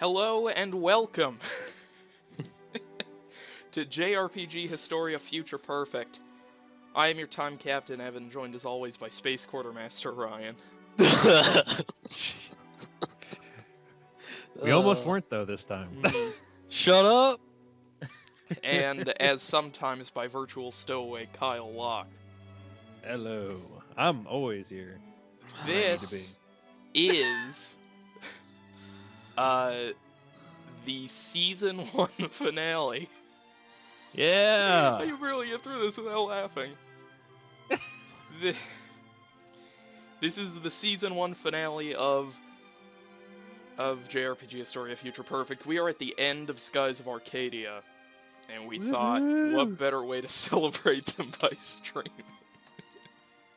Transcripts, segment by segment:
Hello and welcome to JRPG Historia Future Perfect. I am your time captain, Evan, joined as always by Space Quartermaster Ryan. We almost weren't, though, this time. Shut up! And as sometimes by virtual stowaway Kyle Locke. Hello. I'm always here. This is the season 1 finale. Yeah. I can barely get through this without laughing. This is the season 1 finale of JRPG Historia Future Perfect. We are at the end of Skies of Arcadia, and we thought, what better way to celebrate than by stream?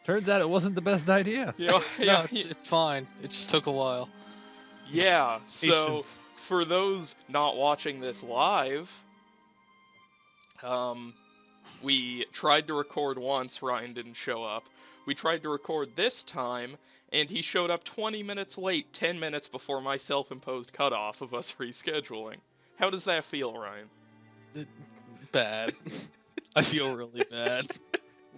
Turns out it wasn't the best idea. You know, No, it's fine. It just took a while. Yeah, so Patience. for those not watching this live, we tried to record once, Ryan didn't show up. We tried to record this time, and he showed up 20 minutes late, 10 minutes before my self-imposed cutoff of us rescheduling. How does that feel, Ryan? Bad. I feel really bad.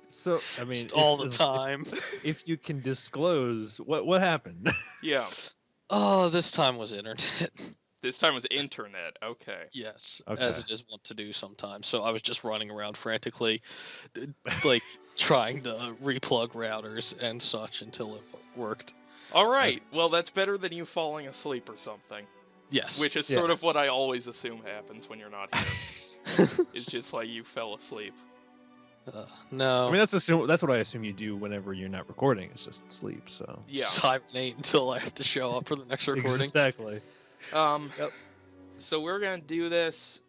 So, I mean, Just all the time. If you can disclose what happened. Yeah, Oh, this time was internet. this time was internet, okay. Yes, Okay. as it is wont to do sometimes. So I was just running around frantically, like trying to replug routers and such until it worked. Alright, well that's better than you falling asleep or something. Yes. Which is sort of what I always assume happens when you're not here. It's just like you fell asleep. No. I mean, that's what I assume you do whenever you're not recording. It's just sleep. So Yeah. Hibernate until I have to show up for the next recording. Exactly. Yep. So we're gonna do this.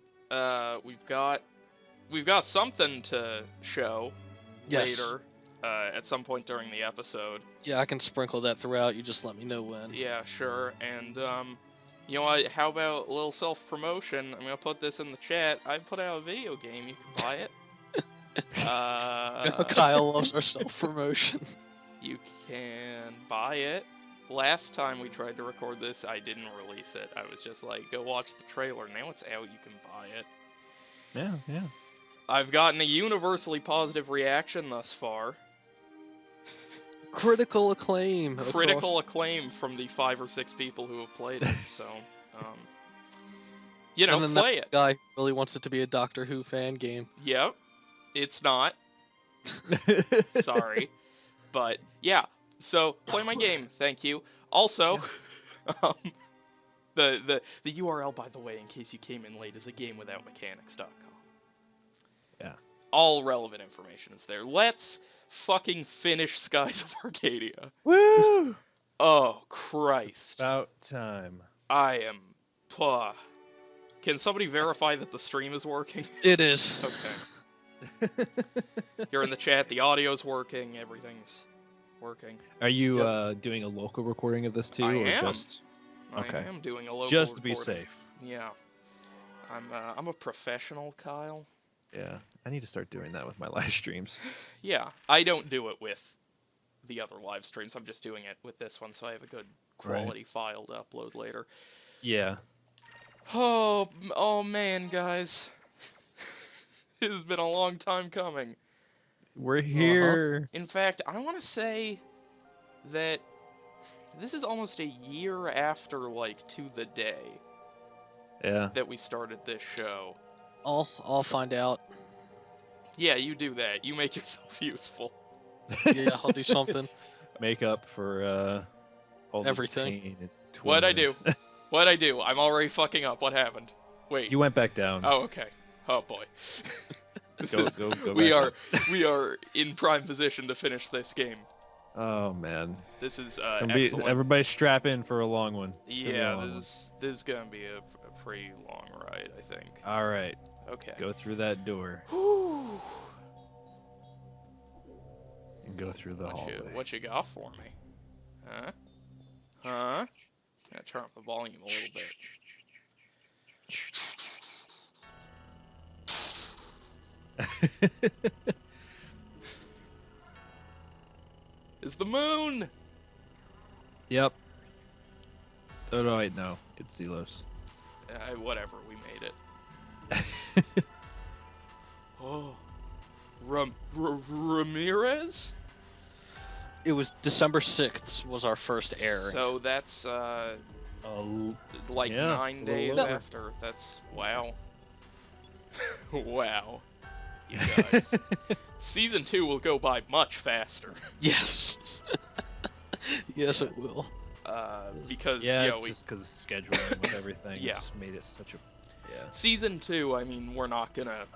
We've got something to show Yes. later. At some point during the episode. Yeah, I can sprinkle that throughout. You just let me know when. Yeah, sure. And you know what? How about a little self-promotion? I'm gonna put this in the chat. I put out a video game. You can buy it. Kyle loves our self-promotion. You can buy it. Last time we tried to record this, I didn't release it. I was just like, go watch the trailer. Now it's out, you can buy it. Yeah. I've gotten a universally positive reaction thus far. Critical acclaim. Critical acclaim from the 5 or 6 people who have played it, so, you know, and then play that it. guy really wants it to be a Doctor Who fan game. Yep. It's not. Sorry. But, yeah. So, play my game, thank you. Also, the URL, by the way, in case you came in late, is agamewithoutmechanics.com. Yeah. All relevant information is there. Let's fucking finish Skies of Arcadia. Woo! Oh, Christ. About time. I am... Can somebody verify that the stream is working? It is. Okay. You're in the chat, the audio's working, everything's working. Are you doing a local recording of this too, I or am. just okay? I am doing a local Just to be recording. safe. Yeah. I'm a professional, Kyle. Yeah, I need to start doing that with my live streams. Yeah, I don't do it with the other live streams. I'm just doing it with this one, so I have a good quality file to upload later. Yeah. Oh man, guys. It has been a long time coming. We're here. In fact, I want to say that this is almost a year after, like, to the day Yeah. that we started this show. I'll find out. Yeah, you do that. You make yourself useful. Yeah, I'll do something. Make up for all the Everything. pain and What'd I do? torment. What'd I do? I'm already fucking up. What happened? Wait. You went back down. Oh, okay. Oh, boy. Go we back are up. in prime position to finish this game. Oh man. This is It's gonna be, excellent. everybody strap in for a long one. It's gonna be a Yeah, long one. this is gonna be a pretty long ride, I think. All right. Okay. Go through that door Whew. and go through the hallway. What you got for me? Huh? Huh? Gonna turn up the volume a little bit. Is the moon? Yep. Oh no, wait, no. It's Zelos. Whatever, we made it. Oh, Ramirez? It was December 6th was our first airing. So that's like yeah, 9 it's a little days over. after. That's wow. Wow. You guys. Season 2 will go by much faster. Yes. Yes, it will. Because Yeah, you know, it's just because of scheduling with everything. Yeah. It just made it such a. Yeah. Season 2, I mean, we're not going to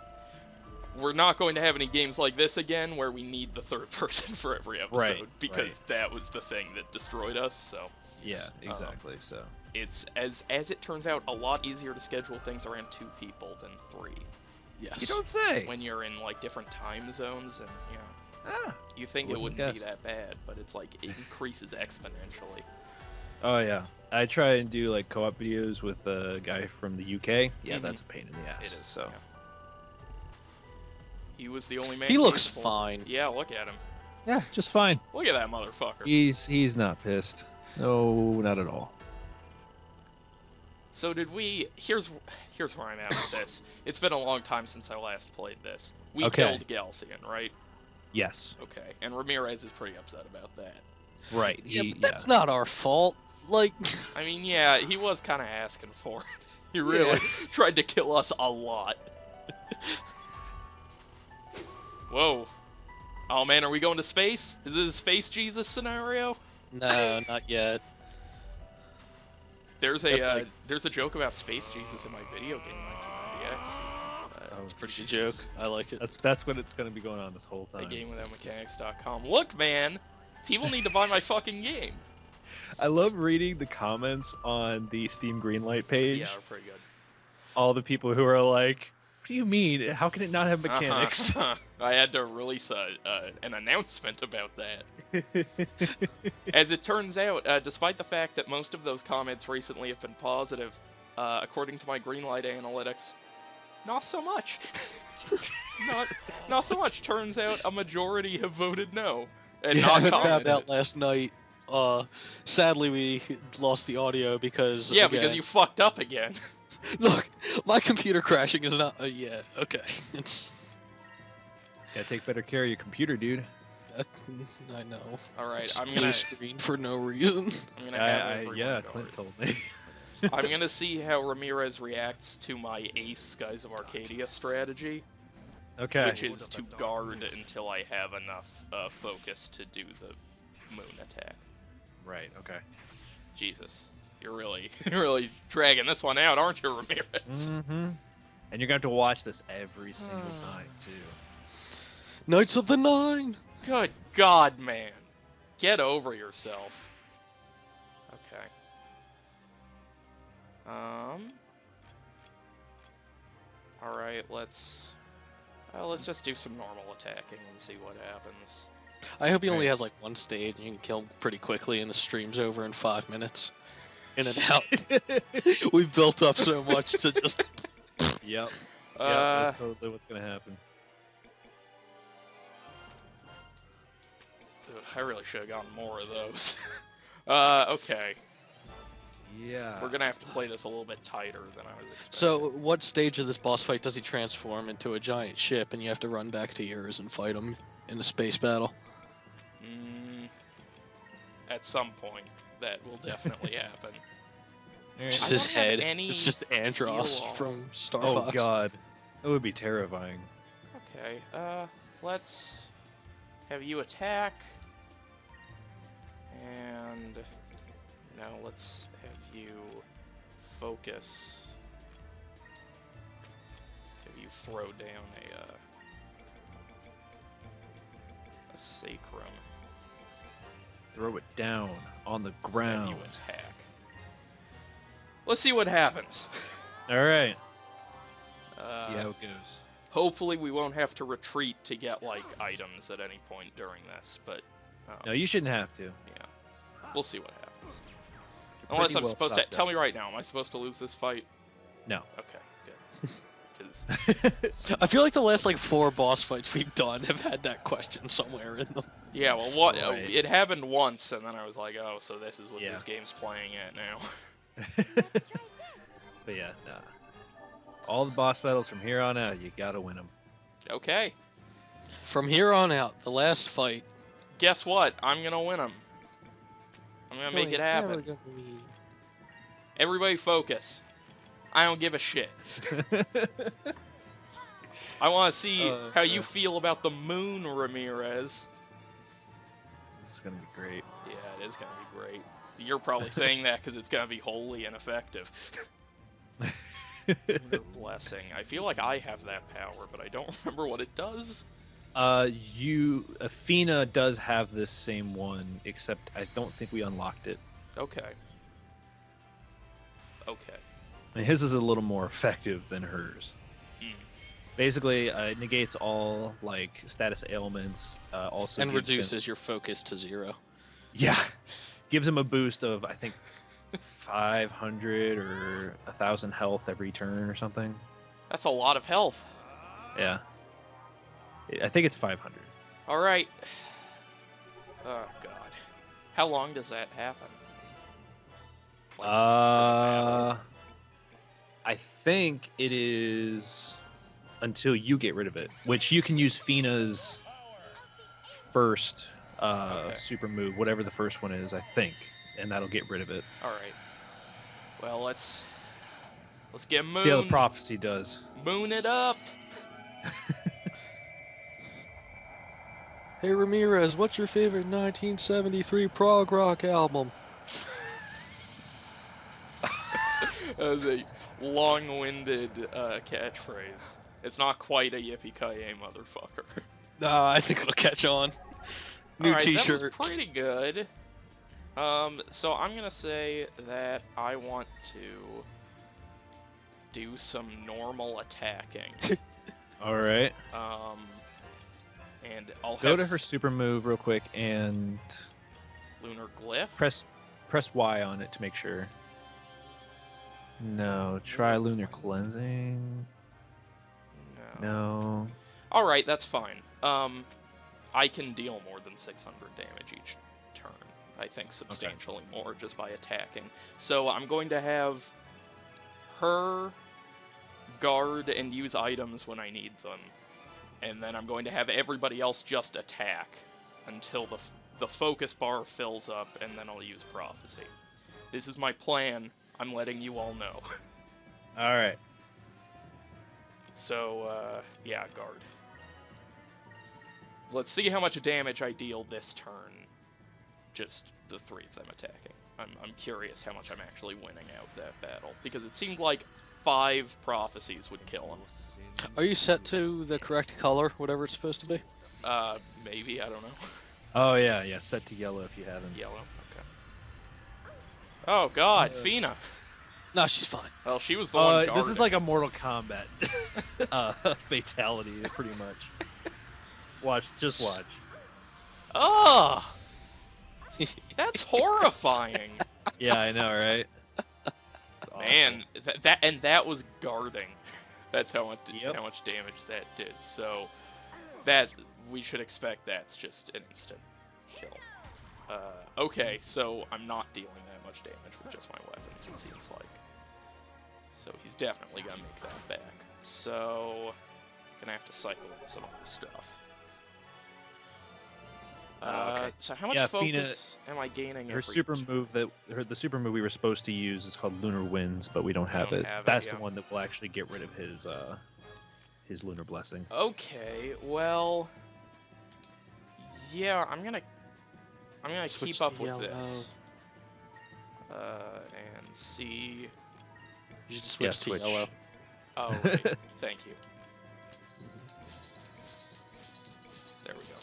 have any games like this again where we need the third person for every episode, Right, because right. that was the thing that destroyed us. So Yeah, exactly. So. it's, as it turns out, a lot easier to schedule things around 2 people than 3 Yes. You don't say. when you're in like different time zones, and you know, Ah. you think it Wouldn't wouldn't be guessed. that bad, but it's like it increases exponentially. Oh yeah. I try and do like co-op videos with a guy from the UK. Yeah, Mhm. that's a pain in the ass. It is. So. Yeah. He was the only man. He looks capable. fine. Yeah, look at him. Yeah, just fine. Look at that motherfucker. He's not pissed. No, not at all. So did we? Here's where I'm at with this. It's been a long time since I last played this. We Okay. killed Galcian, right? Yes. Okay, and Ramirez is pretty upset about that. Right. Yeah, but that's not our fault. Like, I mean, yeah, he was kind of asking for it. He really tried to kill us a lot. Whoa. Oh man, are we going to space? Is this a Space Jesus scenario? no, not yet. There's That's a like- there's a joke about Space Jesus in my video game 1990X. It's a pretty good joke. I like it. That's what it's gonna be going on this whole time. GameWithoutMechanics.com. Look, man, people need to buy my fucking game. I love reading the comments on the Steam Greenlight page. Yeah, they're pretty good. All the people who are like, "What do you mean? How can it not have mechanics?" Uh-huh. I had to release an announcement about that. As it turns out, despite the fact that most of those comments recently have been positive, according to my Greenlight analytics, not so much. not so much. Turns out a majority have voted no. And Yeah, not I found commented. out last night. Sadly, we lost the audio because Yeah, again, because you fucked up again. look, my computer crashing is not. Yeah, okay, it's. Yeah, take better care of your computer, dude. I know. All right, Just I'm blue gonna screen for no reason. have everyone Yeah, go Clint it. told me. I'm gonna see how Ramirez reacts to my Ace Skies of Arcadia strategy, Okay. which is to guard until I have enough focus to do the moon attack. Right. Okay. Jesus, you're really dragging this one out, aren't you, Ramirez? Mm-hmm. And you're gonna have to watch this every single time too. Knights of the Nine. Good God, man, get over yourself. Okay. All right, let's just do some normal attacking and see what happens. I hope he only Right. has like one stage and you can kill him pretty quickly and the stream's over in 5 minutes. In and out. We've built up so much to just. Yep. Yeah, Uh, that's totally what's gonna happen. ugh, I really should have gotten more of those. Okay. Yeah. We're gonna have to play this a little bit tighter than I was expecting. So, what stage of this boss fight does he transform into a giant ship and you have to run back to yours and fight him in a space battle? At some point, that will definitely happen. Alright. Just I his don't have head. any It's just Andros feel from Star Oh Fox. God, that would be terrifying. Okay, let's have you attack. And now let's have you focus. Have you throw down a sacrum. Throw it down on the Have ground. you attack. Let's see what happens. All right. See Uh, how it goes. hopefully we won't have to retreat to get like items at any point during this, but No, you shouldn't have to. yeah, we'll see what happens. You're Unless pretty I'm well supposed to stocked tell up. me right now, am I supposed to lose this fight? No. Okay, good. 'Cause- I feel like the last like 4 boss fights we've done have had that question somewhere in them. yeah, well, what Right. it happened once, and then I was like, oh, so this is what Yeah. this game's playing at now. But yeah, nah. All the boss battles from here on out, you gotta win them. Okay. From here on out, the last fight. Guess what? I'm gonna win them. I'm gonna make it happen. Everybody focus. I don't give a shit. I want to see how you feel about the moon, Ramirez. This is gonna be great. Yeah, it is gonna be great. You're probably saying that because it's gonna be wholly ineffective. Lunar blessing. I feel like I have that power, but I don't remember what it does. Athena does have this same one, except I don't think we unlocked it. Okay. Okay. And his is a little more effective than hers. Mm. Basically, it negates all like status ailments. Also And gives him- reduces your focus to 0. Yeah, gives him a boost of I think 500 or 1,000 health every turn or something. That's a lot of health. Yeah, I think it's 500. All right. Oh God. How long does that happen? I think it is until you get rid of it, which you can use Fina's first super move, whatever the first one is, I think, and that'll get rid of it. All right. Well, let's get moon. See how the prophecy does. Moon it up. Hey Ramirez, what's your favorite 1973 prog rock album? That was a long-winded catchphrase. It's not quite a yippee-ki-yay, motherfucker. Nah, I think it'll catch on. New All right, T-shirt. that was pretty good. So I'm gonna say that I want to do some normal attacking. All right. And I'll Go have to her super move real quick and lunar glyph. press Y on it to make sure. No, try lunar cleansing. No. All right, that's fine. I can deal more than 600 damage each turn. I think substantially more just by attacking. So I'm going to have her guard and use items when I need them. And then I'm going to have everybody else just attack until the focus bar fills up, and then I'll use prophecy. This is my plan. I'm letting you all know. All right. So, yeah, guard. Let's see how much damage I deal this turn. Just the 3 of them attacking. I'm curious how much I'm actually winning out that battle, because it seemed like 5 prophecies would kill him. Are you set to the correct color, whatever it's supposed to be? Maybe, I don't know. Oh yeah, set to yellow if you haven't. Yellow, okay. Oh god, Fina! No, she's fine. Well, she was the one guarding. This is like a Mortal Kombat fatality, pretty much. Just watch. Oh! That's horrifying! Yeah, I know, right? Man, that was guarding. That's how much damage that did. So that we should expect that's just an instant kill. Okay, so I'm not dealing that much damage with just my weapons, it seems like. So he's definitely gonna make that back. So gonna have to cycle in some other stuff. Okay. So how much focus am I gaining? Her super move the super move we were supposed to use is called Lunar Winds, but we don't have it. That's the one that will actually get rid of his lunar blessing. Okay, well, yeah, I'm gonna Switch keep up to with yellow. this. And see. You should switch to yellow. Oh, right. Thank you. There we go.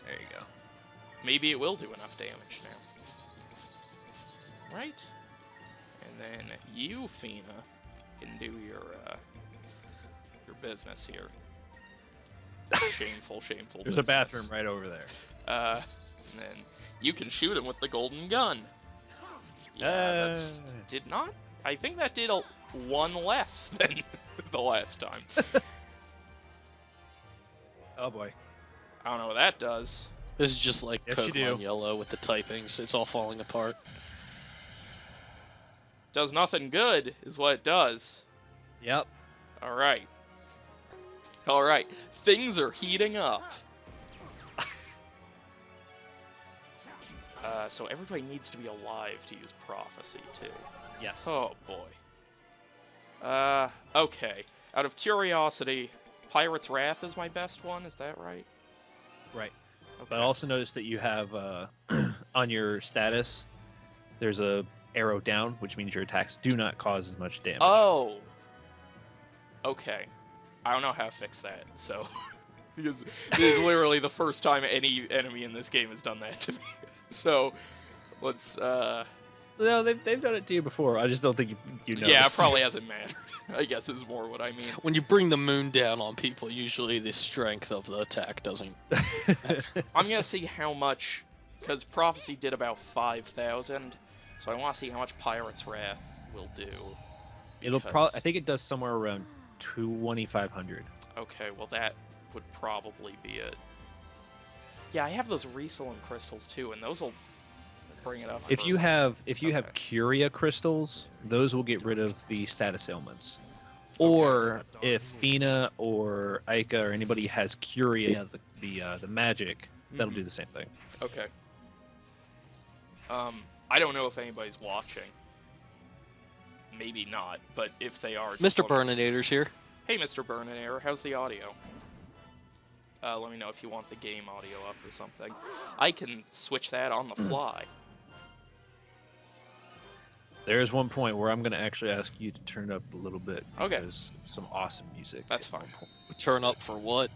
There you go. Maybe it will do enough damage now. Right? And then you, Fina, can do your business here. Shameful There's a business. bathroom right over there. And then you can shoot him with the golden gun. Yeah, did not. I think that did one less than the last time. Oh boy. I don't know what that does. This is just like Yes, you Pokemon do. Yellow with the typings. It's all falling apart. Does nothing good, is what it does. Yep. Alright. Alright. Things are heating up. So everybody needs to be alive to use prophecy, too. Yes. Oh, boy. Okay. Out of curiosity, Pirate's Wrath is my best one, is that right? Right. Okay. But also notice that you have on your status, there's a arrow down, which means your attacks do not cause as much damage. Oh! Okay. I don't know how to fix that, so... because this is literally the first time any enemy in this game has done that to me. So, let's, No, they've done it to you before. I just don't think you know. yeah, it probably hasn't mattered. I guess is more what I mean. When you bring the moon down on people, usually the strength of the attack doesn't. I'm gonna see how much... because Prophecy did about 5,000, so I want to see how much Pirate's Wrath will do. It'll probably. I think it does somewhere around 2,500. Okay, well that would probably be it. Yeah, I have those Reselling crystals too, and those will bring it up. If you have Okay. Curia crystals, those will get rid of the status ailments. Or if Fina or Aika or anybody has Curia, the magic, that'll do the same thing. Okay. I don't know if anybody's watching. Maybe not, but if they are... just Mr. let me- Burninator's here. Hey, Mr. Burninator, how's the audio? Let me know if you want the game audio up or something. I can switch that on the fly. There's one point where I'm going to actually ask you to turn up a little bit. Okay. There's some awesome music. That's fine. Turn up for what?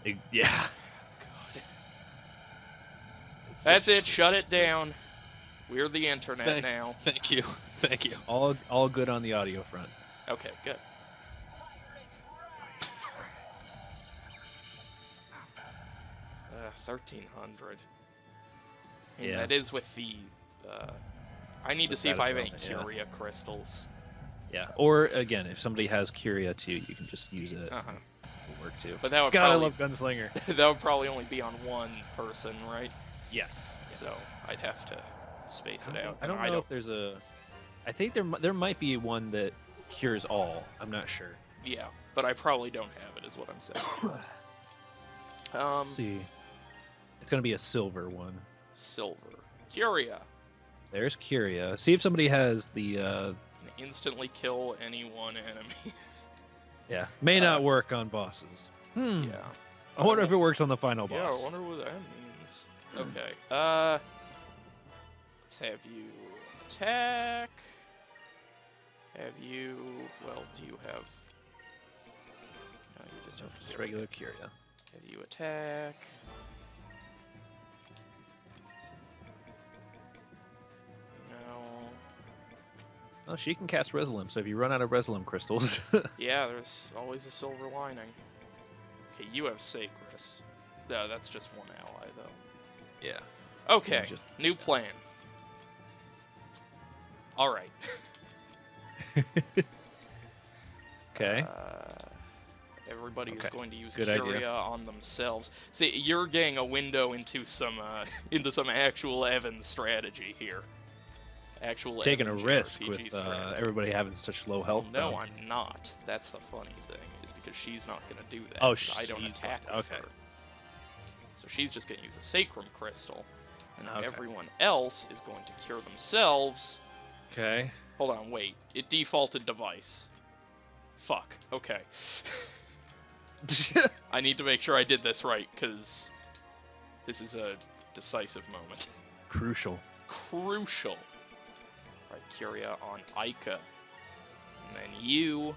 Yeah. God. That's it, shut it down. We're the internet Thank- now. Thank you. Thank you. All good on the audio front. Okay, good. 1,300. I mean, Yeah. that is with the... I need The to see if I have any status element, Curia crystals. Yeah. Or again, if somebody has Curia too, you can just use it. Uh-huh. It'll work too. But that would God, I probably... love Gunslinger. that would probably only be on one person, right? Yes. So I'd have to space it out. I don't and know if there's a. I think there might be one that cures all. I'm not sure. Yeah, but I probably don't have it, is what I'm saying. Let's see. It's gonna be a silver one. Silver. Curia. There's Curia. See if somebody has the. Can instantly kill any one enemy. Yeah. May not work on bosses. Yeah. I wonder if it works on the final Yeah, boss. I wonder what that means. Okay. Let's have you attack. Have you... Well, do you have... No, you just have Just regular Curia. Have you attack. No. Oh, she can cast Resilium, so if you run out of Resilium crystals. Yeah, there's always a silver lining. Okay, you have Sacris. No, that's just one ally, though. yeah. Okay, just- new plan. Alright. Okay. Everybody is Okay, going to use good Curia idea. on themselves. See, you're getting a window into some actual Evan strategy here. Actual Taking a Evan risk JRPG with strategy. everybody having such low health. No, though. I'm not. That's the funny thing, is because she's not going to do that. Oh, 'cause I don't she's attack going with to- okay. her. So she's just going to use a Sacrum Crystal. And Okay. everyone else is going to cure themselves. Okay. Hold on, wait. It defaulted device. Fuck. Okay. I need to make sure I did this right, because this is a decisive moment. Crucial. Crucial. Right, Curia on Aika. And then you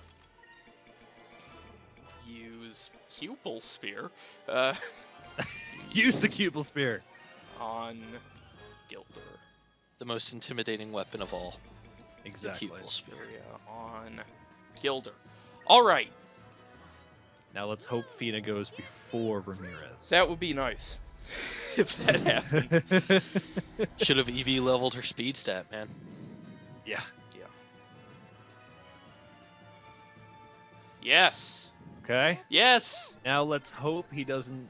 use Cupel Spear Use the Cupel Spear. on Gilder. The most intimidating weapon of all. Exactly. The Cupel Spear. Curia on Gilder. Alright, Now let's hope Fina goes before Ramirez. that would be nice. If that happened. Should have EV leveled her speed stat, man. Yeah. Yeah. Yes! Okay. Yes! Now let's hope he doesn't.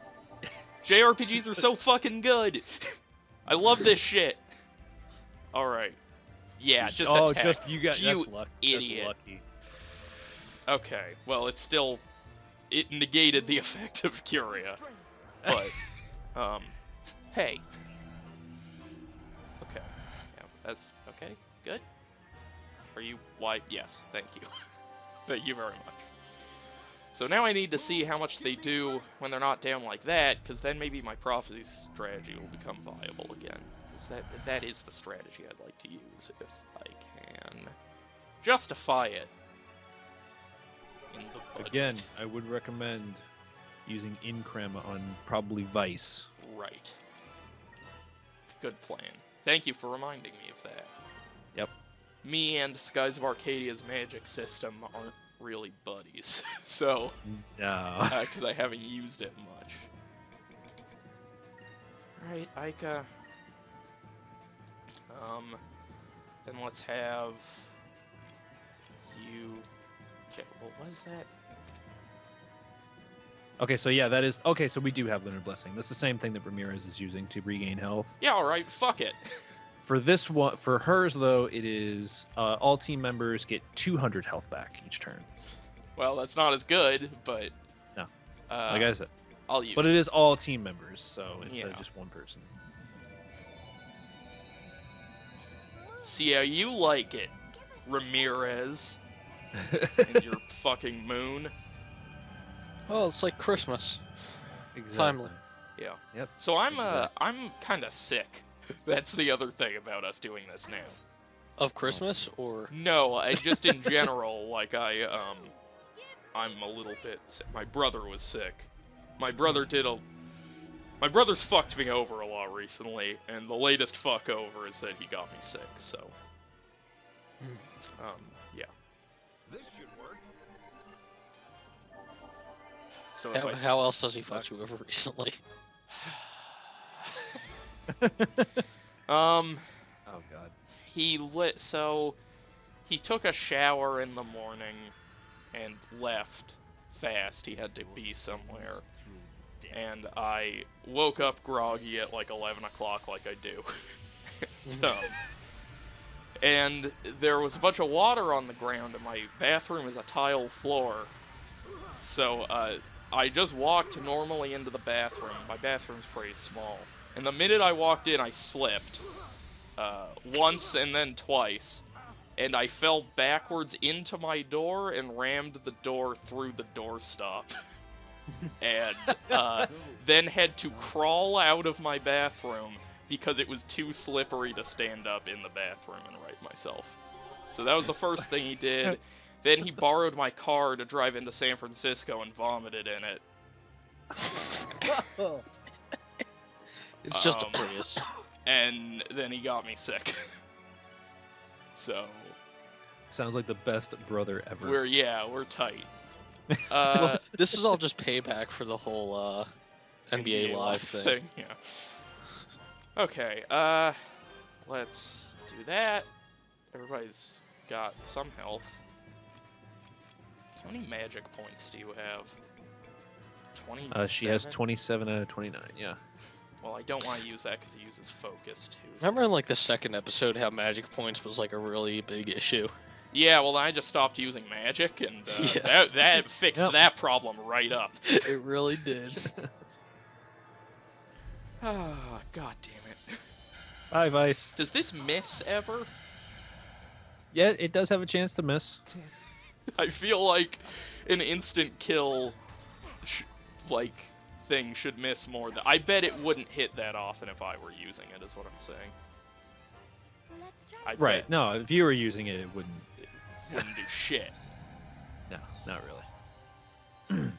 JRPGs are so fucking good! I love this shit! Alright. Yeah, just oh, attack. just you got You that's luck. idiot. That's lucky. Okay, well, it negated the effect of Curia, but, hey. Okay, yeah, that's, okay, good. Are you, why, yes, thank you. Thank you very much. So now I need to see how much they do when they're not down like that, because then maybe my prophecy strategy will become viable again. 'Cause that is the strategy I'd like to use, if I can justify it. In the budget. Again, I would recommend using Increm on probably Vice. Right. Good plan. Thank you for reminding me of that. Yep. Me and Skies of Arcadia's magic system aren't really buddies, so No. because I haven't used it much. Alright, Ica. Then let's have you. Okay, what was that? Okay, so yeah, that is okay. So we do have Lunar Blessing. That's the same thing that Ramirez is using to regain health. Yeah, alright, fuck it. For this one, for hers though, it is all team members get 200 health back each turn. Well, that's not as good, but. No. Like I said. I'll use But it is all team members, so instead Yeah. of just one person. See how you like it, Ramirez. And your fucking moon. Oh, it's like Christmas. Exactly. Timely. Yeah. Yep. So I'm exactly. I'm kind of sick. That's the other thing about us doing this now. Of Christmas, or No, I just in general, like I'm a little bit sick. My brother was sick. My brother's fucked me over a lot recently, and the latest fuck over is that he got me sick. So, yeah. This should work. So if I how else does he fuck you over recently? Oh god. He took a shower in the morning and left fast. He had to be somewhere. And I woke up groggy at like 11 o'clock like I do. And there was a bunch of water on the ground, and my bathroom is a tile floor. So I just walked normally into the bathroom. My bathroom's pretty small. And the minute I walked in, I slipped. Once and then twice. And I fell backwards into my door and rammed the door through the doorstop. And then had to crawl out of my bathroom because it was too slippery to stand up in the bathroom and right myself. So that was the first thing he did. Then he borrowed my car to drive into San Francisco and vomited in it. It's just a Prius. And then he got me sick. So Sounds like the best brother ever. we're tight. Well, this is all just payback for the whole NBA Live thing. Yeah. Okay, let's do that. Everybody's got some health. How many magic points do you have? 20. She has 27 out of 29. Yeah. Well, I don't want to use that because he uses focus too. so- Remember in like the second episode how magic points was like a really big issue? Yeah, well, I just stopped using magic, and Yeah. that fixed Yep. that problem right up. It really did. Ah, god damn it. Bye, Vice. Does this miss ever? Yeah, it does have a chance to miss. I feel like an instant kill, thing should miss more. I bet it wouldn't hit that often if I were using it, is what I'm saying. I Right. bet No, if you were using it, it wouldn't. it wouldn't do shit. No, not really.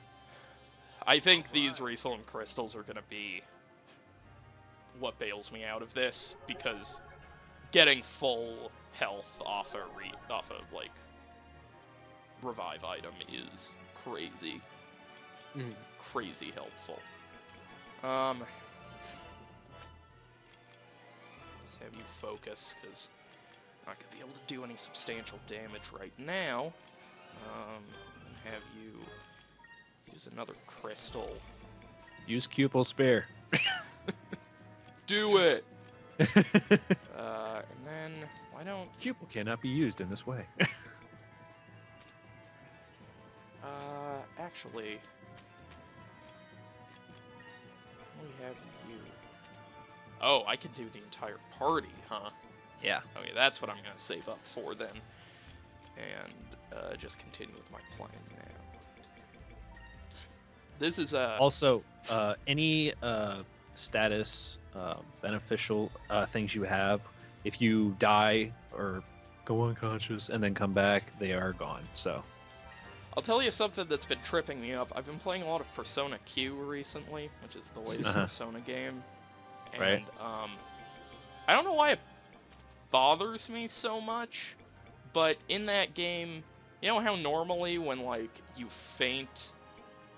I think these Resolant Crystals are gonna be what bails me out of this, because getting full health off a like revive item is crazy. Crazy helpful. Let's have you focus, because I'm not gonna be able to do any substantial damage right now. Have you use another crystal. Use Cupel Spare. Do it! And then, why I don't... Pupil cannot be used in this way. Actually... We have you... Oh, I could do the entire party, huh? Yeah. Okay, that's what I'm gonna save up for then. And, just continue with my plan now. This is, Also, any status beneficial things you have, if you die or go unconscious and then come back, they are gone. So I'll tell you something that's been tripping me up. I've been playing a lot of Persona Q recently, which is the latest Persona game. And, Right. I don't know why it bothers me so much, but in that game, you know how normally when, like, you faint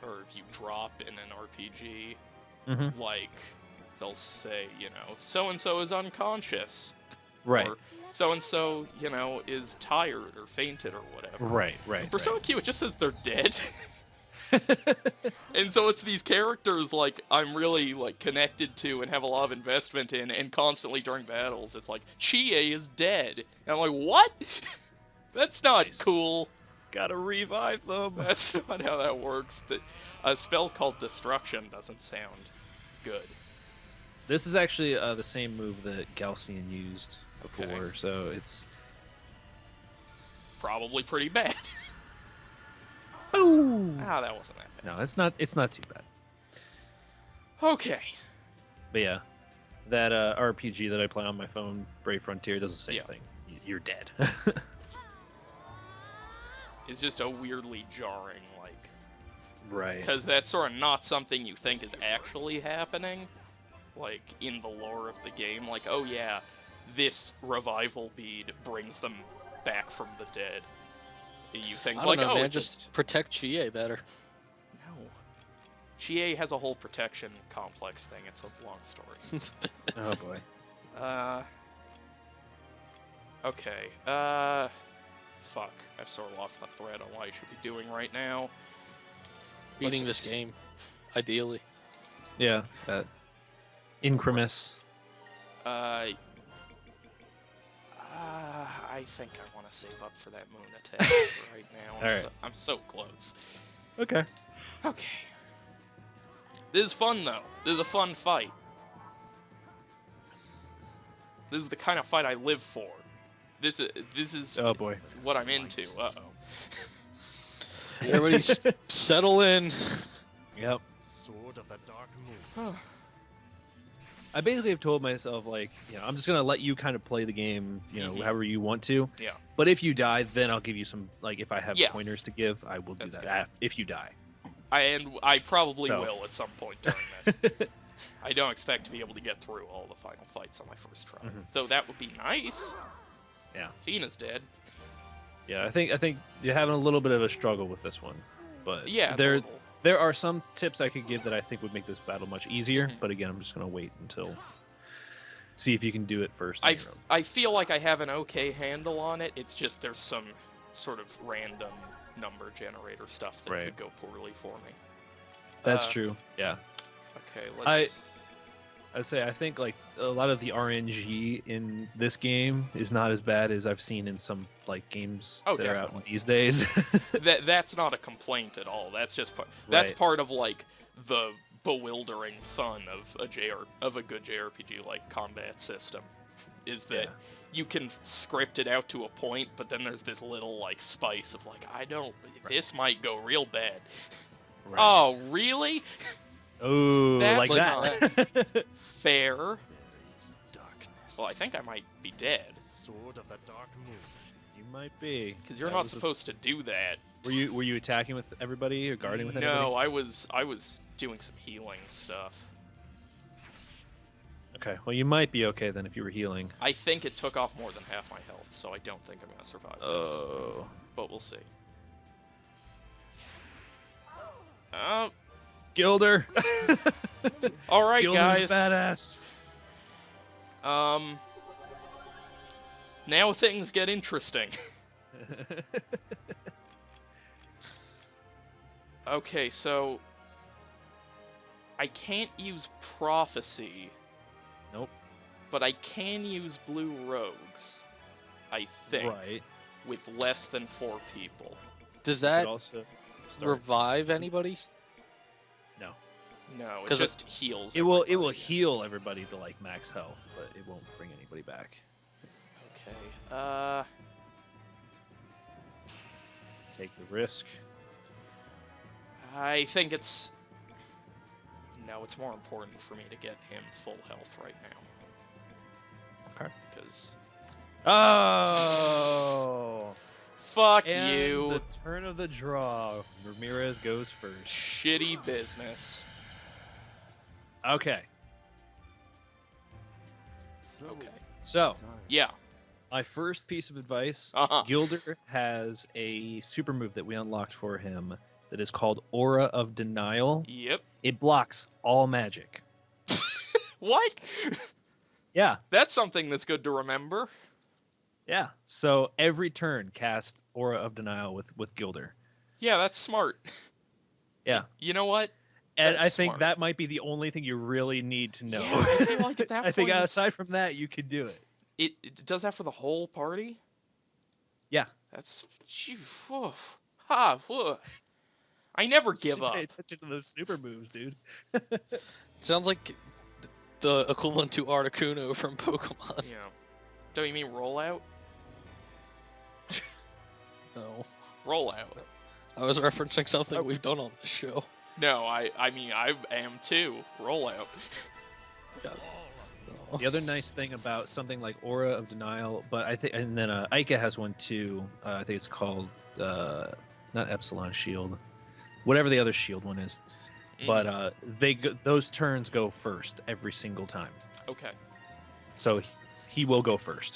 or if you drop in an RPG, Mhm. like, they'll say, you know, so-and-so is unconscious. right, Or so-and-so, you know, is tired or fainted or whatever. right. In Persona Q, it just says they're dead. And so it's these characters, like, I'm really, like, connected to and have a lot of investment in, and constantly during battles, it's like, Chie is dead. And I'm like, what? That's not Nice. cool. Gotta revive them. That's not how that works. A spell called Destruction doesn't sound good. This is actually the same move that Galcian used before, Okay. so it's Probably pretty bad. boom. Ah, that wasn't that bad. No, it's not. It's not too bad. Okay. But yeah, that RPG that I play on my phone, Brave Frontier, does the same Yeah. thing. You're dead. It's just a weirdly jarring, like... Right. Because that's sort of not something you think is actually happening, like, in the lore of the game. Like, oh yeah, this revival bead brings them back from the dead. You think, I don't like, know, oh, man. it Just protect Chie better. No. Chie has a whole protection complex thing. It's a long story. Oh boy. Okay. Fuck. I've sort of lost the thread on what I should be doing right now. Beating Let's this just- game, ideally. Yeah. That. Incremis. I think I want to save up for that moon attack right now. Alright. I'm so close. Okay. Okay. This is fun, though. This is a fun fight. This is the kind of fight I live for. This is Oh boy. what I'm into. Uh-oh. Everybody settle in. Yep. Sword of the Dark Moon. I basically have told myself, like, I'm just gonna let you kind of play the game, Mhm. however you want to. Yeah. But if you die, then I'll give you some, like, if I have Yeah. pointers to give, I will do That's that. If you die. I probably So. will at some point during this. I don't expect to be able to get through all the final fights on my first try. Mhm. Though that would be nice. Yeah. Fina's dead. Yeah, I think you're having a little bit of a struggle with this one, but Yeah, it's a there little- there are some tips I could give that I think would make this battle much easier. Mhm. But again, I'm just gonna wait until see if you can do it first. On your own. I feel like I have an okay handle on it. It's just there's some sort of random number generator stuff that Right. could go poorly for me. That's Uh, true. Yeah, Okay, let's... I think like a lot of the RNG in this game is not as bad as I've seen in some like games Oh, that are out definitely. these days. that's not a complaint at all. That's just that's Right. part of like the bewildering fun of a good JRPG like combat system, is that Yeah. you can script it out to a point, but then there's this little like spice of like this might go real bad. Right. Oh, really? Oh, That's like that. Fair. Darkness. Well, I think I might be dead Sword of the Dark Moon. You might be. because you're That not was a- supposed to do that. Were you attacking with everybody or guarding with anybody? No, I was doing some healing stuff. Okay. Well, you might be okay then if you were healing. I think it took off more than half my health, so I don't think I'm gonna survive this. Oh. But we'll see. Oh, Gilder. all right, Gilder's guys. badass. Now things get interesting. Okay, so I can't use prophecy, Nope. but I can use blue rogues. I think, Right. with less than 4 people. Does Could that also start- revive anybody? No. No, it 'Cause just heals. It will everybody. heal everybody to like max health, but it won't bring anybody back. Okay. Take the risk. I think it's... No, it's more important for me to get him full health right now. Okay. Because... Oh! Fuck And you! the turn of the draw. Ramirez goes first. Shitty business. Okay. So, Okay. So, Yeah. my first piece of advice, Uh-huh. Gilder has a super move that we unlocked for him that is called Aura of Denial. Yep. It blocks all magic. What? Yeah, That's something that's good to remember. yeah. So every turn, cast Aura of Denial with Gilder. Yeah, that's smart. Yeah. You know what? And I That's think smart. that might be the only thing you really need to know. Yeah, I feel like at that I think point- aside from that, you could do it. It does that for the whole party? Yeah. That's... Phew, whew. Ha, whew. I never give Should up. Pay attention to those super moves, dude. Sounds like the equivalent to Articuno from Pokemon. Yeah. Don't you mean rollout? No, Rollout. I was referencing something we've done on this show. No, I mean, I am too. Rollout. Yeah. No. The other nice thing about something like Aura of Denial, but I think, and then Ica has one too. I think it's called not Epsilon Shield, whatever the other shield one is. But those turns go first every single time. Okay. So he will go first.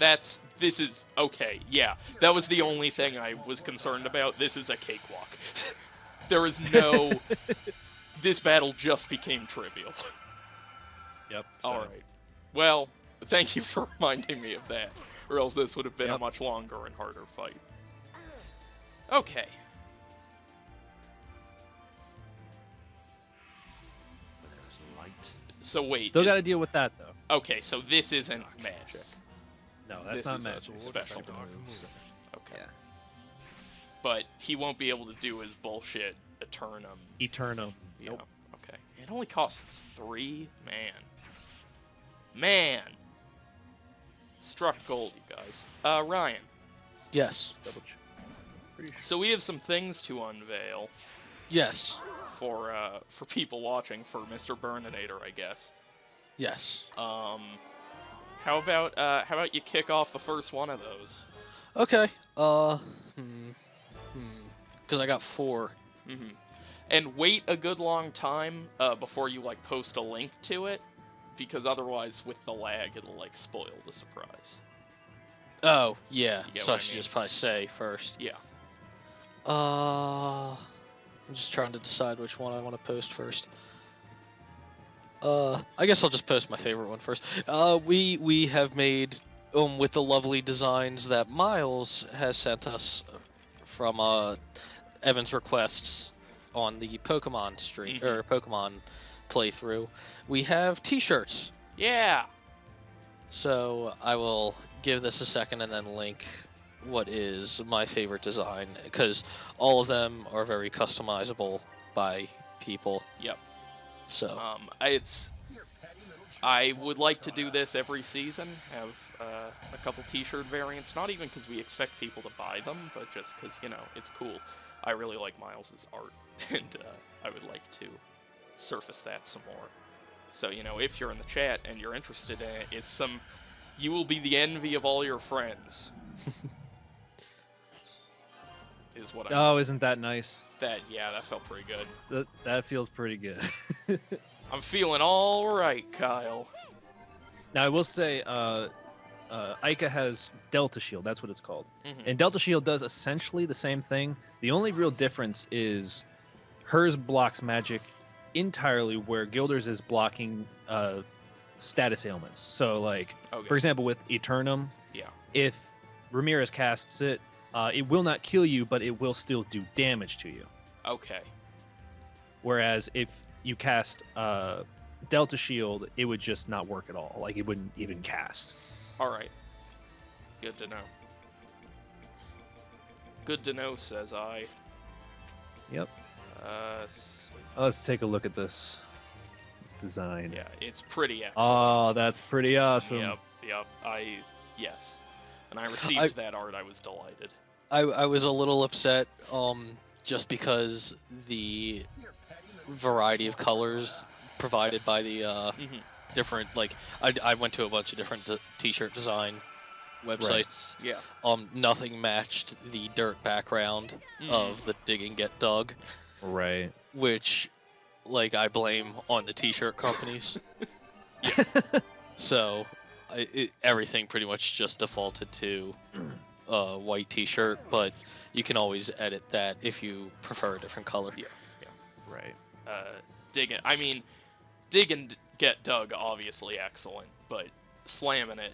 This is okay. Yeah, that was the only thing I was concerned about. This is a cakewalk. There is no. This battle just became trivial. Yep. All right. Well, thank you for reminding me of that, or else this would have been a Yep. much longer and harder fight. Okay. there's light. So wait. Still got to deal with that though. Okay, so this isn't magic. No, that's This not is a magic. special Super move. moves. Okay. Yeah. But he won't be able to do his bullshit Eternum. Eternum. Yeah. Nope. Okay. It only costs 3? Man. Struck gold, you guys. Ryan. Yes. Double check. Pretty sure. So we have some things to unveil Yes. for people watching for Mr. Burninator, I guess. Yes. How about you kick off the first one of those? Okay. Because I got 4. Mm-hmm. And wait a good long time before you like post a link to it, because otherwise with the lag it'll like spoil the surprise. Oh, yeah. You get So what I I should mean? just probably say first. Yeah. I'm just trying to decide which one I want to post first. I guess I'll just post my favorite one first. We have made with the lovely designs that Miles has sent us from Evan's requests on the Pokemon stream or Pokemon playthrough. We have T-shirts. Yeah. So I will give this a second and then link what is my favorite design, because all of them are very customizable by people. Yep. So I would like to do this every season, have a couple t-shirt variants, not even because we expect people to buy them, but just because, you know, it's cool. I really like Miles's art, and I would like to surface that some more. So, you know, if you're in the chat and you're interested in it, you will be the envy of all your friends. Is what I Oh, isn't that nice? that felt pretty good. That feels pretty good. I'm feeling all right, Kyle. Now I will say, Ica has Delta Shield. That's what it's called. Mhm. And Delta Shield does essentially the same thing. The only real difference is hers blocks magic entirely, where Gilder's is blocking status ailments. So, like, Okay. for example, with Eternum, Yeah. if Ramirez casts it, it will not kill you, but it will still do damage to you. Okay. Whereas if you cast Delta Shield, it would just not work at all. Like, it wouldn't even cast. All right. Good to know. good to know, says I. Yep. S- Let's take a look at this. This design. yeah, it's pretty excellent. Oh, that's pretty awesome. Yep. Yes. And I received that art. I was delighted. I was a little upset, just because the variety of colors provided by the Mhm. different, like, I went to a bunch of different t-shirt design websites. Yeah. Nothing matched the dirt background of the dig and get dug, Right. which, like, I blame on the t-shirt companies. So, everything pretty much just defaulted to white t-shirt, but you can always edit that if you prefer a different color. Yeah. Right. Dig and get dug, obviously excellent, but slamming it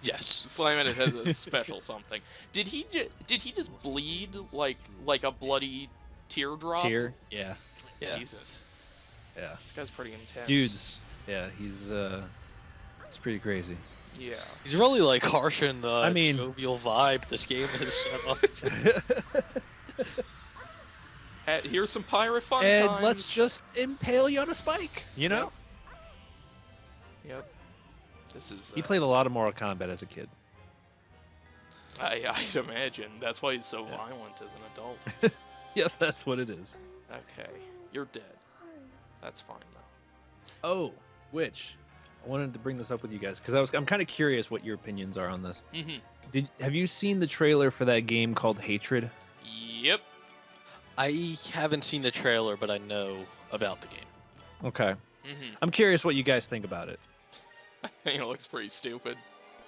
Yes. has a special something. Did he just bleed like a bloody teardrop? Tear. Yeah. Yeah. Jesus, Yeah. this guy's pretty intense. Dudes. Yeah. It's pretty crazy. Yeah. He's really, like, harshing the I mean- jovial vibe this game has set up. Here's some pirate fun And times. let's just impale you on a spike. You know. Yep. This is. He played a lot of Mortal Kombat as a kid. I'd imagine that's why he's so violent as an adult. Yeah, that's what it is. Okay, you're dead. That's fine though. Oh, which I wanted to bring this up with you guys because I'm kind of curious what your opinions are on this. Mm-hmm. Have you seen the trailer for that game called Hatred? Yep. I haven't seen the trailer, but I know about the game. Okay. Mm-hmm. I'm curious what you guys think about it. I think it looks pretty stupid.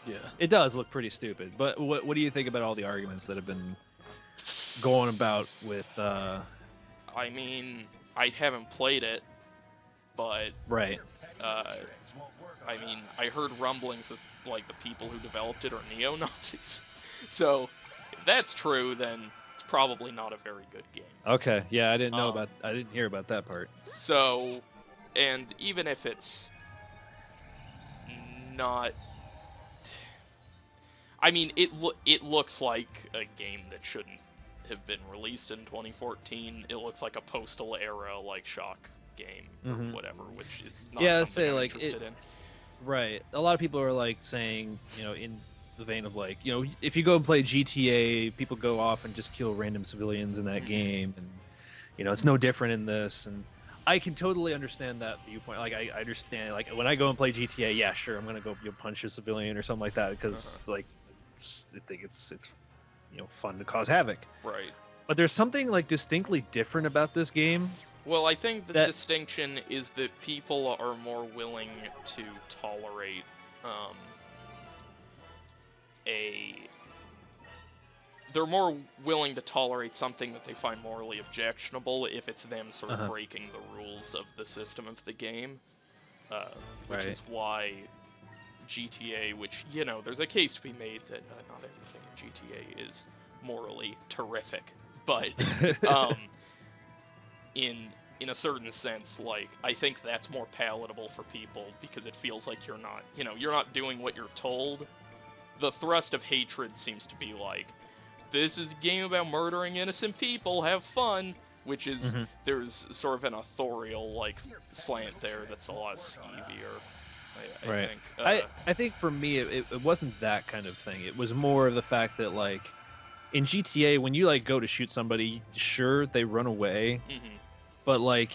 Yeah. It does look pretty stupid, but what do you think about all the arguments that have been going about with I mean, I haven't played it, but right. I mean, I heard rumblings that like the people who developed it are neo-Nazis. So, if that's true, then it's probably not a very good game. Okay. Yeah, I didn't know I didn't hear about that part. So, and even if it's not, I mean, it looks like a game that shouldn't have been released in 2014. It looks like a postal era like Shock game or whatever, which is not Yeah, something say, I'm like, interested in. Right. A lot of people are like saying, in the vein of like, if you go and play GTA, people go off and just kill random civilians in that game, and it's no different in this. And I can totally understand that viewpoint. Like, I understand, like, when I go and play GTA, yeah, sure, I'm gonna go punch a civilian or something like that because like, I think it's fun to cause havoc. Right. But there's something like distinctly different about this game. Well, I think the That- distinction is that people are more willing to tolerate they're more willing to tolerate something that they find morally objectionable if it's them sort of breaking the rules of the system of the game, which Right. is why GTA, which, there's a case to be made that not everything in GTA is morally terrific, but in a certain sense, like, I think that's more palatable for people because it feels like you're not doing what you're told. The thrust of Hatred seems to be like, this is a game about murdering innocent people, have fun, which is, there's sort of an authorial, like, slant there that's a lot skeevier, I Right. think. I think for me, it wasn't that kind of thing. It was more of the fact that, like, in GTA, when you, like, go to shoot somebody, sure, they run away, but, like,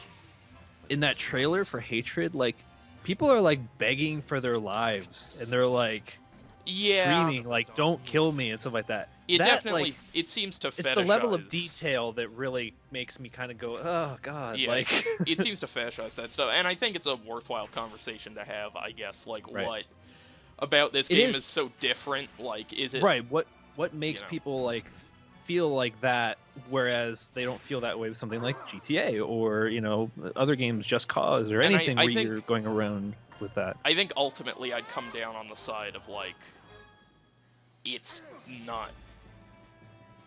in that trailer for Hatred, like, people are, like, begging for their lives, and they're, like, screaming, like, don't kill me, and stuff like that. It That, definitely, like, it seems to fetishize... it's the level of detail that really makes me kind of go, oh, God, Yeah, like... it seems to fetishize that stuff, and I think it's a worthwhile conversation to have, I guess, like, Right. what about this It game is- is so different, like, is it... Right, what makes know. people, like, feel like that, whereas they don't feel that way with something like GTA or, other games, Just Cause, or And anything I where think- you're going around with that. I think ultimately I'd come down on the side of, like, it's not...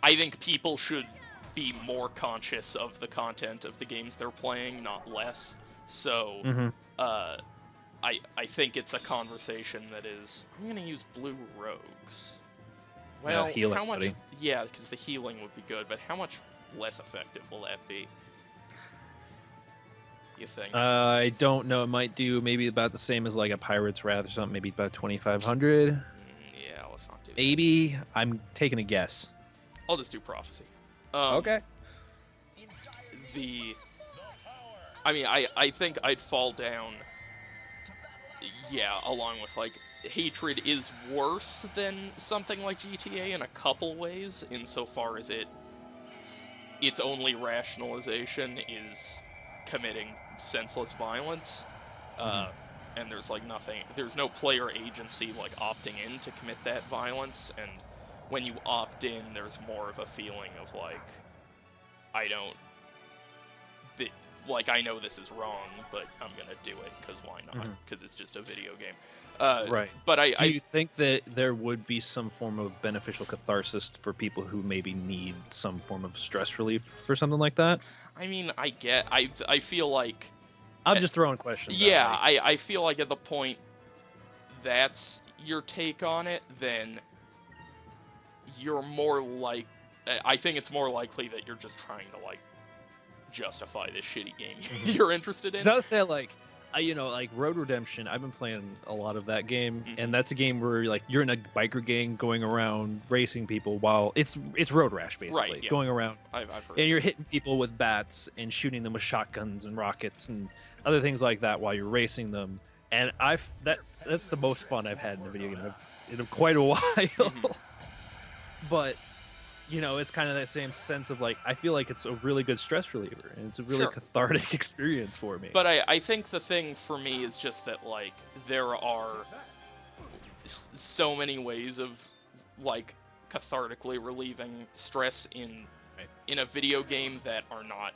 I think people should be more conscious of the content of the games they're playing, not less. So, I think it's a conversation that is... I'm gonna use Blue Rogues. Well, healing, how much? buddy. Yeah, because the healing would be good, but how much less effective will that be? You think? I don't know. It might do maybe about the same as like a Pirate's Wrath or something. Maybe about 2,500. Yeah, let's not do that. Maybe. I'm taking a guess. I'll just do prophecy. I mean, I think I'd fall down. Yeah, along with like Hatred is worse than something like GTA in a couple ways, insofar as its only rationalization is committing senseless violence, and there's like there's no player agency like opting in to commit that violence, and when you opt in, there's more of a feeling of like, I know this is wrong, but I'm gonna do it because why not? Because it's just a video game. Right. But Do you think that there would be some form of beneficial catharsis for people who maybe need some form of stress relief for something like that? I mean, I feel like. I'm just throwing questions. Yeah, out, like, I feel like at the point that's your take on it, then you're more like. I think it's more likely that you're just trying to like justify this shitty game you're interested in. 'cause I would say like like Road Redemption, I've been playing a lot of that game, and that's a game where like you're in a biker gang going around racing people while it's road rash basically, Right, yeah. going around, I've heard. and you're hitting people with bats and shooting them with shotguns and rockets and other things like that while you're racing them. And that's the most fun I've had in a video game in quite a while. But it's kind of that same sense of like, I feel like it's a really good stress reliever, and it's a really Sure. cathartic experience for me. But I think the thing for me is just that like there are so many ways of like cathartically relieving stress in a video game that are not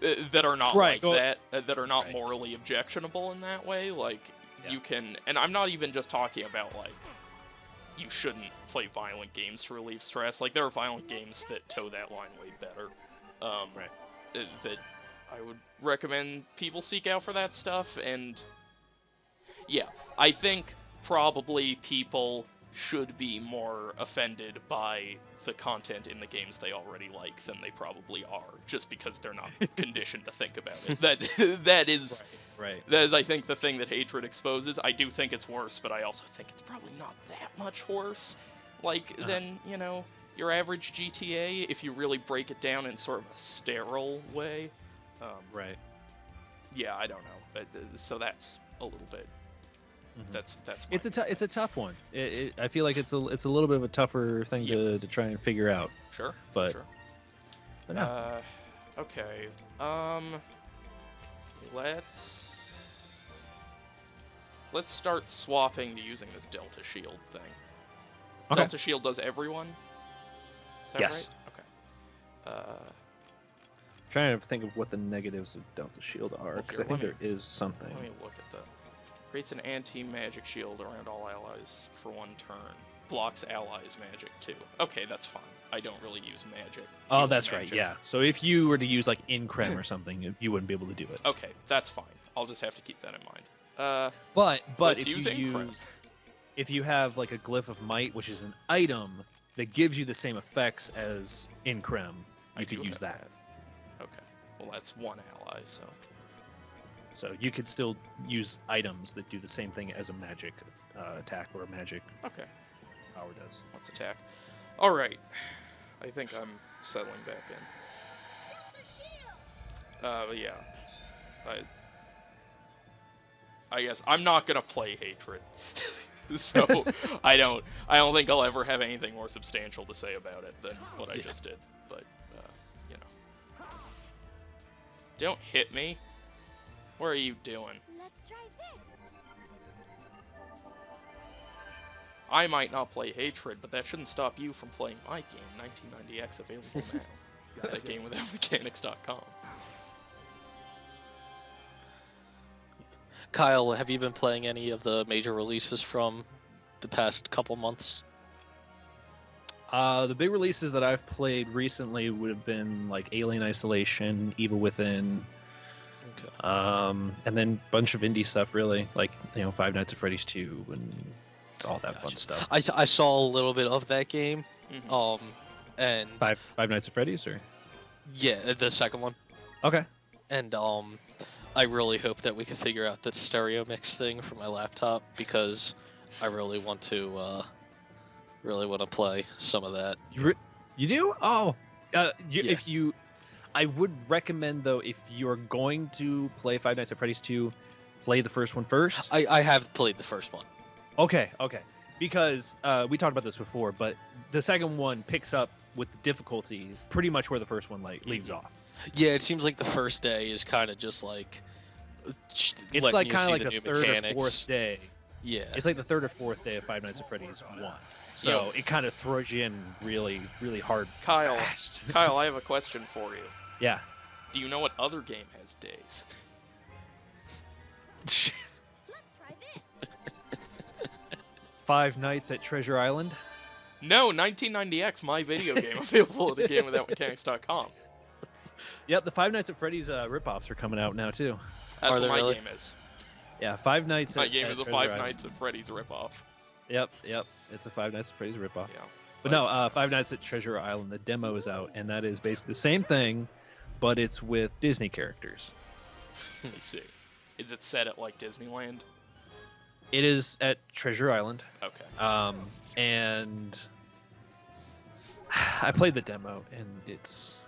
that are not Right, like that are not right. morally objectionable in that way. Like Yeah. you can, and I'm not even just talking about like you shouldn't play violent games to relieve stress. Like there are violent games that toe that line way better. Right. That I would recommend people seek out for that stuff. And yeah, I think probably people should be more offended by the content in the games they already like than they probably are, just because they're not conditioned to think about it. That is. Right. That is, I think, the thing that Hatred exposes. I do think it's worse, but I also think it's probably not that much worse, than, your average GTA, if you really break it down in sort of a sterile way. Right. Yeah, I don't know. But, so that's a little bit. That's. It's a tough one. I feel like it's a little bit of a tougher thing to try and figure out. Sure. But- Sure. But no. Okay. Let's start swapping to using this Delta Shield thing. Okay. Delta Shield does everyone? Is that Yes. right? Okay. Trying to think of what the negatives of Delta Shield are, because here, I think let there is something. Let me look at the... Creates an anti-magic shield around all allies for 1 turn. Blocks allies' magic, too. Okay, that's fine. I don't really use magic. Oh, Healing that's right. magic. Yeah. So if you were to use like Increm or something, you wouldn't be able to do it. Okay, that's fine. I'll just have to keep that in mind. But Let's if you use Increm. if you have like a Glyph of Might, which is an item that gives you the same effects as Increm, I you could do use have that. Okay. Well, that's 1 ally, so... So you could still use items that do the same thing as a magic attack or a magic Okay. power does. Let's attack. Alright. I think I'm settling back in. But yeah. I guess I'm not gonna play Hatred. So I don't think I'll ever have anything more substantial to say about it than what I just did. But don't hit me. What are you doing? Let's try this. I might not play Hatred, but that shouldn't stop you from playing my game, 1990X, available now. That game without mechanics.com. Kyle, have you been playing any of the major releases from the past couple months? The big releases that I've played recently would have been like Alien Isolation, Evil Within, Okay. and then a bunch of indie stuff really, like Five Nights at Freddy's 2 and all that fun stuff. I saw a little bit of that game. Mhm. And Five Nights at Freddy's, or yeah, the second one. okay. And I really hope that we can figure out the stereo mix thing for my laptop because I really want to play some of that. You do? Oh, Yeah. if you, I would recommend though if you're going to play Five Nights at Freddy's 2, play the first one first. I have played the first one. Okay, because we talked about this before, but the second one picks up with the difficulty pretty much where the first one leaves off. Yeah, it seems like the first day is kind of just like It's like kind of like the third or fourth day. Yeah, It's like the third or fourth day of Five Nights at Freddy's 1. So it kind of throws you in really, really hard. Kyle, Fast. Kyle, I have a question for you. Yeah. Do you know what other game has days? Let's try this. Five Nights at Treasure Island. No, 1990X, my video game, available at thegamewithoutmechanics.com. Yep, the Five Nights at Freddy's ripoffs are coming out now too. That's Are what they my really? game is. Yeah, Five Nights My at game at is a Treasure Five Island. Nights at Freddy's ripoff. Yep, it's a Five Nights at Freddy's ripoff. Yeah. But no, Five Nights at Treasure Island, the demo is out, and that is basically the same thing, but it's with Disney characters. Let me see. Is it set at like Disneyland? It is at Treasure Island, Okay. and I played the demo, and it's.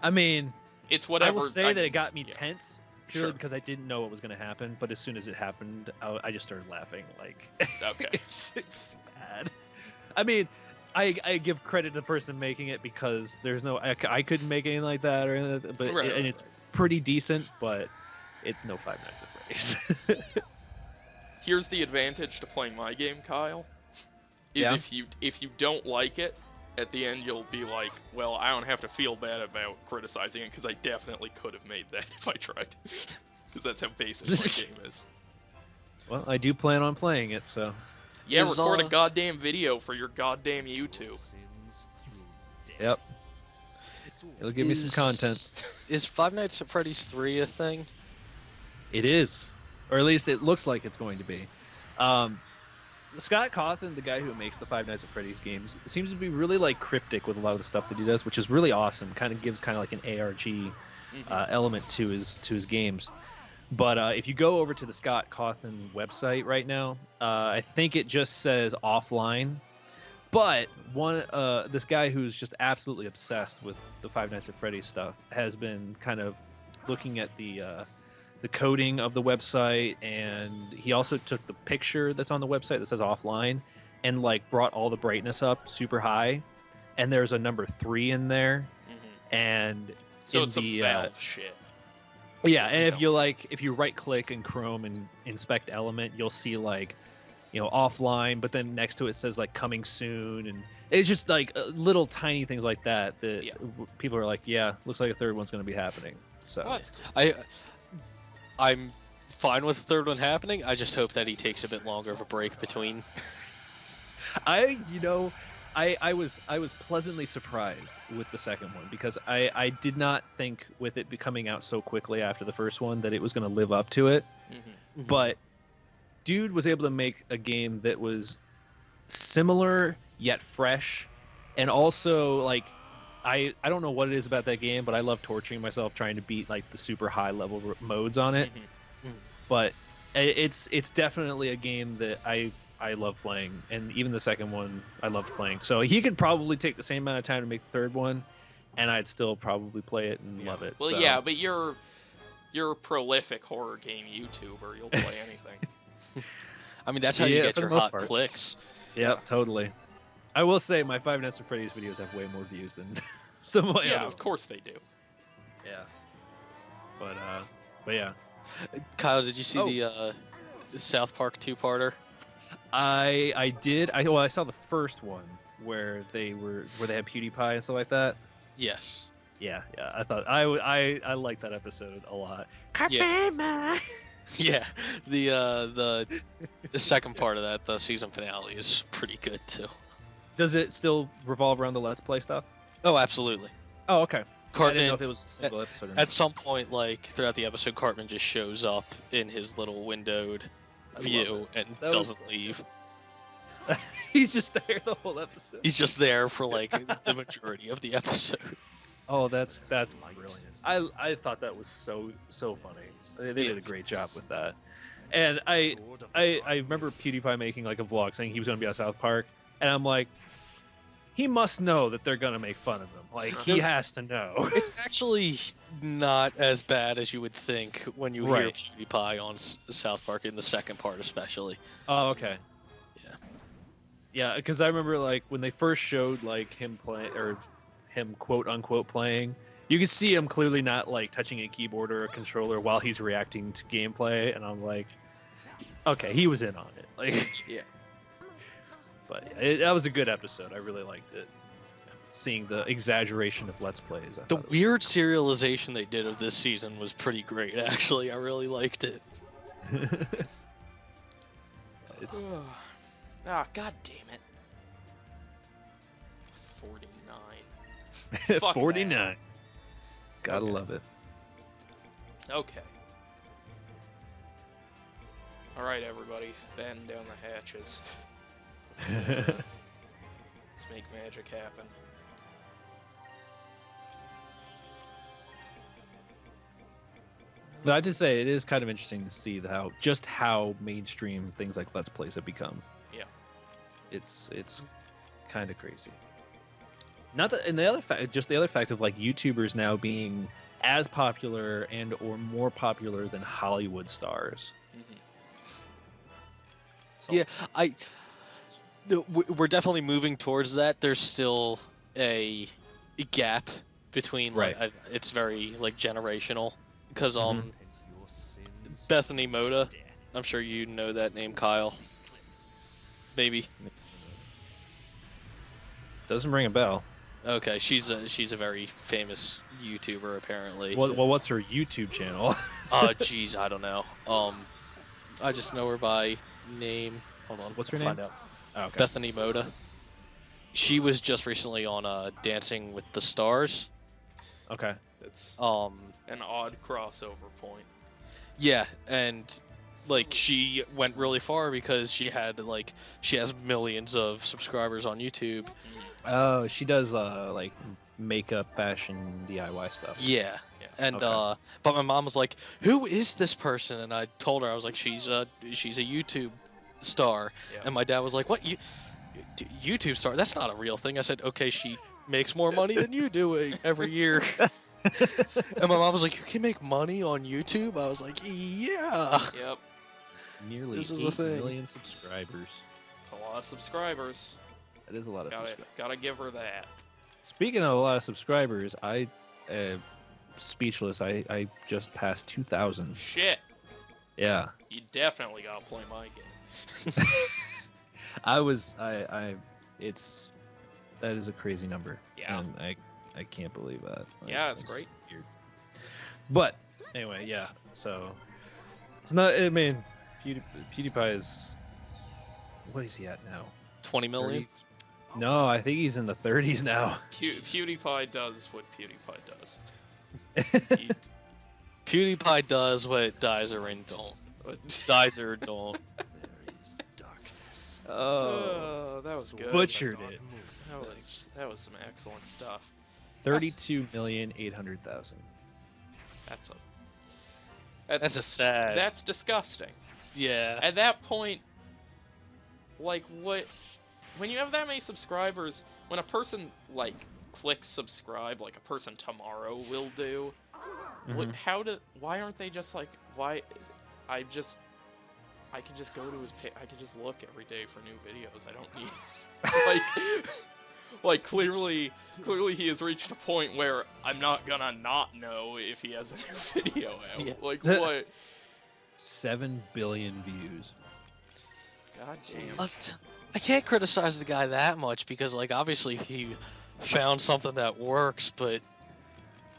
I mean, It's whatever. I will say that it got me yeah. tense purely Sure. because I didn't know what was going to happen. But as soon as it happened, I just started laughing. Like, Okay. it's bad. I mean, I give credit to the person making it because there's no I couldn't make anything like that or anything, but Right, and right, it's pretty decent, but it's no Five Nights at Freddy's. Here's the advantage to playing my game, Kyle. Is Yeah. if you don't like it, at the end you'll be like, well, I don't have to feel bad about criticizing it because I definitely could have made that if I tried. Because that's how basic my game is. Well, I do plan on playing it, so Yeah, Is, record a goddamn video for your goddamn YouTube. yep, it'll give me some content. Is Five Nights at Freddy's 3 a thing? It is, or at least it looks like it's going to be. Scott Cawthon, the guy who makes the Five Nights at Freddy's games, seems to be really like cryptic with a lot of the stuff that he does, which is really awesome. Kind of gives kind of like an ARG element to his games. But if you go over to the Scott Cawthon website right now, I think it just says offline. But this guy who's just absolutely obsessed with the Five Nights at Freddy's stuff has been kind of looking at the coding of the website, and he also took the picture that's on the website that says offline and like brought all the brightness up super high, and there's a number 3 in there, and So in it's the a Valve shit. yeah, and No. if you right click in Chrome and inspect element, you'll see like, offline, but then next to it says like coming soon, and it's just like little tiny things like that that Yeah. people are like, yeah, looks like a third one's going to be happening. So What? I'm fine with the third one happening. I just hope that he takes a bit longer of a break between. I was pleasantly surprised with the second one because I did not think with it coming out so quickly after the first one that it was going to live up to it. But dude was able to make a game that was similar yet fresh, and also like I don't know what it is about that game, but I love torturing myself trying to beat like the super high level modes on it. But it's definitely a game that I love playing, and even the second one I loved playing. So he could probably take the same amount of time to make the third one, and I'd still probably play it and love it. Well, so. yeah, but you're a prolific horror game YouTuber. You'll play anything. I mean, that's how you Yeah, get for the your most hot part. clicks. Yep, totally. I will say my Five Nights at Freddy's videos have way more views than some of my Yeah, other of course they do. Yeah. But yeah. Kyle, did you see Oh. the South Park two-parter? I did. I saw the first one where they had PewDiePie and stuff like that. Yes. Yeah. I thought I liked that episode a lot. Yeah. Yeah. The second part of that, the season finale, is pretty good too. Does it still revolve around the Let's Play stuff? Oh, absolutely. Oh, okay. I didn't know Cartman, if it was a single episode or not. at some point, like throughout the episode, Cartman just shows up in his little windowed I love view and That was doesn't so leave. He's just there the whole episode. He's just there for like the majority of the episode. Oh, that's brilliant. I thought that was so funny. They did a great job with that. And I remember PewDiePie making like a vlog saying he was going to be at South Park, and I'm like, he must know that they're going to make fun of him. Like he has to know. It's actually not as bad as you would think when you hear Right. PewDiePie on South Park in the second part, especially. Oh, okay. Yeah. Yeah, because I remember like when they first showed like him playing or him quote unquote playing, you could see him clearly not like touching a keyboard or a controller while he's reacting to gameplay, and I'm like, okay, he was in on it. Like, Yeah. but that was a good episode. I really liked it. Seeing the exaggeration of Let's Plays. I The thought it was- weird serialization they did of this season was pretty great, actually. I really liked it. it's Ah, god damn it. 49. Fuck 49. Gotta Okay. love it. Okay. Alright, everybody. Batten down the hatches. Let's make magic happen. No, I did say it is kind of interesting to see how mainstream things like Let's Plays have become. Yeah. It's kind of crazy. Not that, and the other fact, just the other fact of like YouTubers now being as popular and or more popular than Hollywood stars. Mm-hmm. Yeah, we're definitely moving towards that. There's still a gap between, Right. it's very like generational because Mhm. And your sins Bethany Moda, death. I'm sure you know that name, Kyle. Maybe. Doesn't ring a bell. Okay, she's a very famous YouTuber apparently. Well, what's her YouTube channel? Geez, I don't know. I just know her by name. Hold on. What's her I'll name? Find out. Oh, okay. Bethany Moda. She was just recently on Dancing with the Stars. Okay. It's Um, an odd crossover point. yeah, and like she went really far because she has millions of subscribers on YouTube. Oh, she does like makeup, fashion, DIY stuff. Yeah. Yeah. And Okay. but my mom was like, "Who is this person?" And I told her, I was like, "She's a YouTube star." Yeah. And my dad was like, "What? YouTube star? That's not a real thing." I said, "Okay, she makes more money than you do every year." And my mom was like, "You can make money on YouTube?" I was like, "Yeah." Yep. Nearly This is 8 a thing. million subscribers. It's a lot of subscribers. That is a lot of Gotta, subscribers. gotta give her that. Speaking of a lot of subscribers, speechless. I just passed 2,000. Shit. Yeah. You definitely gotta play my game. It's that is a crazy number. Yeah. And I can't believe that. Yeah, it's that's great. Weird. But anyway, yeah. So it's not. I mean, PewDiePie is. What is he at now? 20 million. 30s? No, I think he's in the 30s now. PewDiePie does what PewDiePie does. He, PewDiePie does what Dizer don't. but- Dizer don't. There is darkness. Oh, that was good. butchered Dark it. moon. That was some excellent stuff. 32,800,000. That's a sad. That's disgusting. Yeah. At that point, like what? When you have that many subscribers, when a person like clicks subscribe, like a person tomorrow will do, what? Mhm. Why aren't they just like? Why? I can just go to his page. I can just look every day for new videos. I don't need like clearly he has reached a point where I'm not gonna not know if he has a new video out. Yeah. Like what? 7 billion views. God damn. I can't criticize the guy that much because, like, obviously he found something that works, but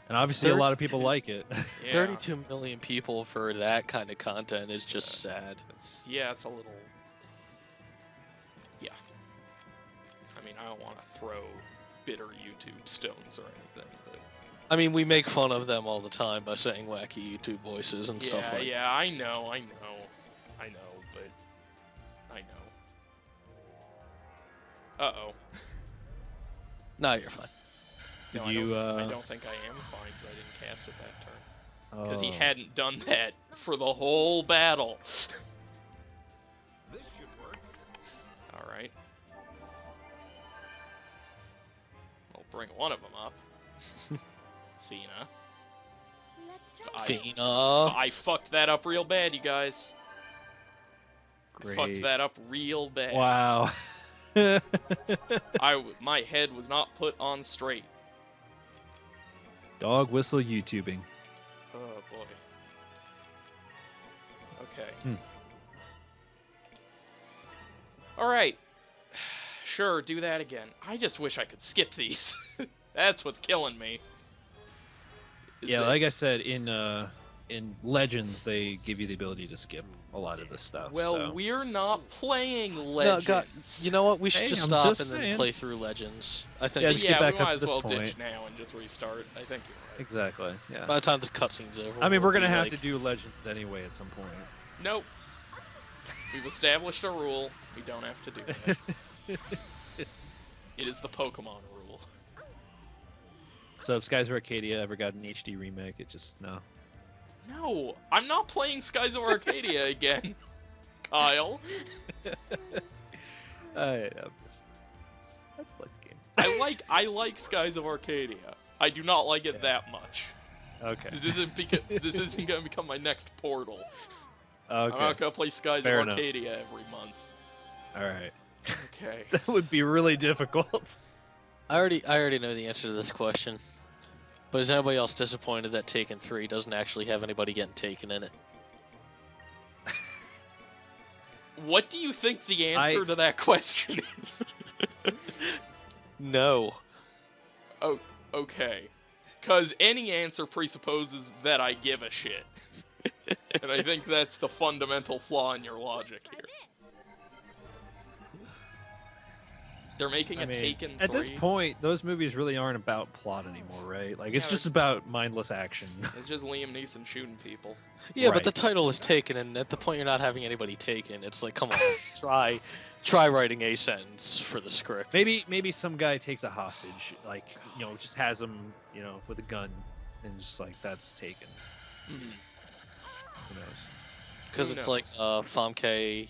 And obviously a lot of people 32 like it. Yeah. 32 million people for that kind of content is just sad. It's a little. Yeah. I mean, I don't want to throw bitter YouTube stones or anything, but I mean, we make fun of them all the time by saying wacky YouTube voices and stuff like that. yeah, I know, but I know. Uh-oh. No, you're fine. No, Did I don't think I am fine because I didn't cast it that turn. Because he Oh. hadn't done that for the whole battle. This should work. Alright. I'll bring one of them up. Fina. Let's try this. Fina. I fucked that up real bad, you guys. I Great. fucked that up real bad. Wow. My head was not put on straight. Dog whistle YouTubing. Oh boy. Okay. Hmm. Alright. Sure, do that again. I just wish I could skip these. That's what's killing me. Is Yeah, that- like I said, in Legends, they give you the ability to skip a lot of this stuff. Well, so. we're not playing No, Legends. God, you know what? We should Hey, just I'm stop just and then saying. play through Legends. I think Yeah, we- just get back we up might to as this well ditch point. now and just restart. I think you're right. Exactly. Yeah. by the time this cutscene's over. I mean, we'll we're gonna be have like- to do Legends anyway at some point. Nope. We've established a rule. We don't have to do that. It is the Pokemon rule. So if Skies of Arcadia ever got an HD remake, it just no. No, I'm not playing Skies of Arcadia again, Kyle. I just like the game. I like Skies of Arcadia. I do not like it that much. Okay. This isn't gonna become my next Portal. Okay. I'm not gonna play Skies Fair of enough. Arcadia every month. All right. Okay. That would be really difficult. I already know the answer to this question. But is anybody else disappointed that Taken 3 doesn't actually have anybody getting taken in it? What do you think the answer to that question is? No. Oh, okay. Because any answer presupposes that I give a shit. And I think that's the fundamental flaw in your logic Try here. this. They're making I a mean, Taken 3. at this point, those movies really aren't about plot anymore, right? Like it's Yeah, just about mindless action. It's just Liam Neeson shooting people. Yeah, but Right. the title is Taken, and at the point you're not having anybody taken, it's like, come on, try writing a sentence for the script. Maybe some guy takes a hostage, like just has him, with a gun, and just like that's taken. Mhm. Who knows? Because Who it's like Famke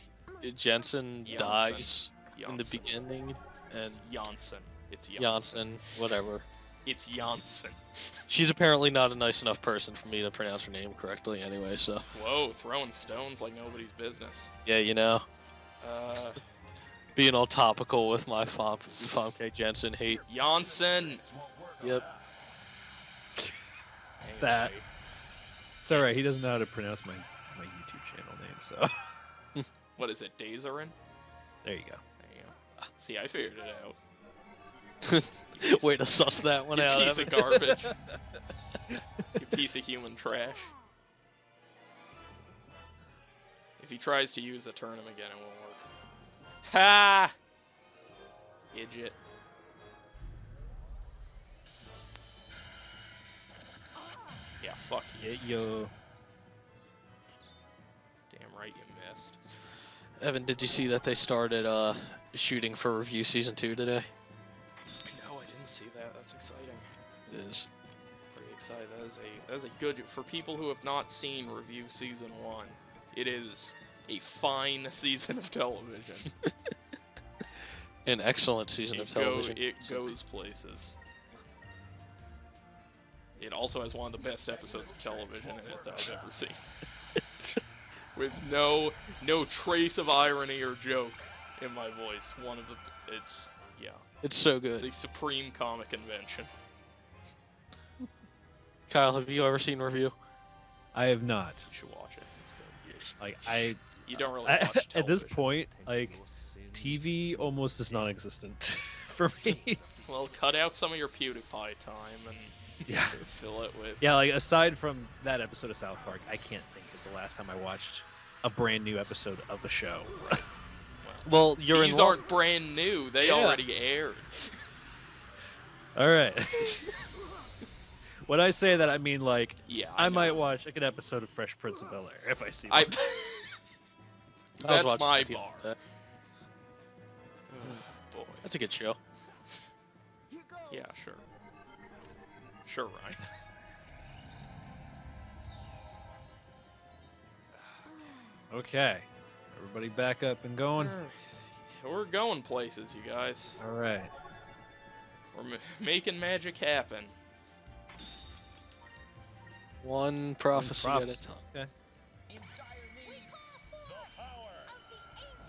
Jensen Janssen. dies in the Janssen. beginning, and It's Janssen. It's Janssen. Janssen, whatever. It's Janssen. She's apparently not a nice enough person for me to pronounce her name correctly anyway, so. Whoa, throwing stones like nobody's business. Yeah, being all topical with my Famke Jensen hate. Janssen. Yep. That. Anyway, It's all right. He doesn't know how to pronounce my YouTube channel name, so what is it, Dazarin? there you go. There you go. See, I figured it out. Way to suss that one You out. piece Evan. of garbage. You piece of human trash. If he tries to use a turnip again, it won't work. Ha! Idiot. Yeah, fuck you. Yeah, yo. Damn right you missed. Evan, did you see that they started shooting for Review Season 2 today? No, I didn't see that. That's exciting. It is. Pretty excited. That is a good, for people who have not seen Review Season 1, it is a fine season of television. An excellent season of television. It goes places. It also has one of the best episodes of television in it that I've ever seen. With no trace of irony or joke in my voice. It's so It's good. a supreme comic invention. Kyle, have you ever seen Review? I have not. You should watch it. It's good. Like You don't really watch television. at this point, like Your sins TV almost is non-existent for me. Well, cut out some of your PewDiePie time and Yeah. fill it with. Yeah, like aside from that episode of South Park, I can't think of the last time I watched a brand new episode of the show. Well, you're These in aren't brand new. They Yeah. already aired. All right. When I say that, I mean like Yeah. I know. might watch like an episode of Fresh Prince of Bel-Air if I see I. one. I was That's watching my that the bar. other day. Boy. It's a good show. Yeah, sure. Sure, Ryan. Okay. Everybody back up and going. We're going places, you guys. All right. We're making magic happen. One prophecy at a Prophecy. time. Okay.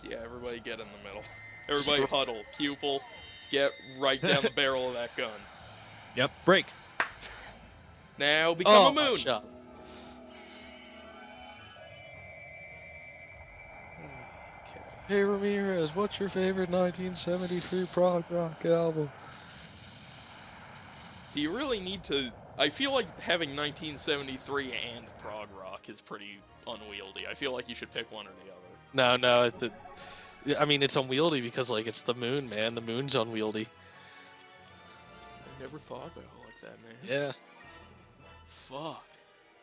Yeah, everybody get in the middle. Everybody huddle. Pupil, get right down the barrel of that gun. Yep. Break. Now become a my moon. shot. Hey Ramirez, what's your favorite 1973 prog rock album? Do you really need to... I feel like having 1973 and prog rock is pretty unwieldy. I feel like you should pick one or the other. No. I mean, it's unwieldy because, like, it's the moon, man. The moon's unwieldy. I never thought about it like that, man. Yeah. Fuck.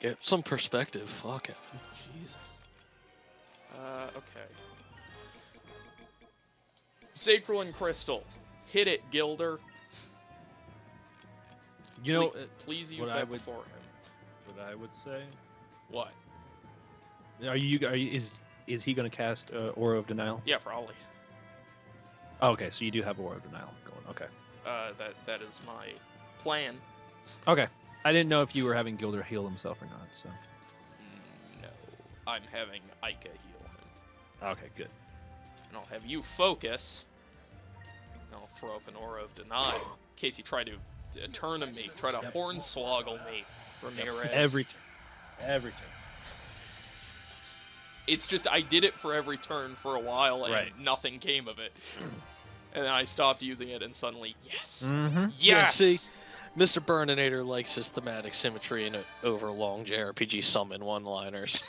Get some perspective. Fuck it. Jesus. Okay. Sacral Crystal. Hit it, Gilder. You know, Please use what that I would- before him. what I would say. What? Are you? Is he going to cast Aura of Denial? Yeah, probably. Oh, okay, so you do have Aura of Denial going. Okay. That is my plan. Okay. I didn't know if you were having Gilder heal himself or not. So. No, I'm having Ica heal him, Okay. Good. and I'll have you focus. And I'll throw up an Aura of Denial in case you try to turn on me, try to Yep. hornswoggle me, Ramirez. Every turn. Every turn. It's just I did it for every turn for a while, and Right. nothing came of it. And then I stopped using it, and suddenly, yes, Mm-hmm. Yeah, yes. see, Mr. Burninator likes his thematic symmetry and overlong JRPG summon one-liners.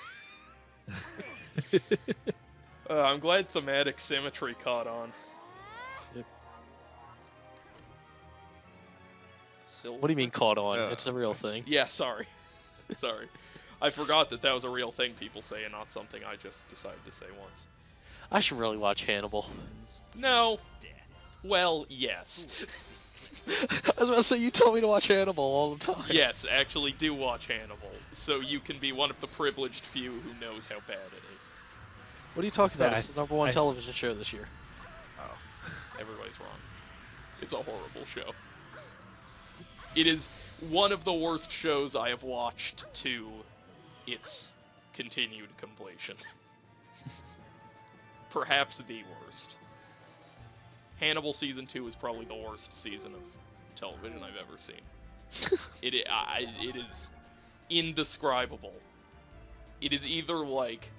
I'm glad thematic symmetry caught on. Yep. Silver. What do you mean caught on? It's a real thing. Yeah, sorry. Sorry. I forgot that was a real thing people say and not something I just decided to say once. I should really watch Hannibal. No. Well, yes. I was about to say, you told me to watch Hannibal all the time. Yes, actually do watch Hannibal, so you can be one of the privileged few who knows how bad it is. What are you talking about? I- It's the #1 I- television show this year. Everybody's wrong. It's a horrible show. It is one of the worst shows I have watched to its continued completion. Perhaps the worst. Hannibal Season 2 is probably the worst season of television I've ever seen. It is indescribable. It is either, like,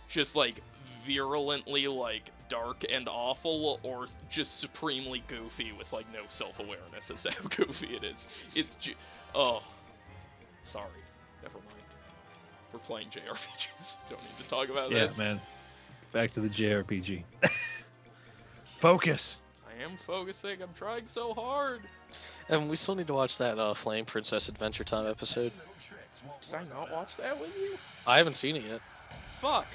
just, like, virulently, like, dark and awful, or just supremely goofy with, like, no self-awareness as to how goofy it is. Oh. Sorry. Never mind. We're playing JRPGs. Don't need to talk about Yeah, this. man. Back to the JRPG. Focus. I am focusing. I'm trying so hard. And we still need to watch that Flame Princess Adventure Time episode. Did I not watch that with you? I haven't seen it yet. Fuck.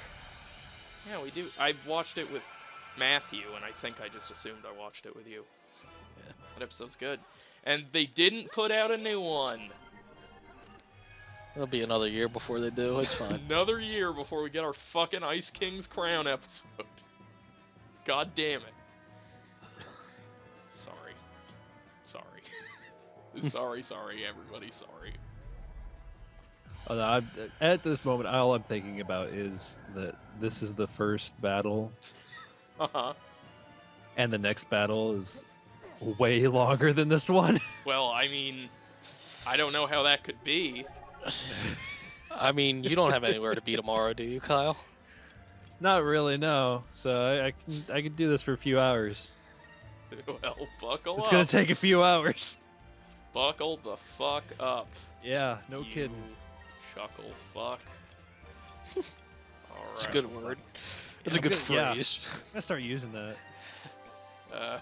Yeah, we do. I watched it with Matthew, and I think I just assumed I watched it with you. Yeah. That episode's good. And they didn't put out a new one. It'll be another year before they do. It's fine. Another year before we get our fucking Ice King's Crown episode. God damn it. Sorry. Sorry, everybody, sorry. At this moment, all I'm thinking about is that this is the first battle, Uh-huh. and the next battle is way longer than this one. Well, I mean, I don't know how that could be. I mean, you don't have anywhere to be tomorrow, do you, Kyle? Not really, no. So I can do this for a few hours. Well, buckle It's up. gonna take a few hours. Buckle the fuck up. Yeah, no you kidding. Chuckle fuck. Alright. It's a good word. It's a I'm good gonna- yeah. phrase. I'm gonna start using that. Okay,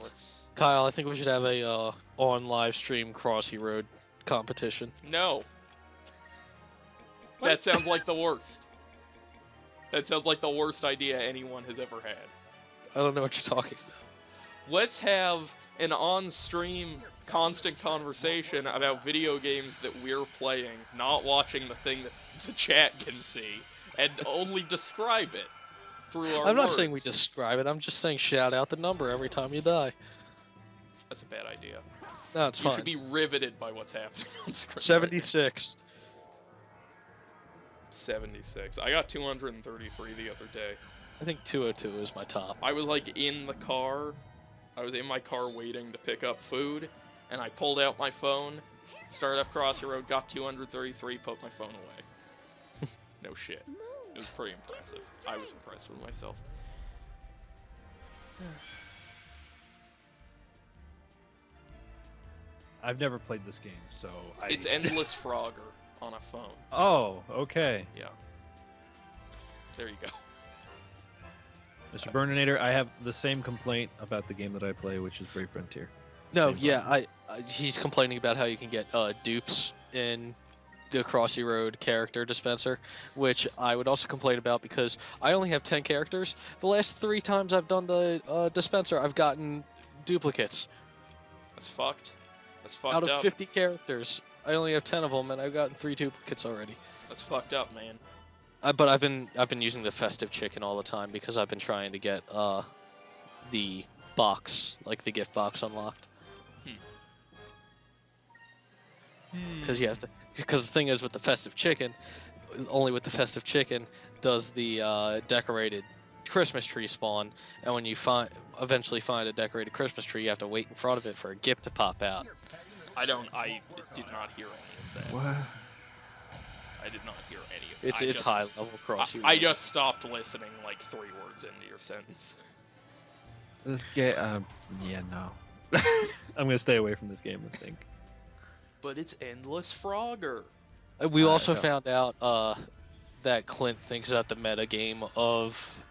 let's... Kyle, I think we should have a on live stream Crossy Road competition. No. That sounds like the worst. That sounds like the worst idea anyone has ever had. I don't know what you're talking about. Let's have an on-stream constant conversation about video games that we're playing, not watching the thing that the chat can see, and only describe it through our I'm not saying we words. describe it. I'm just saying shout out the number every time you die. That's a bad idea. No, it's You fine. should be riveted by what's happening on screen. 76. 76. I got 233 the other day. I think 202 is my top. I was like in the car. I was in my car waiting to pick up food, and I pulled out my phone, started up Crossy Road, got 233, put my phone away. No shit. It was pretty impressive. I was impressed with myself. I've never played this game, so It's Endless Frogger on a phone. Oh, okay. Yeah. There you go. Mr. Burninator, I have the same complaint about the game that I play, which is Brave Frontier. No, Same yeah, problem. he's complaining about how you can get dupes in the Crossy Road character dispenser, which I would also complain about because I only have 10 characters. The last 3 times I've done the dispenser, I've gotten duplicates. That's fucked. That's fucked Out of up. 50 characters, I only have 10 of them, and I've gotten 3 duplicates already. That's fucked up, man. But I've been using the festive chicken all the time because I've been trying to get the box, like the gift box, unlocked. Because you have to. Because the thing is, with the festive chicken, only with the festive chicken does the decorated Christmas tree spawn, and when you eventually find a decorated Christmas tree, you have to wait in front of it for a gift to pop out. I did not hear any of that. What? I did not hear any of it. It's high level Crossy Road. I just stopped listening like 3 words into your sentence. This game, yeah, no. I'm gonna stay away from this game, I think. But it's Endless Frogger. We also don't- found out that Clint thinks that the meta game of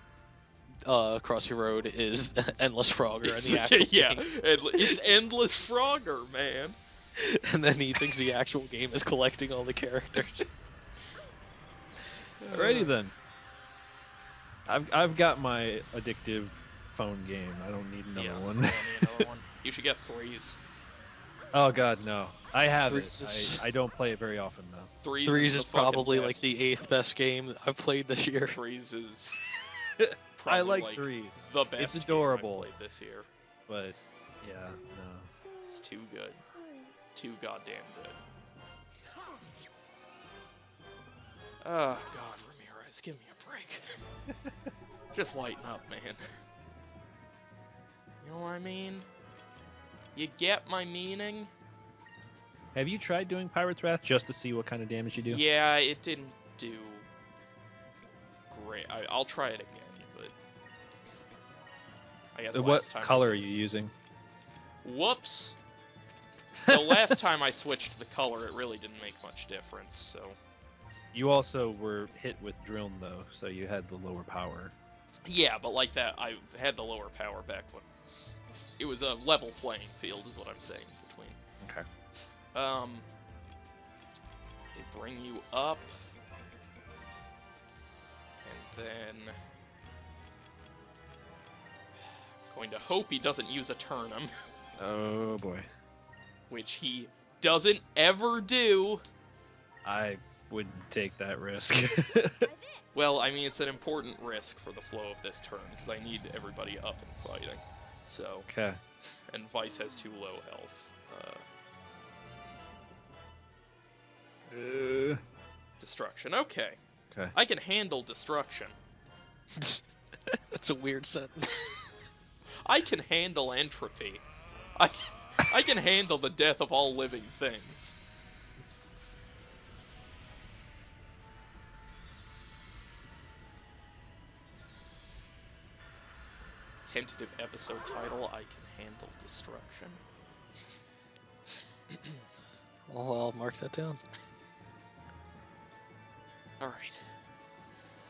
Crossy Road is Endless Frogger and the actual Yeah, game. it's Endless Frogger, man. And then he thinks the actual game is collecting all the characters. Alrighty then. I've got my addictive phone game. I don't need another Yeah, one. I need another one. You should get 3s. Oh god, no. I have Threes it. is- I don't play it very often though. 3s Threes the is fucking probably best. like the 8th best game I've played this year. 3s is I probably like threes, the best It's game adorable. I've played this year. but yeah, no. It's too good. Too goddamn good. Oh, God, Ramirez, give me a break. Just lighten up, man. You know what I mean? You get my meaning? Have you tried doing Pirate's Wrath just to see what kind of damage you do? Yeah, it didn't do great. I'll try it again, but I guess What last time I color are did- you using? Whoops. The last time I switched the color, it really didn't make much difference, so... You also were hit with Drilln though, so you had the lower power. Yeah, but like that, I had the lower power back when... It was a level playing field, is what I'm saying, between... Okay. They bring you up... And then... Going to hope he doesn't use a Turnum, Oh boy. which he doesn't ever do. I wouldn't take that risk. Well, I mean, it's an important risk for the flow of this turn, because I need everybody up and fighting. So, Okay. and Vice has too low health. Destruction, okay. Okay. I can handle destruction. That's a weird sentence. I can handle entropy. I can handle the death of all living things. Tentative episode title, I can handle destruction. Well, I'll mark that down. Alright.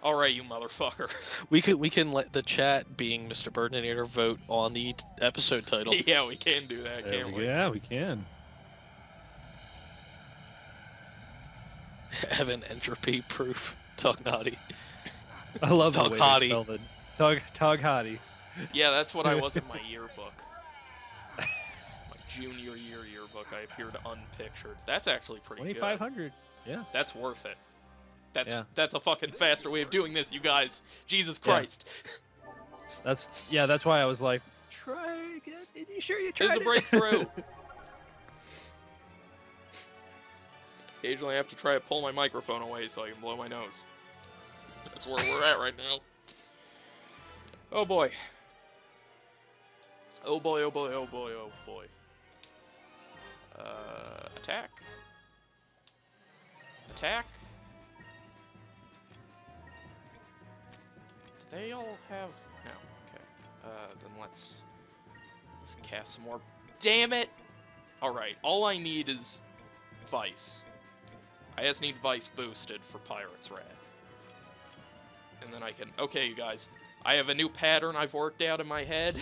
Alright, you motherfucker. We can let the chat, being Mr. Burdinator, vote on the episode title. Yeah, we can do that, There can't we we? go. Yeah, we can. Evan entropy proof. Tugnati. I love the Tog way Hottie. they spelled it. Tog Hottie. Yeah, that's what I was in my yearbook. My junior year yearbook, I appeared unpictured. That's actually pretty good. 2,500. Yeah. That's worth it. Yeah. That's a fucking faster way of doing this, you guys. Jesus Yeah. Christ. That's why I was like, try again. Are you sure you tried There's a it? breakthrough. Occasionally I have to try to pull my microphone away so I can blow my nose. That's where we're at right now. Oh boy. Oh boy, oh boy, oh boy, oh boy. Attack. Attack. Do they all have... No, okay. Then let's cast some more. Damn it! Alright, all I need is Vice. I just need Vice boosted for Pirate's Wrath. And then I can... Okay, you guys. I have a new pattern I've worked out in my head.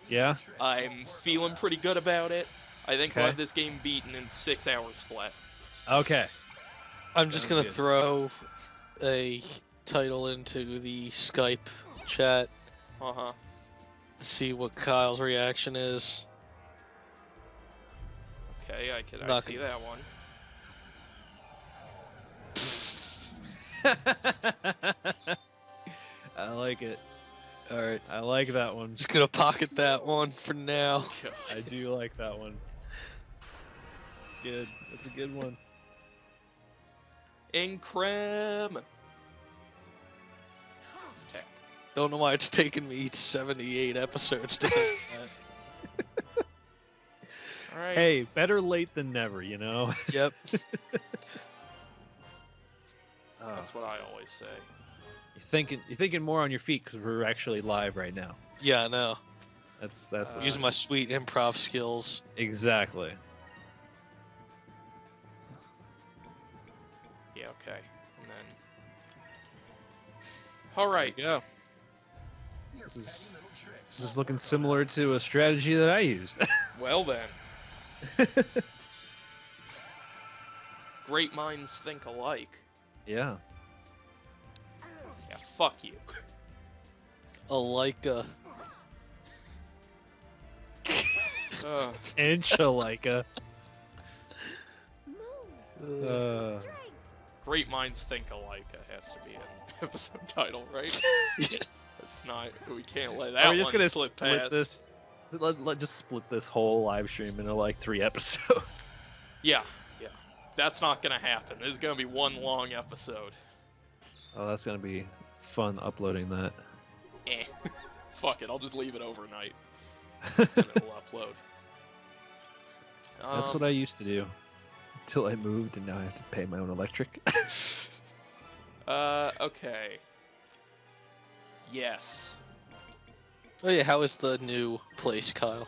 Yeah. I'm feeling pretty good about it. I think I'll Okay. have this game beaten in 6 hours flat. Okay. I'm just Sounds gonna good. throw a title into the Skype chat Uh-huh. to see what Kyle's reaction is. Okay, I Not see gonna- that one. I like it. All right, I like that one. just gonna pocket that one for now. I do like that one. It's good. It's a good one. Increm! Attack. Don't know why it's taken me 78 episodes to get that. Alright. Hey, better late than never, you know? Yep. That's what I always say. You're thinking more on your feet because we're actually live right now. Yeah, I know. That's what Using my sweet improv skills. exactly. Yeah, okay. And then... Alright. There you go. This is looking similar to a strategy that I use. Well then. Great minds think alike. Yeah. Yeah, fuck you. A Leica. Angelica. Move. Strength. Great minds think alike. It has to be an episode title, right? It's not. We can't let that We're just one gonna slip split past. this. Let just split this whole live stream into like 3 episodes. Yeah, yeah. That's not gonna happen. This is gonna be one long episode. Oh, that's gonna be fun uploading that. Eh. Fuck it. I'll just leave it overnight. And it'll upload. That's what I used to do until I moved, and now I have to pay my own electric. Okay. Yes. Oh yeah, how is the new place, Kyle?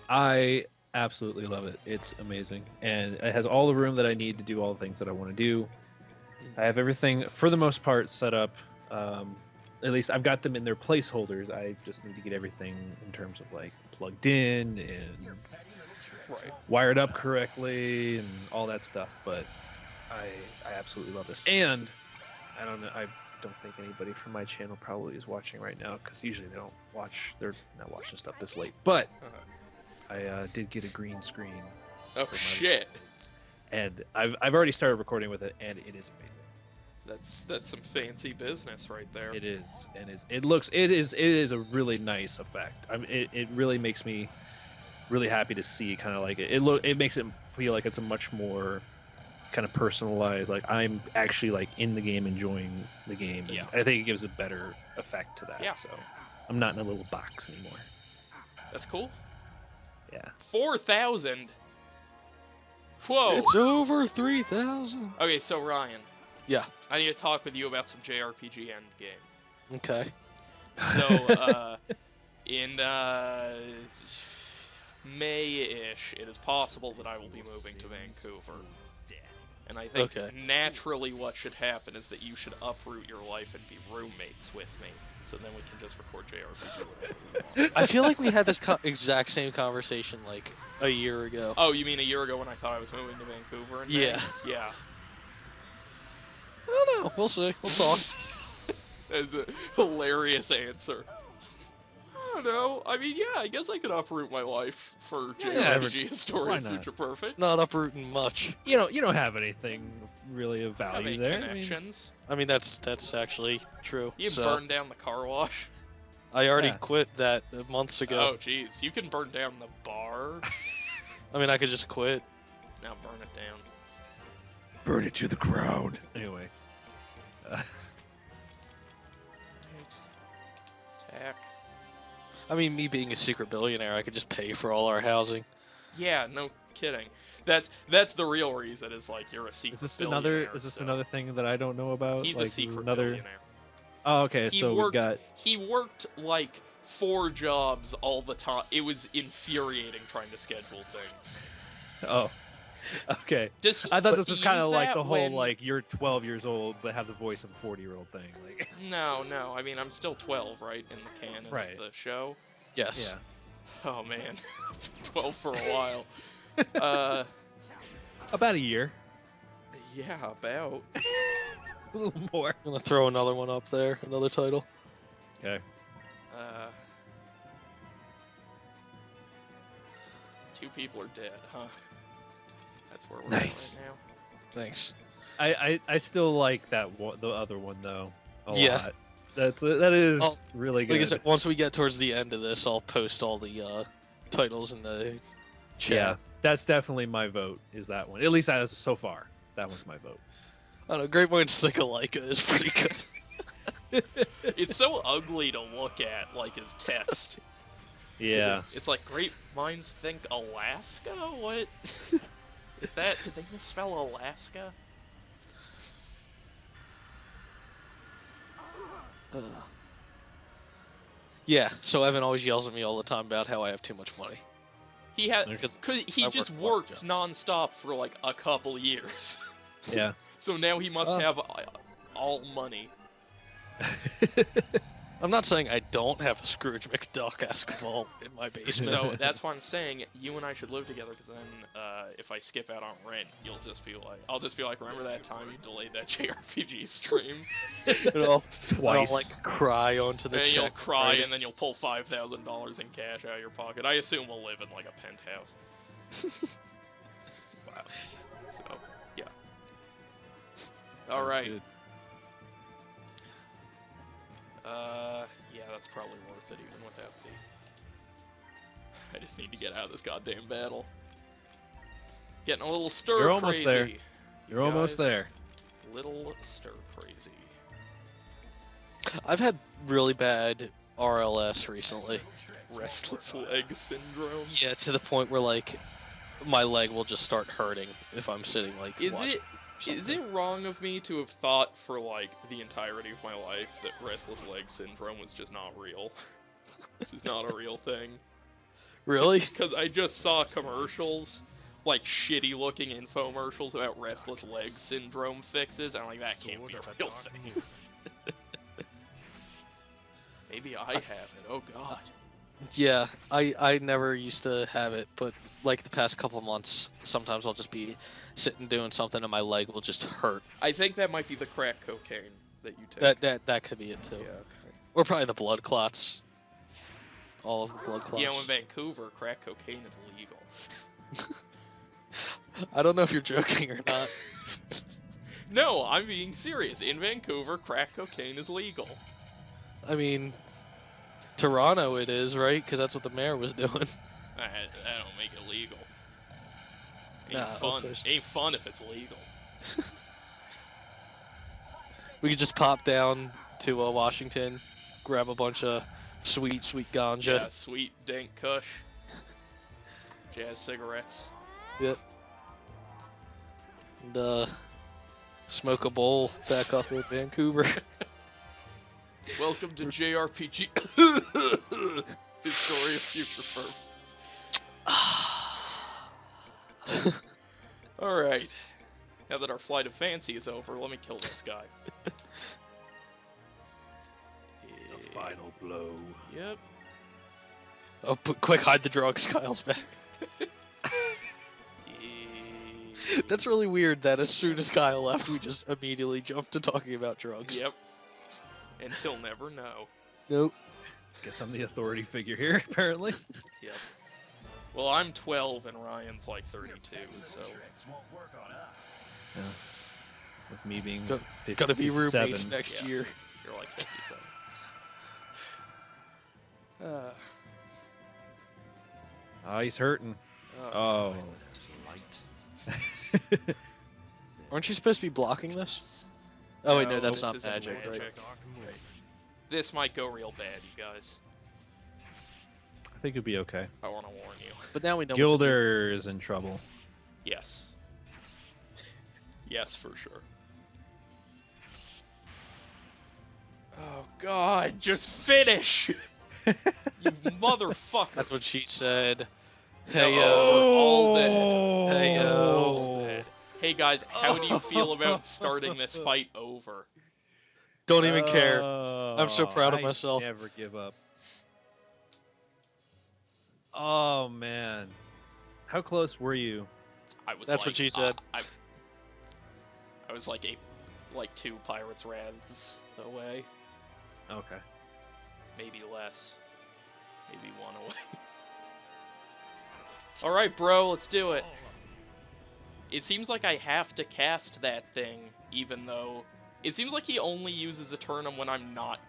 I absolutely love it. It's amazing, and it has all the room that I need to do all the things that I want to do. I have everything for the most part set up. At least I've got them in their placeholders. I just need to get everything in terms of like plugged in and Right. wired up correctly and all that stuff. But I absolutely love this, and I don't know. I don't think anybody from my channel probably is watching right now because usually they don't watch. They're not watching stuff this late. But I did get a green screen. Oh for my shit. recordings, and I've already started recording with it, and it is amazing. That's some fancy business right there. It is, and it is a really nice effect. I mean, it really makes me really happy to see kind of like it. It makes it feel like it's a much more kind of personalized. Like I'm actually like in the game, enjoying the game. And Yeah. I think it gives a better effect to that. Yeah. So I'm not in a little box anymore. That's cool. Yeah. 4,000. Whoa. It's over 3,000. Okay, so Ryan. Yeah. I need to talk with you about some JRPG endgame. Okay. So, in May-ish, it is possible that I will be moving to Vancouver. And I think Okay. naturally what should happen is that you should uproot your life and be roommates with me. So then we can just record JRPG whenever we want. I feel like we had this exact same conversation like a year ago. Oh, you mean a year ago when I thought I was moving to Vancouver? In May? Yeah. Yeah. I don't know. We'll see. We'll talk. That's a hilarious answer. I don't know. I mean, yeah, I guess I could uproot my life for Yeah, JRPG Historia why not? Future Perfect. Not uprooting much. You don't have anything really of Have value any there. connections? I mean, that's actually true. You so, burn down the car wash. I already Yeah. quit that months ago. Oh, jeez. You can burn down the bar. I mean, I could just quit. Now burn it down. Burn it to the ground. Anyway. Tack. I mean, me being a secret billionaire, I could just pay for all our housing. Yeah, no kidding. That's the real reason. Is like you're a secret. Is this billionaire, so another thing that I don't know about? He's like, a this is secret another. billionaire. Oh, okay. He So worked- we got. He worked like 4 jobs all the time. It was infuriating trying to schedule things. Oh. Okay. Does he, I thought does this was he kind of use like that the whole when- like you're 12 years old but have the voice of a 40-year-old thing. Like. No. I mean, I'm still 12, right, in the canon Right. of the show. Yes. Yeah. Oh man, 12 for a while. About a year. Yeah, about. A little more. I'm gonna throw another one up there, another title. Okay. Two people are dead, huh? That's where we're Nice. at right now. Thanks. I still like that one, the other one though. A Yeah. lot. That is Oh, really good. Like I said, once we get towards the end of this, I'll post all the titles in the chat. Yeah, that's definitely my vote. Is that one? At least as so far, that one's my vote. I don't know. Great Minds Think Alike is pretty good. It's so ugly to look at, like as text. Yeah. It's like Great Minds Think Alaska? What? Is that? Did they misspell Alaska? Yeah. So Evan always yells at me all the time about how I have too much money. He had, Because cause he I just work worked jobs. nonstop for like a couple years. Yeah. So now he must Uh. have all money. I'm not saying I don't have a Scrooge McDuck basketball in my basement. So that's why I'm saying you and I should live together. Because then, if I skip out on rent, you'll just be like, I'll just be like, remember that time you delayed that JRPG stream? And I'll Twice. like cry onto the And check. you'll cry, right? and then you'll pull $5,000 in cash out of your pocket. I assume we'll live in like a penthouse. Wow. So, yeah. All Sounds right. good. Yeah, that's probably worth it even without the. I just need to get out of this goddamn battle. Getting a little stir You're almost crazy. there. You You're almost guys. there. Little stir crazy. I've had really bad RLS recently. Restless leg syndrome. Yeah, to the point where like my leg will just start hurting if I'm sitting like. Is watching Is something. it wrong of me to have thought for like the entirety of my life that restless leg syndrome was just not real? Just not a real thing. Really? Because I just saw commercials, like shitty looking infomercials about restless leg syndrome fixes, and I'm like, that can't be a real thing. Maybe I have it, oh god. Yeah, I never used to have it, but like the past couple months, sometimes I'll just be sitting doing something and my leg will just hurt. I think that might be the crack cocaine that you take. That could be it too. Yeah. Or probably the blood clots. All of the blood clots. Yeah, in Vancouver, crack cocaine is legal. I don't know if you're joking or not. No, I'm being serious. In Vancouver, crack cocaine is legal. I mean, Toronto it is, right? Because that's what the mayor was doing. That don't make it legal. Ain't Nah, of fun. course. Ain't fun if it's legal. We could just pop down to Washington, grab a bunch of sweet ganja. Yeah, sweet dank kush. Jazz cigarettes. Yep. And smoke a bowl back up in Vancouver. Welcome to JRPG Historia Future First. Alright. Now that our flight of fancy is over, let me kill this guy. The final blow. Yep. Oh, quick, hide the drugs. Kyle's back. That's really weird that as soon as Kyle left, we just immediately jumped to talking about drugs. Yep. And he'll never know. Nope. Guess I'm the authority figure here, apparently. Yep. Well, I'm 12 and Ryan's like 32, so. Yeah. With me being Go- 50, Gotta be 57. roommates next Yeah. year. You're like 57. Oh, he's hurting. Oh. Light. Aren't you supposed to be blocking this? Oh wait, no, No, that's this not isn't magic, right? magic. This might go real bad, you guys. I think it'd be okay. I want to warn you. But now we know. What to do. Gilder is in trouble. Yes. Yes, for sure. Oh God, just finish! You motherfucker! That's what she said. No, Hey all dead. Hey, All dead. Hey guys, how do you feel about starting this fight over? don't even care. I'm so proud of I myself. Never give up. Oh man, how close were you? I was. That's like, what she said. I was like two pirates' rads away, Okay. maybe less, maybe one away. All right, bro, let's do it. It seems like I have to cast that thing, even though it seems like he only uses Eternum when I'm not.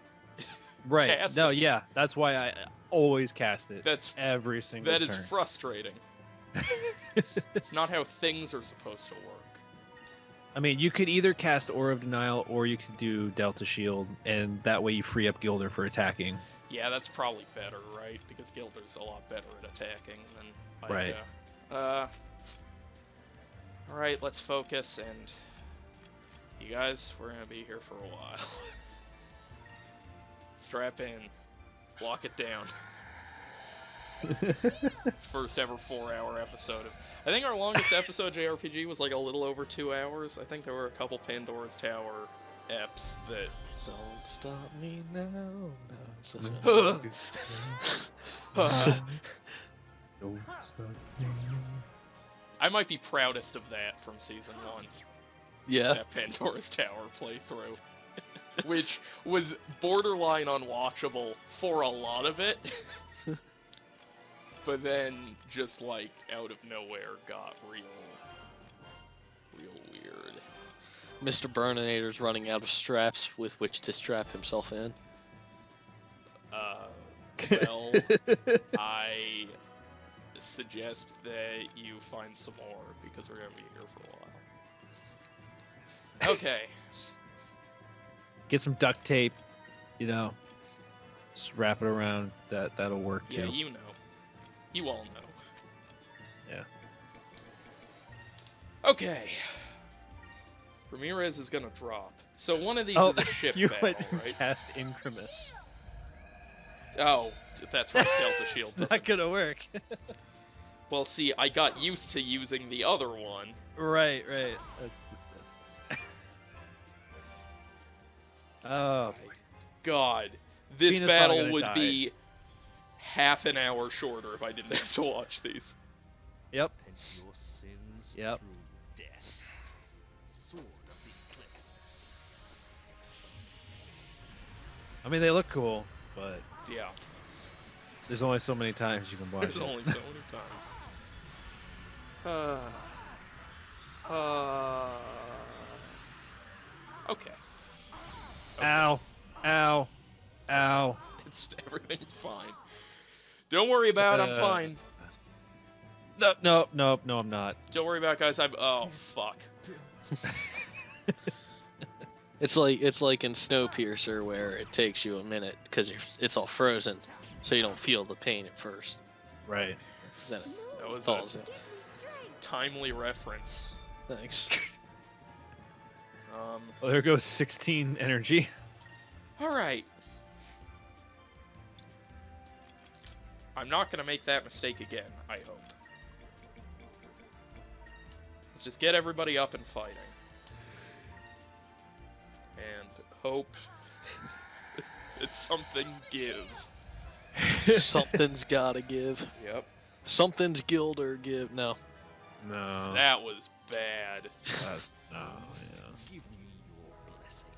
Right. Cast No, it. yeah, that's why I always cast it. That's every single that is turn. frustrating. It's not how things are supposed to work. I mean, you could either cast Aura of Denial or you could do Delta Shield, and that way you free up Gilder for attacking. Yeah, that's probably better, right? Because Gilder's a lot better at attacking than I Right. All right, let's focus, and you guys, we're gonna be here for a while. Strap in, lock it down. First ever 4-hour episode. I think our longest episode JRPG was like a little over 2 hours. I think there were a couple Pandora's Tower eps that. Don't stop me now. No, it's such I might be proudest of that from season 1. yeah. That Pandora's Tower playthrough, which was borderline unwatchable for a lot of it, but then just like out of nowhere got real weird. Mr. Burninator's running out of straps with which to strap himself in. Well, I suggest that you find some more because we're gonna be here for a while. Okay. Get some duct tape, you know. Just wrap it around. That'll work Yeah, too. you know. You all know. Yeah. Okay. Ramirez is gonna drop. So one of these Oh, is a ship you battle, went and right? cast Incremus. Oh, that's right. Delta Shield It's doesn't. not gonna work. Well, see, I got used to using the other one. Right. That's. Oh, God, this Fina's probably battle gonna would die. be half an hour shorter if I didn't have to watch these. yep. And your sins Yep. through death. Sword of the Eclipse. I mean, they look cool, but Yeah, there's only so many times you can watch there's it. only so many times. Okay. Ow! Ow! Ow! It's everything's fine. Don't worry about it, I'm fine. No, I'm not. Don't worry about it, guys. Oh fuck. It's like in Snowpiercer where it takes you a minute because it's all frozen, so you don't feel the pain at first. Right. Then it That was thaws a out. timely reference. Thanks. Well, there goes 16 energy. All right. I'm not gonna make that mistake again. I hope. Let's just get everybody up and fighting, and hope that something gives. Something's gotta give. Yep. Something's Gilder give. No. No. That was bad. No. Yeah. Give me your blessing.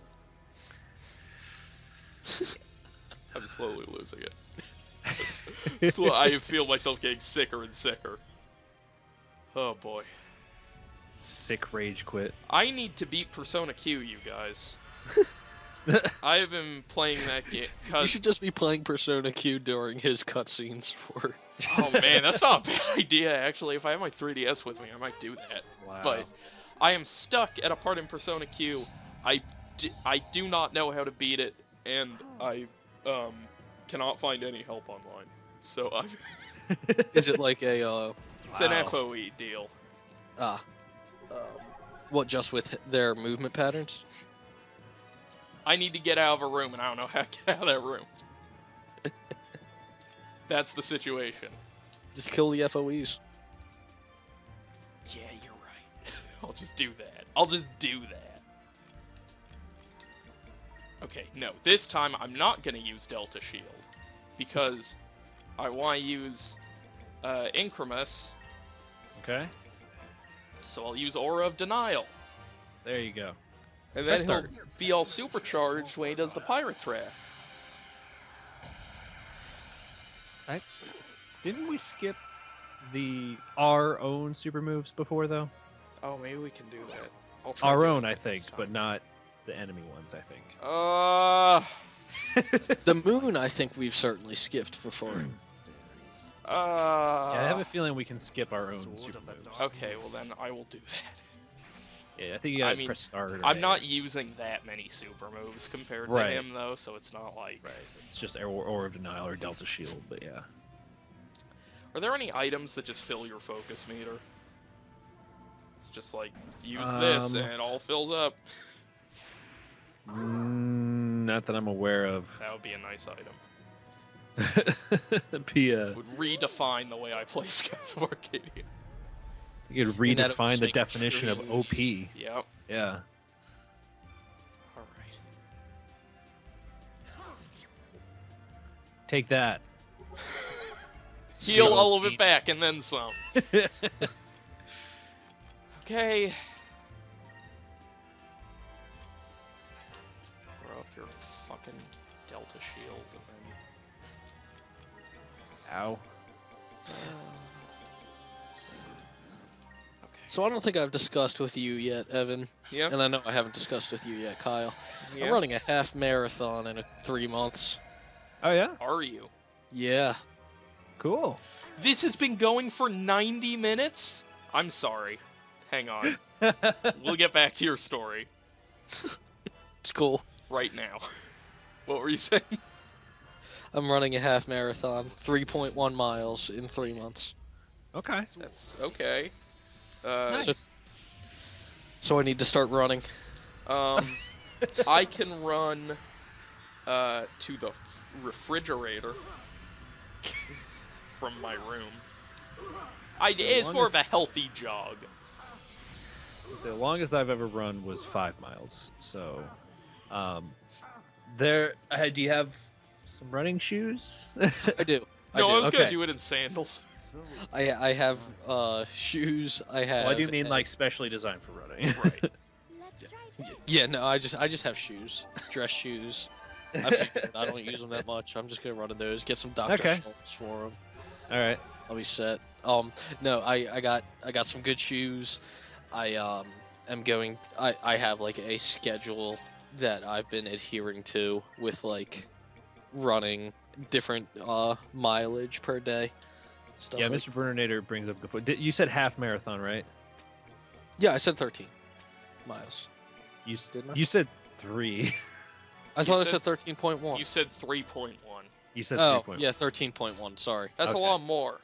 I was slowly losing it. I feel myself getting sicker and sicker. Oh boy. Sick rage quit. I need to beat Persona Q, you guys. I have been playing that game. You should just be playing Persona Q during his cutscenes for. Oh man, that's not a bad idea, actually. If I have my 3DS with me, I might do that. Wow. But I am stuck at a part in Persona Q. I do not know how to beat it, and I cannot find any help online. So I'm... Is it like a It's an FOE deal. What, just with their movement patterns? I need to get out of a room, and I don't know how to get out of that room. That's the situation. Just kill the FOEs. Yeah, you're right. I'll just do that. I'll just do that. Okay, no. This time, I'm not going to use Delta Shield. Because I want to use Incremus. Okay. So I'll use Aura of Denial. There you go. And Nice then he'll start. be all supercharged when he does the Pirate's Wrath. Didn't we skip our own super moves before though? Oh, maybe we can do that. I'll try Our doing own, it I next think, time. but not the enemy ones. I think. The moon, I think we've certainly skipped before. Yeah, I have a feeling we can skip our own Sword super of the moves. Okay, well then I will do that. Yeah, I think you gotta I mean, press start. Or I'm A. not using that many super moves compared Right. to him, though, so it's not like... Right. It's just Aura of Denial or Delta Shield, but yeah. Are there any items that just fill your focus meter? It's just like, use Um, this and it all fills up. Not that I'm aware of. That would be a nice item. Be Would redefine the way I play Skies of Arcadia. you could mean, that'll redefine just the make definition of extreme- OP. Yep. Yeah. Alright. Take that. Heal So all of it neat. back and then some. Okay. Throw up your fucking Delta Shield and Ow. then... Okay. So I don't think I've discussed with you yet, Evan, Yeah? and I know I haven't discussed with you yet, Kyle. Yeah? I'm running a half marathon in 3 months. Oh yeah. Are you? Yeah. Cool. This has been going for 90 minutes? I'm sorry. Hang on. We'll get back to your story It's cool. right now. What were you saying? I'm running a half marathon, 3.1 miles in 3 months. Okay. That's okay. Nice. So I need to start running. I can run to the refrigerator from my room. It's long more as- of a healthy jog. So the longest I've ever run was 5 miles. So, do you have some running shoes? I do. No, I was gonna Okay. do it in sandals. I have shoes. I have. Well, I do mean like specially designed for running. Right. Yeah, no, I just have shoes, dress shoes. I don't use them that much. I'm just gonna run in those. Get some Dr. Okay. Schultz for them. All right. I'll be set. No, I got some good shoes. I am going. I have like a schedule that I've been adhering to with like running different mileage per day. Stuff Yeah, like- Mr. Bernardator brings up a good point. You said half marathon, right? Yeah, I said 13 miles. Didn't I? You said 3. I thought I said- said 13.1. You said 3.1. You said Oh, 3. yeah, 13.1. Sorry. That's Okay. a lot more.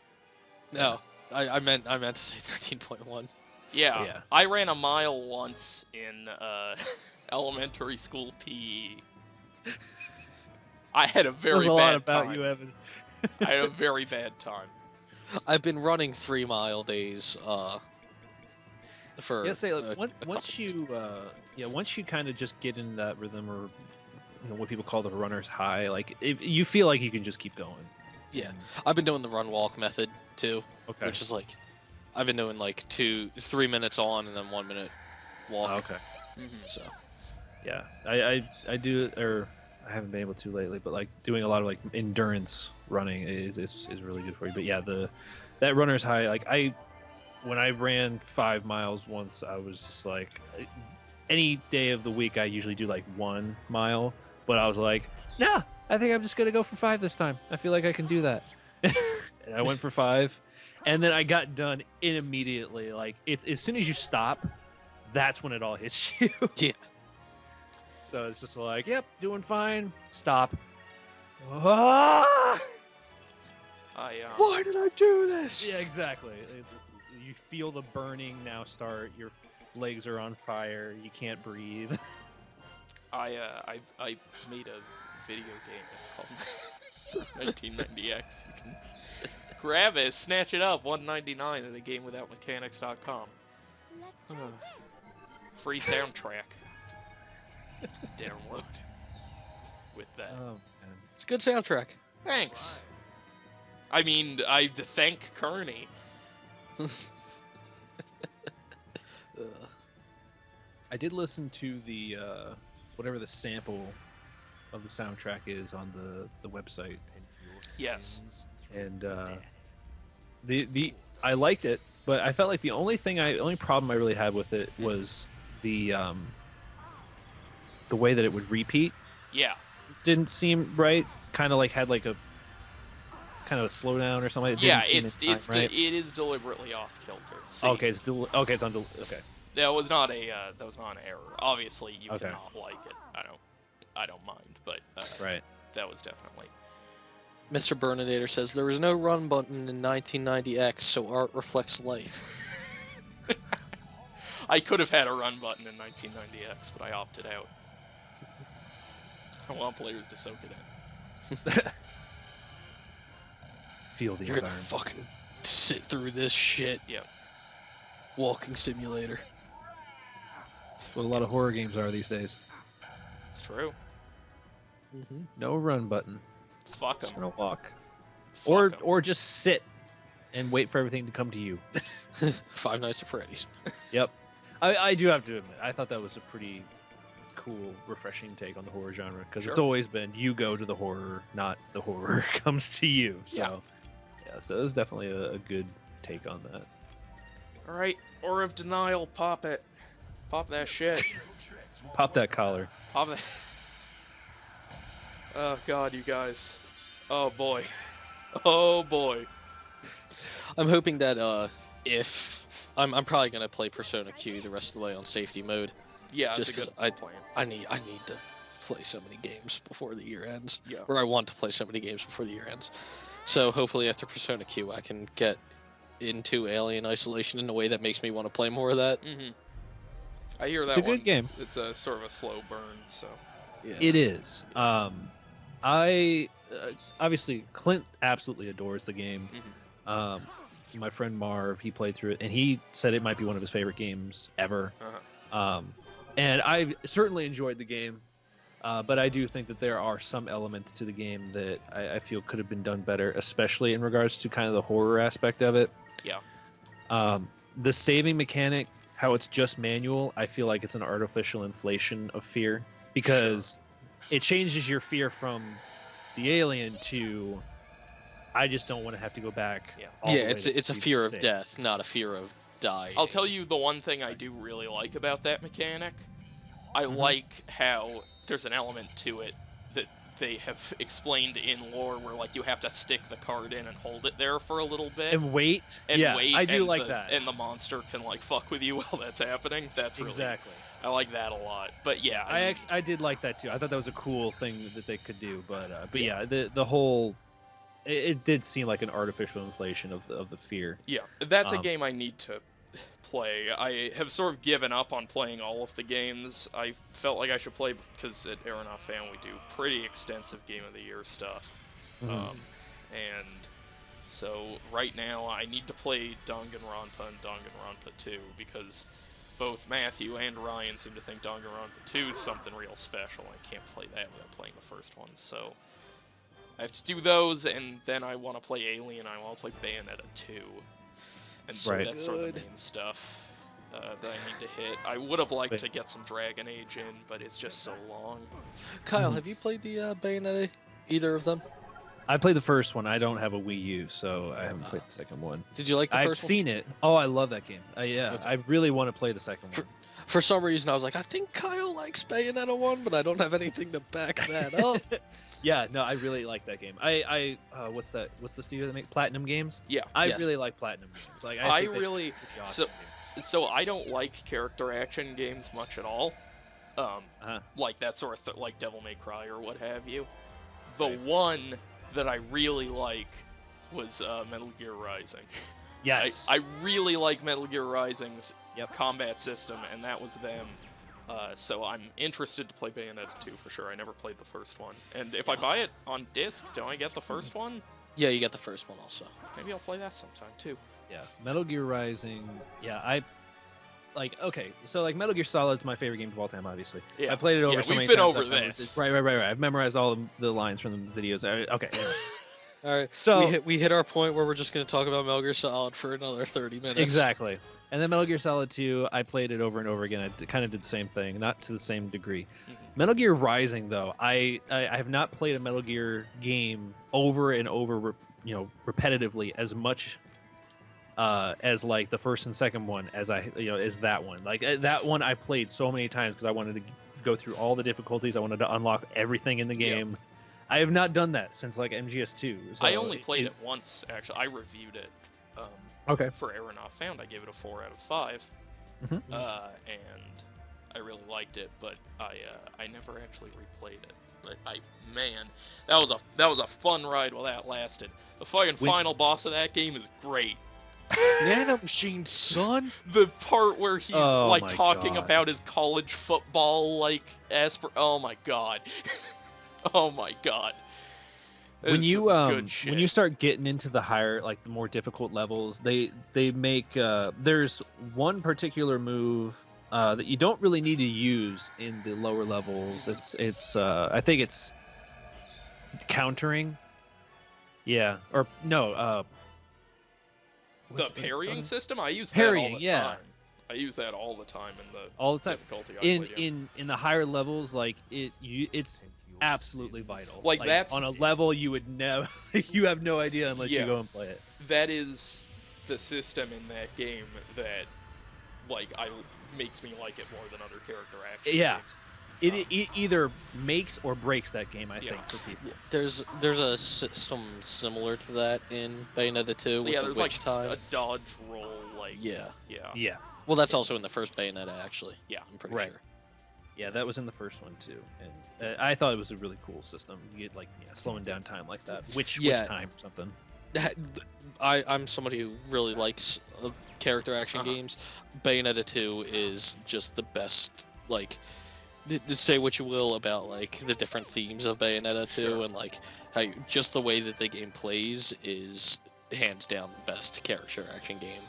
No, I meant to say 13.1. Yeah. Yeah. I ran a mile once in elementary school PE. I had a very There's a bad lot about time. you, Evan. I had a very bad time. I've been running 3 mile days. For Yeah, say like, a once couple- you kind of just get in that rhythm, or what people call the runner's high, like you feel like you can just keep going. Yeah. I've been doing the run walk method too, Okay. which is like I've been doing like 3 minutes on and then 1 minute walk. Oh, okay. So Yeah, I do, or I haven't been able to lately, but like doing a lot of like endurance running is really good for you. But yeah, that runner's high. Like when I ran 5 miles once, I was just like, any day of the week I usually do like 1 mile, but I was like, nah, I think I'm just gonna go for 5 this time. I feel like I can do that. And I went for 5, and then I got done immediately. Like it's as soon as you stop, that's when it all hits you. Yeah. So it's just like, yep, doing fine. Stop. Ah! Why did I do this? Yeah, exactly. You feel the burning now start. Your legs are on fire. You can't breathe. I made a video game. It's called 1990X. You can grab it, snatch it up, $1.99 in a game without mechanics.com. Free soundtrack. Download with that. Oh, man. It's a good soundtrack. Thanks. I mean, I thank Kearney. I did listen to the whatever the sample of the soundtrack is on the website. Yes. And the I liked it, but I felt like the only problem I really had with it was the way that it would repeat. Yeah. Didn't seem right. Kind of like had like a kind of a slowdown or something. It Yeah, didn't seem in time, right? it is deliberately off kilter. See, Okay, it's on. Okay. that was not an error. Obviously, you Okay. cannot like it. I don't mind, but Right. that was definitely. Mr. Burninator says there was no run button in 1990X, so art reflects life. I could have had a run button in 1990X, but I opted out. I want players to soak it in. Feel the You're gonna environment. fucking sit through this shit. Yep. Walking simulator. That's what a lot of horror games are these days. It's true. Mm-hmm. No run button. Fuck Just 'em. gonna walk, Fuck 'em. or just sit and wait for everything to come to you. Five Nights at Freddy's. Yep. I do have to admit, I thought that was a pretty cool, refreshing take on the horror genre, because it's Sure. always been you go to the horror, not the horror comes to you. So yeah, so it was definitely a good take on that. All right, Aura of Denial, pop it. Pop that shit. Pop that collar. Pop it. Oh god, you guys. Oh boy. Oh boy. I'm hoping that if I'm probably gonna play Persona Q the rest of the way on safety mode. Yeah, Just it's a 'cause good plan. I need to play so many games before the year ends. Yeah. Or I want to play so many games before the year ends. So hopefully after Persona Q I can get into Alien Isolation in a way that makes me want to play more of that. Mm-hmm. I hear that It's a one. good game. It's a sort of a slow burn, so. Yeah. It is. I obviously Clint absolutely adores the game. My friend Marv, he played through it, and he said it might be one of his favorite games ever. Uh-huh. And I certainly enjoyed the game, but I do think that there are some elements to the game that I feel could have been done better, especially in regards to kind of the horror aspect of it. Yeah. The saving mechanic, how it's just manual, I feel like it's an artificial inflation of fear, because it changes your fear from the alien to I just don't want to have to go back. Yeah. all the Yeah, way to it's a season fear of 6. death, not a fear of dying. I'll tell you the one thing I do really like about that mechanic. I Mhm. like how there's an element to it that they have explained in lore where like you have to stick the card in and hold it there for a little bit And wait. and yeah, wait. I do and like the, that. And the monster can like fuck with you while that's happening. That's really Exactly. I like that a lot. But yeah, I did like that too. I thought that was a cool thing that they could do, but Yeah. yeah, the whole it did seem like an artificial inflation of the fear. yeah, that's a Um, game I need to play. I have sort of given up on playing all of the games. I felt like I should play because at Aeronaut Fan we do pretty extensive Game of the Year stuff. Mhm. And so right now I need to play Danganronpa and Danganronpa 2 because both Matthew and Ryan seem to think Danganronpa 2 is something real special. I can't play that without playing the first one, so I have to do those, and then I want to play Alien. I want to play Bayonetta 2, and so Right. that's sort of the Good. main stuff. that I need to hit. I would have liked Wait. to get some Dragon Age in, but it's just so long. Kyle, Mhm. have you played the Bayonetta? Either of them? I played the first one. I don't have a Wii U, so I haven't played the second one. Did you like the I've first one? seen it. Oh, I love that game. Yeah, Okay. I really want to play the second one. For some reason, I was like, I think Kyle likes Bayonetta 1, but I don't have anything to back that up. Yeah, no, I really like that game. What's that? What's the studio that make Platinum Games? Yeah. I Yeah. really like Platinum Games. Like I think they really- make pretty awesome games. So I don't like character action games much at all. Uh-huh. Like that sort of like Devil May Cry or what have you. The Right. one that I really like was Metal Gear Rising. Yes. I really like Metal Gear Rising's Yep. combat system, and that was them. So I'm interested to play Bayonetta 2 for sure. I never played the first one. And if I buy it on disc, don't I get the first one? Yeah, you got the first one also. Maybe I'll play that sometime too. Yeah, Metal Gear Rising. Yeah, okay. So like Metal Gear Solid's my favorite game of all time. Obviously, Yeah. I played it over Yeah, so we've many been times. over I've memorized this. it. Right. I've memorized all the lines from the videos. Okay. Anyway. All right, So we hit our point where we're just going to talk about Metal Gear Solid for another 30 minutes. exactly. And then Metal Gear Solid 2, I played it over and over again. I kind of did the same thing, not to the same degree. Mhm. Metal Gear Rising, though, I have not played a Metal Gear game over and over, repetitively as much as like the first and second one as as that one. Like that one, I played so many times because I wanted to go through all the difficulties. I wanted to unlock everything in the Yeah. game. I have not done that since like MGS2. So I only played it once, actually. I reviewed it Okay. for Error Not Found. I gave it a 4 out of 5. Mhm. And I really liked it, but I never actually replayed it. But that was a fun ride while that lasted. The fucking When- final boss of that game is great. Nano Machine, son. The part where he's Oh like my talking God. about his college football like oh my god. Oh my god. That When is you some good shit. when you start getting into the higher, like the more difficult levels, they make there's one particular move that you don't really need to use in the lower levels. It's I think it's countering. Yeah, or no. The parrying system, I use that Parrying, all the yeah. time. I use that all the time in the all the time. difficulty I In play in. in the higher levels, like it's absolutely vital. Like, that's- on a level you would never, you have no idea unless Yeah. you go and play it. That is the system in that game that makes me like it more than other character action Yeah. games. It either makes or breaks that game, I Yeah. think, for people. There's a system similar to that in Bayonetta 2 with Yeah, the there's witch like time. a dodge roll, like Yeah. Yeah, Well, that's also in the first Bayonetta, actually. Yeah. I'm pretty Right. sure. yeah, that was in the first one too, and I thought it was a really cool system. You get slowing down time like that, which Yeah. time or something. I'm somebody who really likes character action Uh-huh. games. Bayonetta 2 is just the best. Like, say what you will about like the different themes of Bayonetta 2 Sure. and like how just the way that the game plays is hands down the best character action game.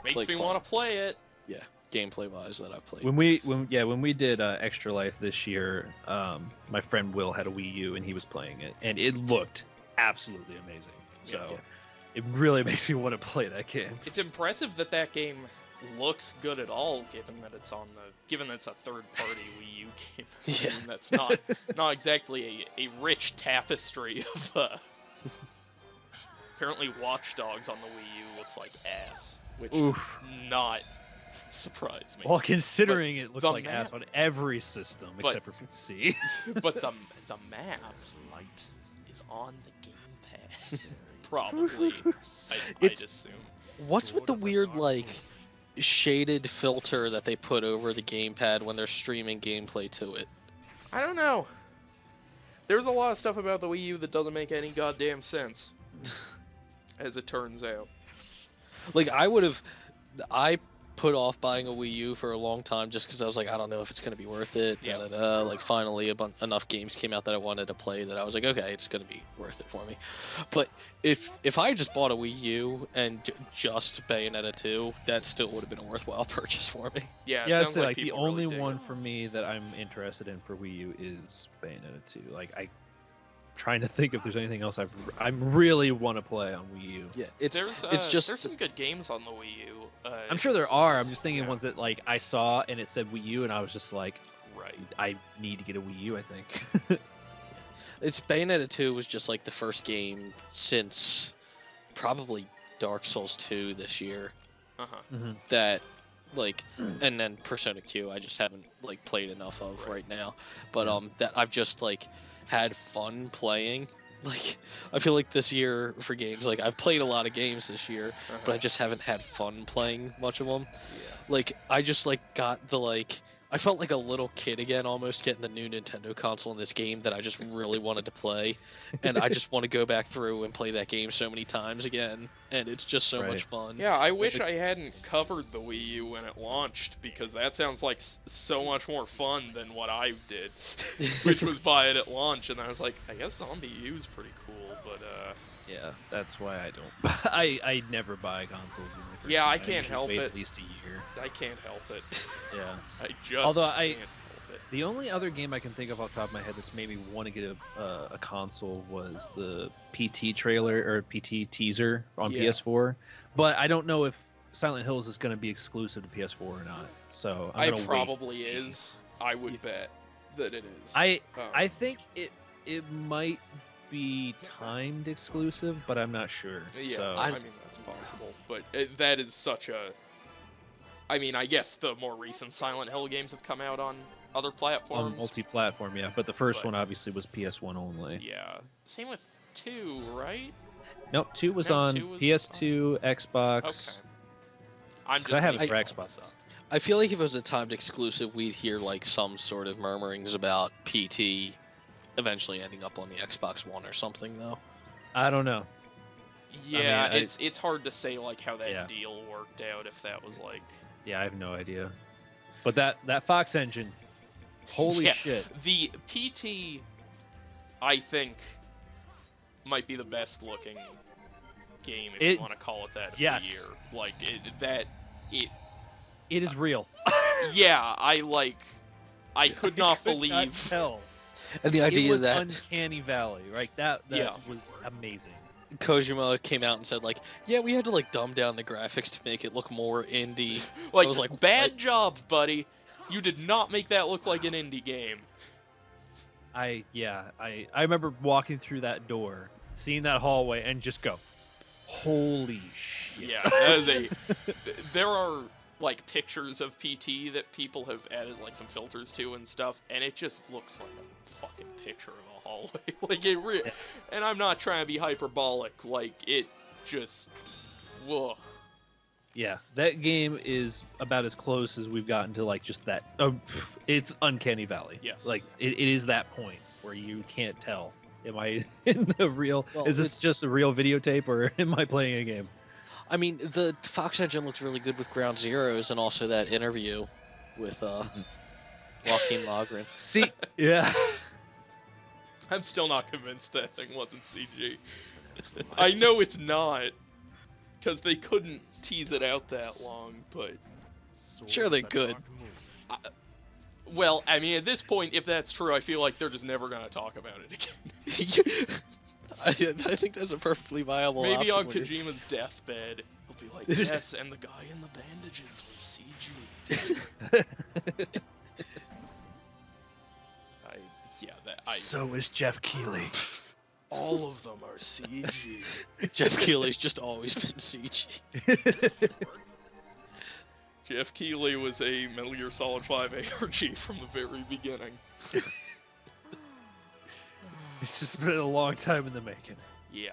Makes Like me fun. want to play it. Yeah, gameplay wise that I've played. When we did Extra Life this year, my friend Will had a Wii U and he was playing it, and it looked absolutely amazing. So Yeah. it really makes me want to play that game. It's impressive that game looks good at all, given that it's a third-party Wii U game. Yeah. I mean, that's not exactly a rich tapestry of. Apparently, Watch Dogs on the Wii U looks like ass, which Oof. does not surprise me. Well, considering it looks the like ass map- on every system but- except for PC. But the map is on the gamepad. Probably, I'd It's- assume. What's with the weird like shaded filter that they put over the gamepad when they're streaming gameplay to it? I don't know. There's a lot of stuff about the Wii U that doesn't make any goddamn sense, as it turns out. Like I put off buying a Wii U for a long time just because I was like, I don't know if it's gonna be worth it. Yeah. Like finally, enough games came out that I wanted to play that I was like, okay, it's gonna be worth it for me. But if I just bought a Wii U and just Bayonetta 2, that still would have been a worthwhile purchase for me. Yeah, it Yeah, sounds so like like the people really only dig one it. for me that I'm interested in for Wii U is Bayonetta 2. Like trying to think if there's anything else I really want to play on Wii U. Yeah, There's just some good games on the Wii U. I'm sure there are. I'm just thinking yeah. ones that like I saw and it said Wii U, and I was just like, Right. I need to get a Wii U. I think. it's Bayonetta 2 was just like the first game since probably Dark Souls 2 this year Uh-huh. that like, and then Persona Q I just haven't like played enough of right now, but that I've just like had fun playing. Like, I feel like this year for games, like I've played a lot of games this year, but I just haven't had fun playing much of them. Yeah. Like, I just like got the like, I felt like a little kid again, almost getting the new Nintendo console in this game that I just really wanted to play, and I just want to go back through and play that game so many times again, and it's just so much fun. Yeah, I wish I hadn't covered the Wii U when it launched, because that sounds like so much more fun than what I did, which was buy it at launch, and I was like, I guess Zombie U is pretty cool, but Yeah, that's why I don't. I never buy consoles. When they first Yeah, come I out. can't usually help wait it. At least a year. I can't help it. Yeah. I just Although can't help it. The only other game I can think of off the top of my head that's made me want to get a console was the PT trailer or PT teaser on Yeah. PS4. But I don't know if Silent Hills is going to be exclusive to PS4 or not. So I'm It gonna wait probably and see. is. I would bet that it is. I think it might be timed exclusive, but I'm not sure. Yeah, So I mean, that's possible. But that is such a... I mean, I guess the more recent Silent Hill games have come out on other on platforms. multi-platform, yeah. But the first But- one obviously was PS1 only. Yeah. Same with 2, right? Nope, 2 was No, on 2 was PS2, Xbox. Okay. I'm 'Cause I have it making for all Xbox. this up. I feel like if it was a timed exclusive, we'd hear like some sort of murmurings about PT eventually ending up on the Xbox One or something, though. I don't know. Yeah, mean, it's hard to say like how that Yeah. deal worked out, if that was like... Yeah, I have no idea. But that Fox engine, holy Yeah. shit. The PT, I think, might be the best looking game, if you It- want to call it that, of yes. the year. Like, It is real. yeah, I could not Could believe... not tell. And the It idea was that Uncanny Valley, right? That Yeah. was amazing. Kojima came out and said like, yeah, we had to like dumb down the graphics to make it look more indie. Like, I was like, bad what? job, buddy. You did not make that look like an indie game. I remember walking through that door, seeing that hallway, and just go, holy shit. Yeah, that is there are like pictures of PT that people have added like some filters to and stuff, and it just looks like a fucking picture of a hallway. Like Yeah. And I'm not trying to be hyperbolic. Like it just, whoa. Yeah, that game is about as close as we've gotten to like just that. It's Uncanny Valley. Yes. Like it is that point where you can't tell. Am I in the real? Well, is this it's- just a real videotape or am I playing a game? I mean, the Fox engine looks really good with Ground Zeroes and also that interview with Joaquin Logren. See, yeah. I'm still not convinced that thing wasn't CG. I know it's not, because they couldn't tease it out that long, but... Sure they could. Well, I mean, at this point, if that's true, I feel like they're just never going to talk about it again. I think that's a perfectly viable Maybe option on when you're- Kojima's deathbed, he'll be like, yes, and the guy in the bandages was CG. So is Jeff Keighley. All of them are CG. Jeff Keighley's just always been CG. Jeff Keighley was a Metal Gear Solid 5 ARG from the very beginning. It's just been a long time in the making. Yeah.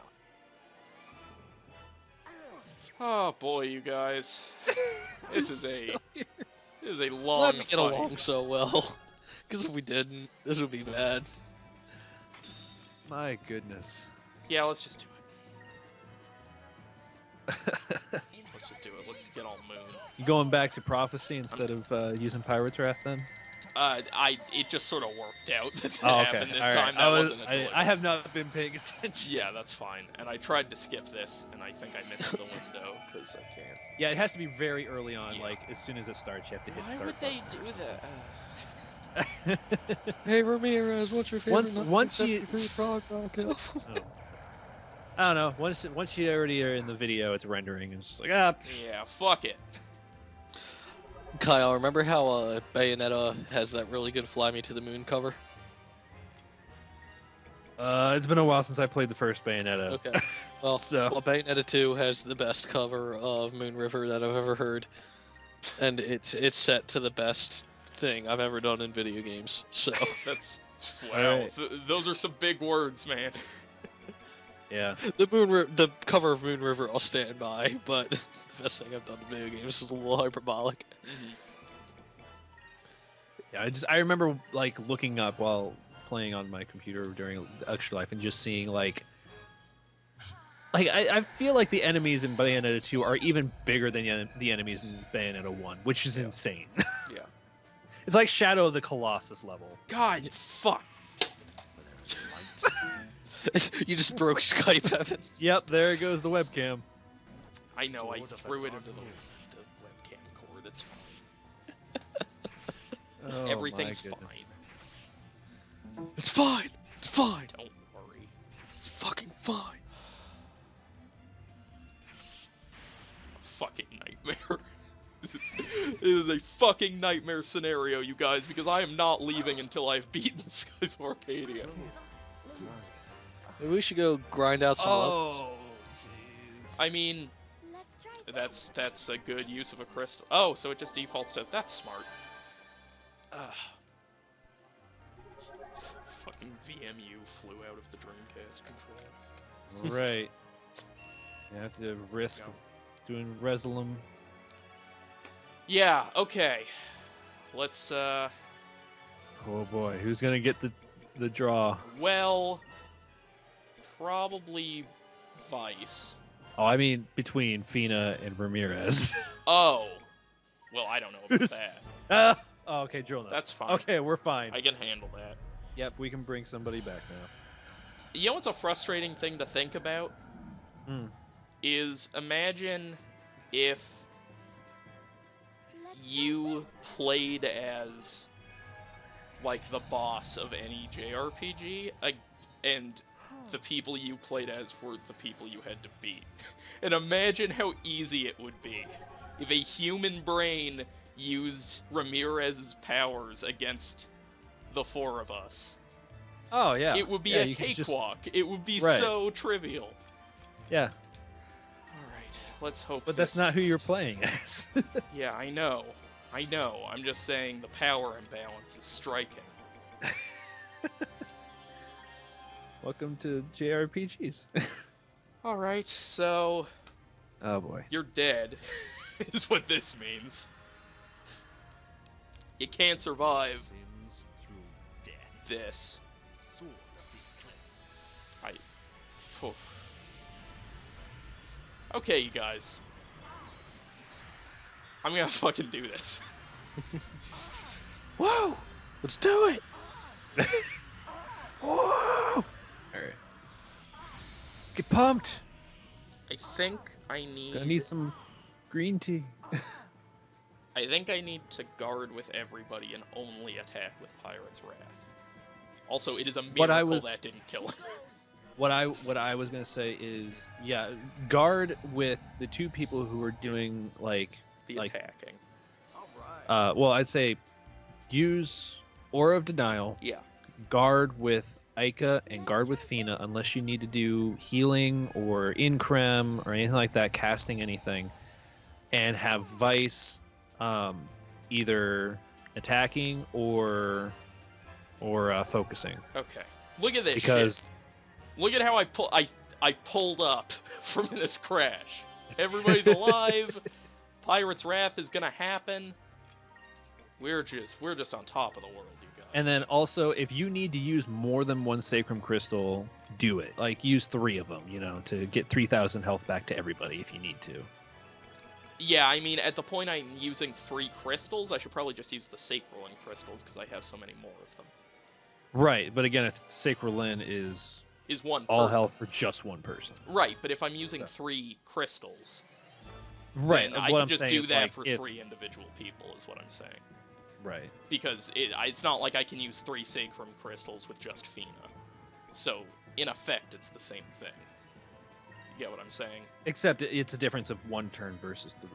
Oh boy, you guys. This is a long Glad we get fight. along so well. Because if we didn't, this would be bad. My goodness. Yeah, let's just do it. Let's just do it. Let's get on Moon. You going back to prophecy instead of using Pirate's Wrath then? It just sort of worked out that that Oh, okay. happened this All right. time. That wasn't a deliberate. I have not been paying attention. Yeah, that's fine. And I tried to skip this, and I think I missed the window because I can't. Yeah, it has to be very early on. Yeah. Like as soon as it starts, you have to hit Why start. would they button do or something. that? Hey Ramirez, what's your favorite? Once you- 1973 frog knockoff? Oh. I don't know. Once you already are in the video, it's rendering. It's just like Yeah, fuck it. Kyle, remember how Bayonetta has that really good "Fly Me to the Moon" cover? It's been a while since I played the first Bayonetta. Okay. Well, So- Bayonetta 2 has the best cover of Moon River that I've ever heard, and it's set to the best thing I've ever done in video games. So That's wow. Alright. Those are some big words, man. Yeah. the cover of Moon River I'll stand by, but the best thing I've done in video games is a little hyperbolic. Yeah. I remember like looking up while playing on my computer during Extra Life and just seeing like I feel like the enemies in Bayonetta 2 are even bigger than the enemies in Bayonetta 1, which is insane. Yeah. It's like Shadow of the Colossus level. God, fuck. You just broke Skype, Evan. Yep, there goes the webcam. I know, I Sword of threw it into Arcadia. the webcam cord. It's fine. Oh, Everything's my fine. goodness. It's fine. It's fine. Don't worry. It's fucking fine. Fucking nightmare. This is a fucking nightmare scenario, you guys, because I am not leaving until I've beaten Skies of Arcadia. Maybe we should go grind out some levels. Oh, jeez. I mean, that's a good use of a crystal. Oh, so it just defaults to... That's smart. Fucking VMU flew out of the Dreamcast control. Right. You have to risk doing Resolume. Yeah, okay. Let's, Oh boy, who's gonna get the draw? well, probably Vice. Oh, I mean between Fina and Ramirez. Oh. Well, I don't know about that. Oh, okay, drill nuts. That's fine. Okay, we're fine. I can handle that. Yep, we can bring somebody back now. You know what's a frustrating thing to think about? Hmm. Is imagine if you played as like the boss of any JRPG, and the people you played as were the people you had to beat. And imagine how easy it would be if a human brain used Ramirez's powers against the four of us. Oh yeah. It would be yeah, a you can just- cakewalk. It would be Right. so trivial. Yeah, Alright, let's hope but that's this- not who you're playing as. Yeah, I know. I'm just saying the power imbalance is striking. Welcome to JRPGs. Alright, so Oh boy. you're dead, is what this means. You can't survive Sins through death. this. Sword of the Eclipse. Phew. Okay, you guys. I'm gonna fucking do this. Whoa! Let's do it! Whoa! Alright. Get pumped! I think I Gonna need some green tea. I think I need to guard with everybody and only attack with Pirate's Wrath. Also, it is a What I miracle was- that didn't kill him. What I was gonna say is, yeah, guard with the two people who are doing like The Like- attacking. well, I'd say use Aura of Denial, Yeah. guard with Aika, and guard with Fina unless you need to do healing or increm or anything like that, casting anything, and have Vice either attacking or focusing. Okay. Look at this Because shit. Look at how I pulled up from this crash. Everybody's alive. Pirate's Wrath is gonna happen. We're just on top of the world, you guys. and then also if you need to use more than one Sacrum Crystal, do it. Like use 3 of them, to get 3,000 health back to everybody if you need to. Yeah, I mean, at the point I'm using 3 crystals, I should probably just use the Sacral crystals because I have so many more of them. Right, but again, if Sacralin is Is one all person. health for just one person. Right, but if I'm using 3 crystals, Right, then I what can I'm just saying do is that like for if, 3 individual people, is what I'm saying. Right. because it's not like I can use 3 Sacrum Crystals with just Fina. So, in effect, it's the same thing. You get what I'm saying? Except it's a difference of 1 turn versus 3.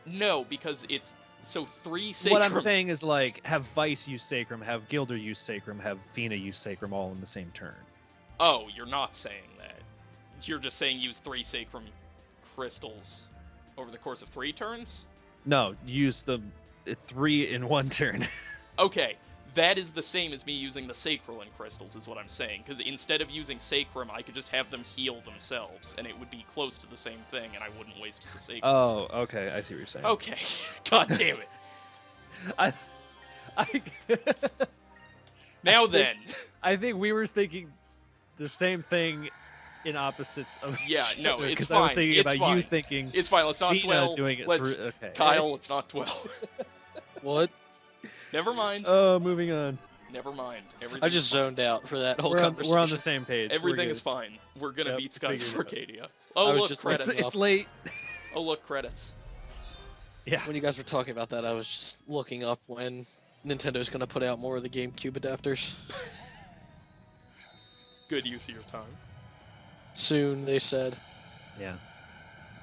No, because it's... So 3 Sacrum... What I'm saying is, like, have Vice use Sacrum, have Gilder use Sacrum, have Fina use Sacrum all in the same turn. Oh, you're not saying that. You're just saying use 3 Sacrum Crystals over the course of 3 turns? No, use the 3 in 1 turn. Okay, that is the same as me using the Sacralin Crystals, is what I'm saying. Because instead of using Sacrum, I could just have them heal themselves, and it would be close to the same thing, and I wouldn't waste the Sacrum. Oh, okay. I see what you're saying. Okay. God damn it. I Now then. I think we were thinking the same thing in opposites of Yeah, each no, other, it's 'cause I was fine, thinking it's about you fine. thinking It's fine, let's not Fina dwell. doing it Let's... through. Okay. Kyle, let's not dwell. What? Never mind. Oh, moving on. Never mind. I just zoned out for that whole We're on conversation. the same page. We're Everything is good. fine. We're gonna Yep, beat Skies of figured it out. Arcadia. Oh, I was look, just like, credits. It's late. Oh, look, credits. Yeah. When you guys were talking about that, I was just looking up when Nintendo's going to put out more of the GameCube adapters. Good use of your time. Soon, they said. Yeah.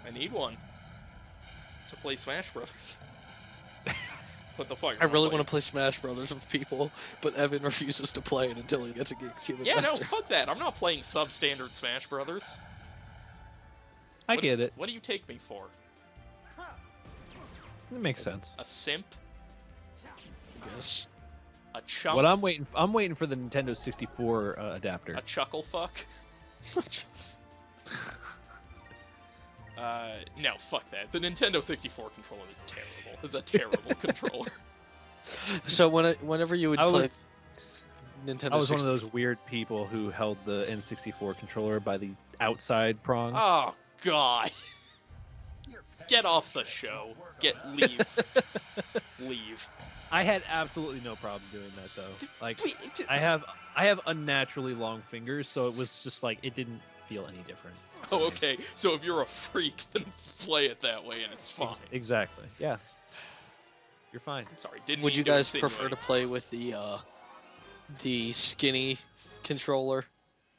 I need one to play Smash Brothers. What the fuck? I really want to play Smash Brothers with people, but Evan refuses to play it until he gets a GameCube Yeah, no, adapter. fuck that. I'm not playing substandard Smash Brothers. I get it. What do you take me for? It makes sense. A simp? Yes. A chump? What I'm waiting for the Nintendo 64 adapter. A chuckle fuck? No, fuck that. The Nintendo 64 controller is terrible. It's a terrible controller. So whenever you would I play was Nintendo I was one of 64 those weird people who held the N64 controller by the outside prongs. Oh, God. Get off the show. Leave. Leave. I had absolutely no problem doing that though. Like Wait, I have unnaturally long fingers, so it was just like it didn't feel any different. Oh, okay. So if you're a freak, then play it that way and it's fine. Exactly. Yeah. You're fine. Sorry, didn't Would mean you to guys prefer insinuate. to play with the skinny controller,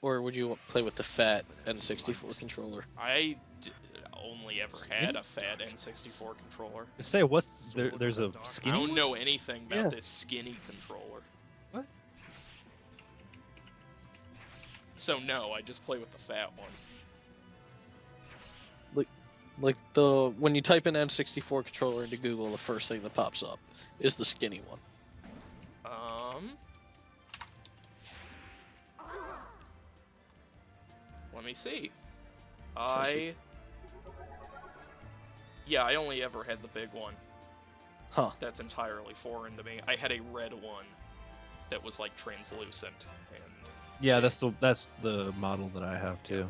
or would you play with the fat N64 controller? I only ever had Skinny? a fat N64 controller. Say what's there's a skinny I don't one? know anything about Yeah. this skinny controller. What? So no, I just play with the fat one. Like when you type in N64 controller into Google, the first thing that pops up is the skinny one. Let me see. see. Yeah, I only ever had the big one. Huh. That's entirely foreign to me. I had a red one that was like translucent and Yeah, that's the model that I have too.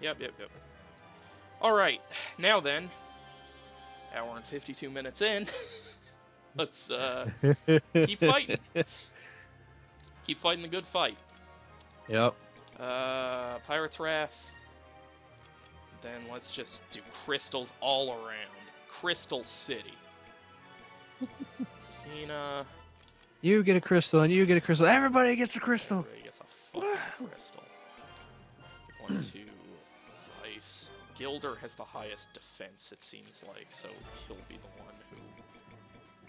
Yep. Alright, now then, hour and 52 minutes in, let's keep fighting. Keep fighting the good fight. Yep. Pirate's Wrath. Then let's just do crystals all around. Crystal City. Nina. You get a crystal and you get a crystal. Everybody gets a crystal. Everybody gets a fucking crystal. 1, 2, Vice. Gilder has the highest defense, it seems like, so he'll be the one who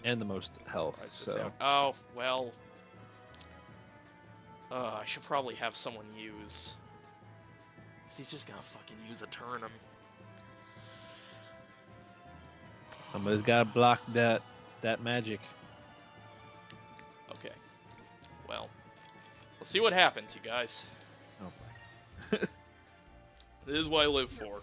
And the most health. tries this So out. Oh, well. I should probably have someone use. 'Cause he's just gonna fucking use a Turnum. somebody's got to block that magic. Okay. Well, we'll see what happens, you guys. Oh This is what I live for.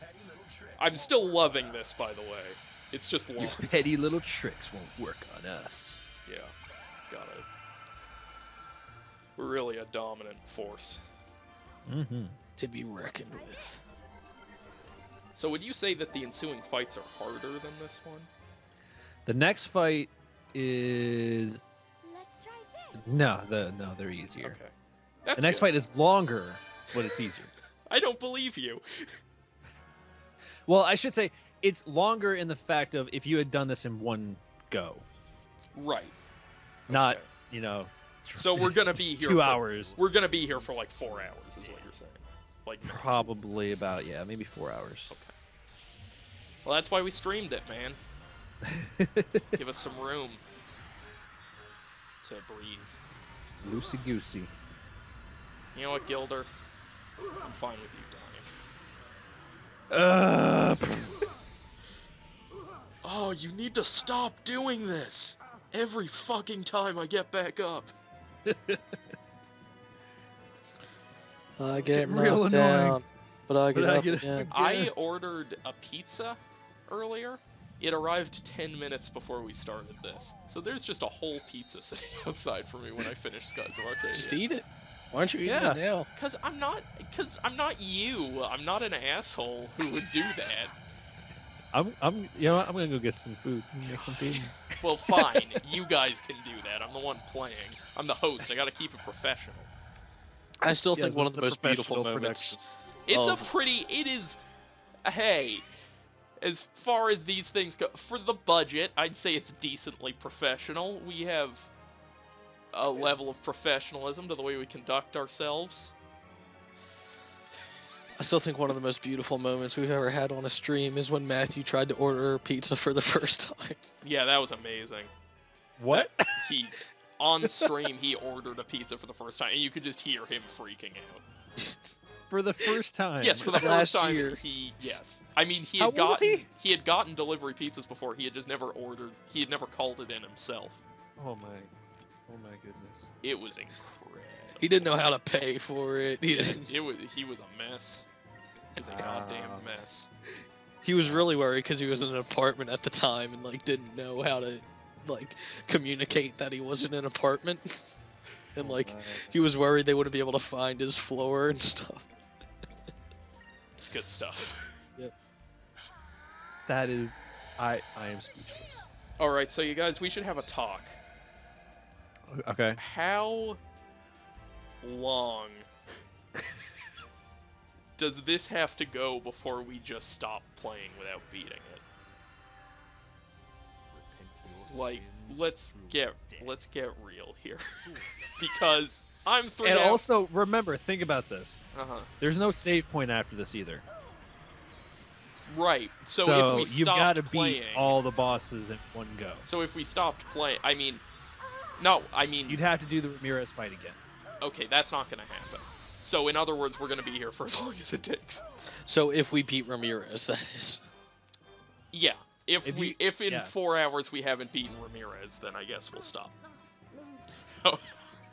I'm still loving this, by the way. It's just long. Petty little tricks won't work on us. Yeah. Got it. We're really a dominant force. Mm-hmm. To be reckoned with. So would you say that the ensuing fights are harder than this one? The next fight is Let's try this. no, they're easier. Okay. That's The next good. fight is longer, but it's easier. I don't believe you. Well, I should say it's longer in the fact of if you had done this in one go. Right. Not, Okay. you know, So we're gonna be here 2 for, hours. We're gonna be here for like 4 hours, is what you're saying. Like Probably about, yeah, maybe 4 hours. Okay. Well, that's why we streamed it, man. Give us some room to breathe. Loosey goosey. You know what, Gilder? I'm fine with you dying. Oh, you need to stop doing this! Every fucking time I get back up. I It's get getting real knocked annoying. down, but I get But I up get again. I ordered a pizza earlier. It arrived 10 minutes before we started this. So there's just a whole pizza sitting outside for me when I finish Skies of Arcadia. Just eat it. Why aren't you eating Yeah. it now? Cause I'm not you. I'm not an asshole who would do that. You know what? I'm gonna go get some food. Make some food. Well, fine. You guys can do that. I'm the one playing. I'm the host. I gotta keep it professional. I still Yes, think one this of the is a most beautiful professional moments. It's Of- it is, hey, as far as these things go, for the budget, I'd say it's decently professional. We have a level of professionalism to the way we conduct ourselves. I still think one of the most beautiful moments we've ever had on a stream is when Matthew tried to order pizza for the first time. Yeah, that was amazing. What? He, on stream, he ordered a pizza for the first time, and you could just hear him freaking out. For the first time. Yes, for the Last first time, year. yes. I mean, How old is he? he had gotten delivery pizzas before. He had just never ordered. He had never called it in himself. Oh my goodness. It was incredible. He didn't know how to pay for it. He didn't. He was a mess. He was a goddamn mess. He was really worried because he was in an apartment at the time and like didn't know how to like communicate that he was in an apartment. And like he was worried they wouldn't be able to find his floor and stuff. It's good stuff. That is, I am speechless. All right, so you guys, we should have a talk. Okay. How long does this have to go before we just stop playing without beating it? Like, let's get real here, because I'm 3 And hours. also remember, think about this. Uh-huh. There's no save point after this either. Right. So, if we you've stopped got to playing, beat all the bosses in one go. So if we stopped playing, I mean, You'd have to do the Ramirez fight again. okay, that's not gonna happen. So in other words, we're gonna be here for as long as it takes. So if we beat Ramirez, that is. Yeah. If in yeah. 4 hours we haven't beaten Ramirez, then I guess we'll stop. How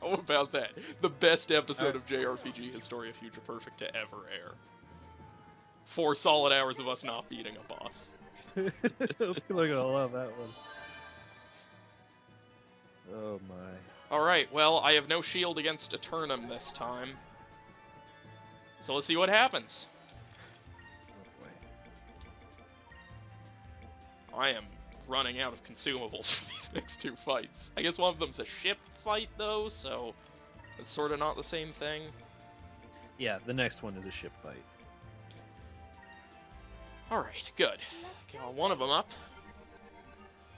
about that? The best episode of JRPG Historia Future Perfect to ever air. 4 solid hours of us not beating a boss. People are gonna love that one. Oh my. Alright, well, I have no shield against Eternum this time. So let's see what happens. Oh boy. I am running out of consumables for these next 2 fights. I guess one of them's a ship fight, though, so it's sort of not the same thing. Yeah, the next one is a ship fight. Alright, good. Got one of them up.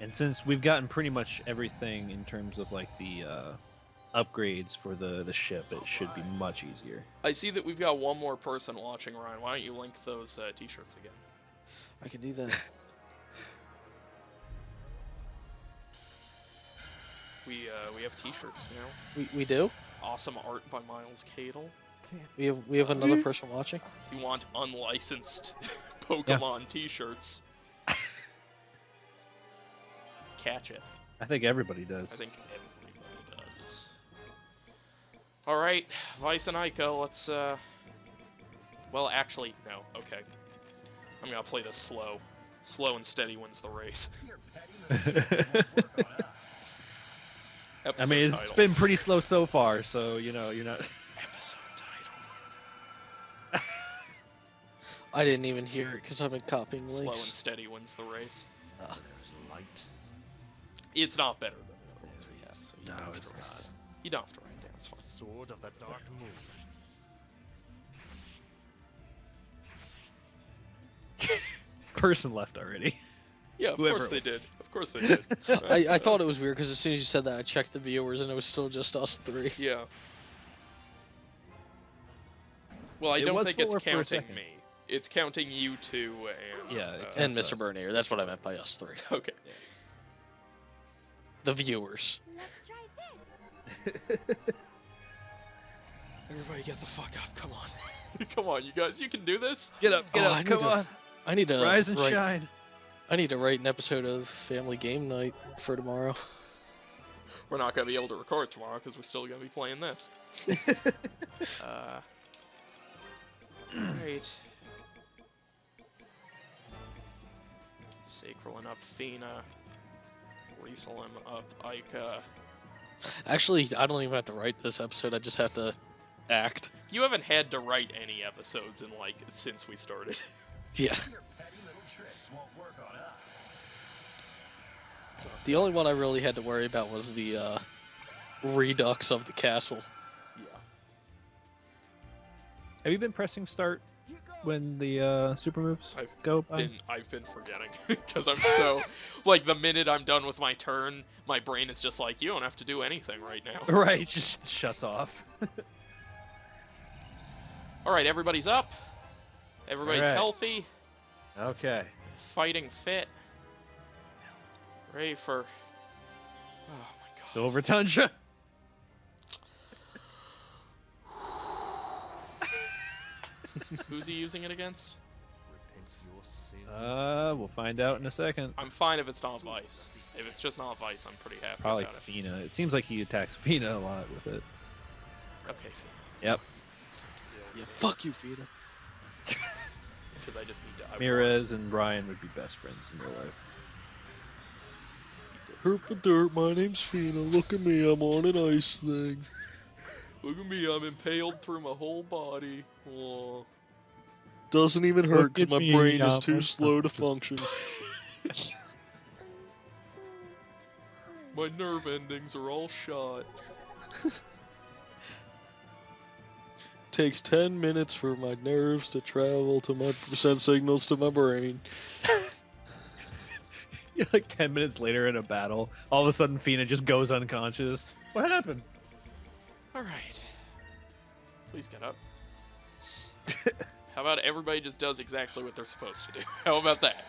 And since we've gotten pretty much everything in terms of like the upgrades for the ship, it should be much easier. I see that we've got one more person watching, Ryan. Why don't you link those t-shirts again? I can do that. We have t-shirts now. We do? Awesome art by Miles Cadle. We have another person watching? If you want unlicensed Pokemon t-shirts, catch it. I think everybody does. I think everybody does. Alright, Vice and Ico, let's, well, actually, no, okay. I'm gonna play this slow. Slow and steady wins the race. I mean, it's Title. been pretty slow so far, so you know you're not. Episode title. I didn't even hear it because I've been copying Slow and links. steady wins the race. Ah. Light. It's not better than the other ones we have, so you No, don't have it's to write not. it. You don't have to write it down, it's fine. Sword of the Dark Moon. Person left already. Yeah, of Whoever course they it was. did. Of course they did. I thought it was weird because as soon as you said that, I checked the viewers and it was still just us three. Yeah. Well, I It don't was think it's four for a counting second. me. It's counting you two and Yeah, it And That's Mr. us. Bernier. That's what I meant by us three. Okay. The viewers. Let's try this. Everybody get the fuck up. Come on. Come on, you guys. You can do this. Get up, Oh, I need to- I need to rise and write, shine. I need to write an episode of Family Game Night for tomorrow. We're not going to be able to record tomorrow because we're still going to be playing this. Right. Sacralin up Fina. Rieselin up Ica. Actually, I don't even have to write this episode. I just have to act. You haven't had to write any episodes in, like, since we started. Yeah. Your petty little tricks won't work on us. The only one I really had to worry about was the redux of the castle. Yeah. Have you been pressing start when the super moves I've go by? I've been forgetting because I'm so like the minute I'm done with my turn, my brain is just like, you don't have to do anything right now. Right, just shuts off. All right, everybody's up. Everybody's Alright. healthy, Okay. fighting fit, ready for. Oh my god. Silver Tundra. Who's he using it against? Repent your sins. We'll find out in a second. I'm fine if it's not Vice. If it's just not Vice, I'm pretty happy Probably about it. Fina. It seems like he attacks Fina a lot with it. Okay, Yep. Yeah, fuck you, Fina. because I just need to. Mirez and Brian would be best friends in real life. Herpaderp, my name's Fina. Look at me, I'm on an ice thing. Look at me, I'm impaled through my whole body. Aw. Doesn't even hurt Look because at my me, brain is I'm too on slow to purpose. function. My nerve endings are all shot. Takes 10 minutes for my nerves to travel to my send signals to my brain. You're like 10 minutes later in a battle, all of a sudden Fina just goes unconscious. What happened? All right. Please get up. How about everybody just does exactly what they're supposed to do? How about that?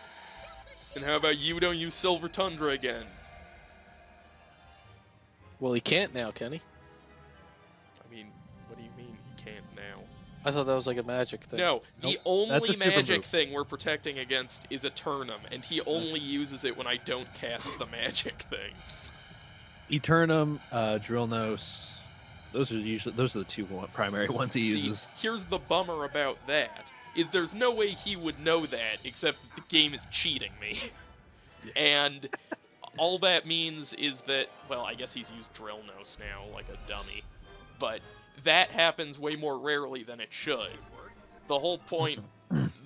And how about you don't use Silver Tundra again? Well, he can't now, can he? I mean, what do you mean he can't now? I thought that was like a magic thing. No, the Nope. only That's a super magic move. thing we're protecting against is Eternum, and he only uses it when I don't cast the magic thing. Eternum, Drillnos. Those are the two primary ones he uses. See, here's the bummer about that, is there's no way he would know that except that the game is cheating me. And all that means is that, well, I guess he's used Drillnos now, like a dummy. But that happens way more rarely than it should. The whole point,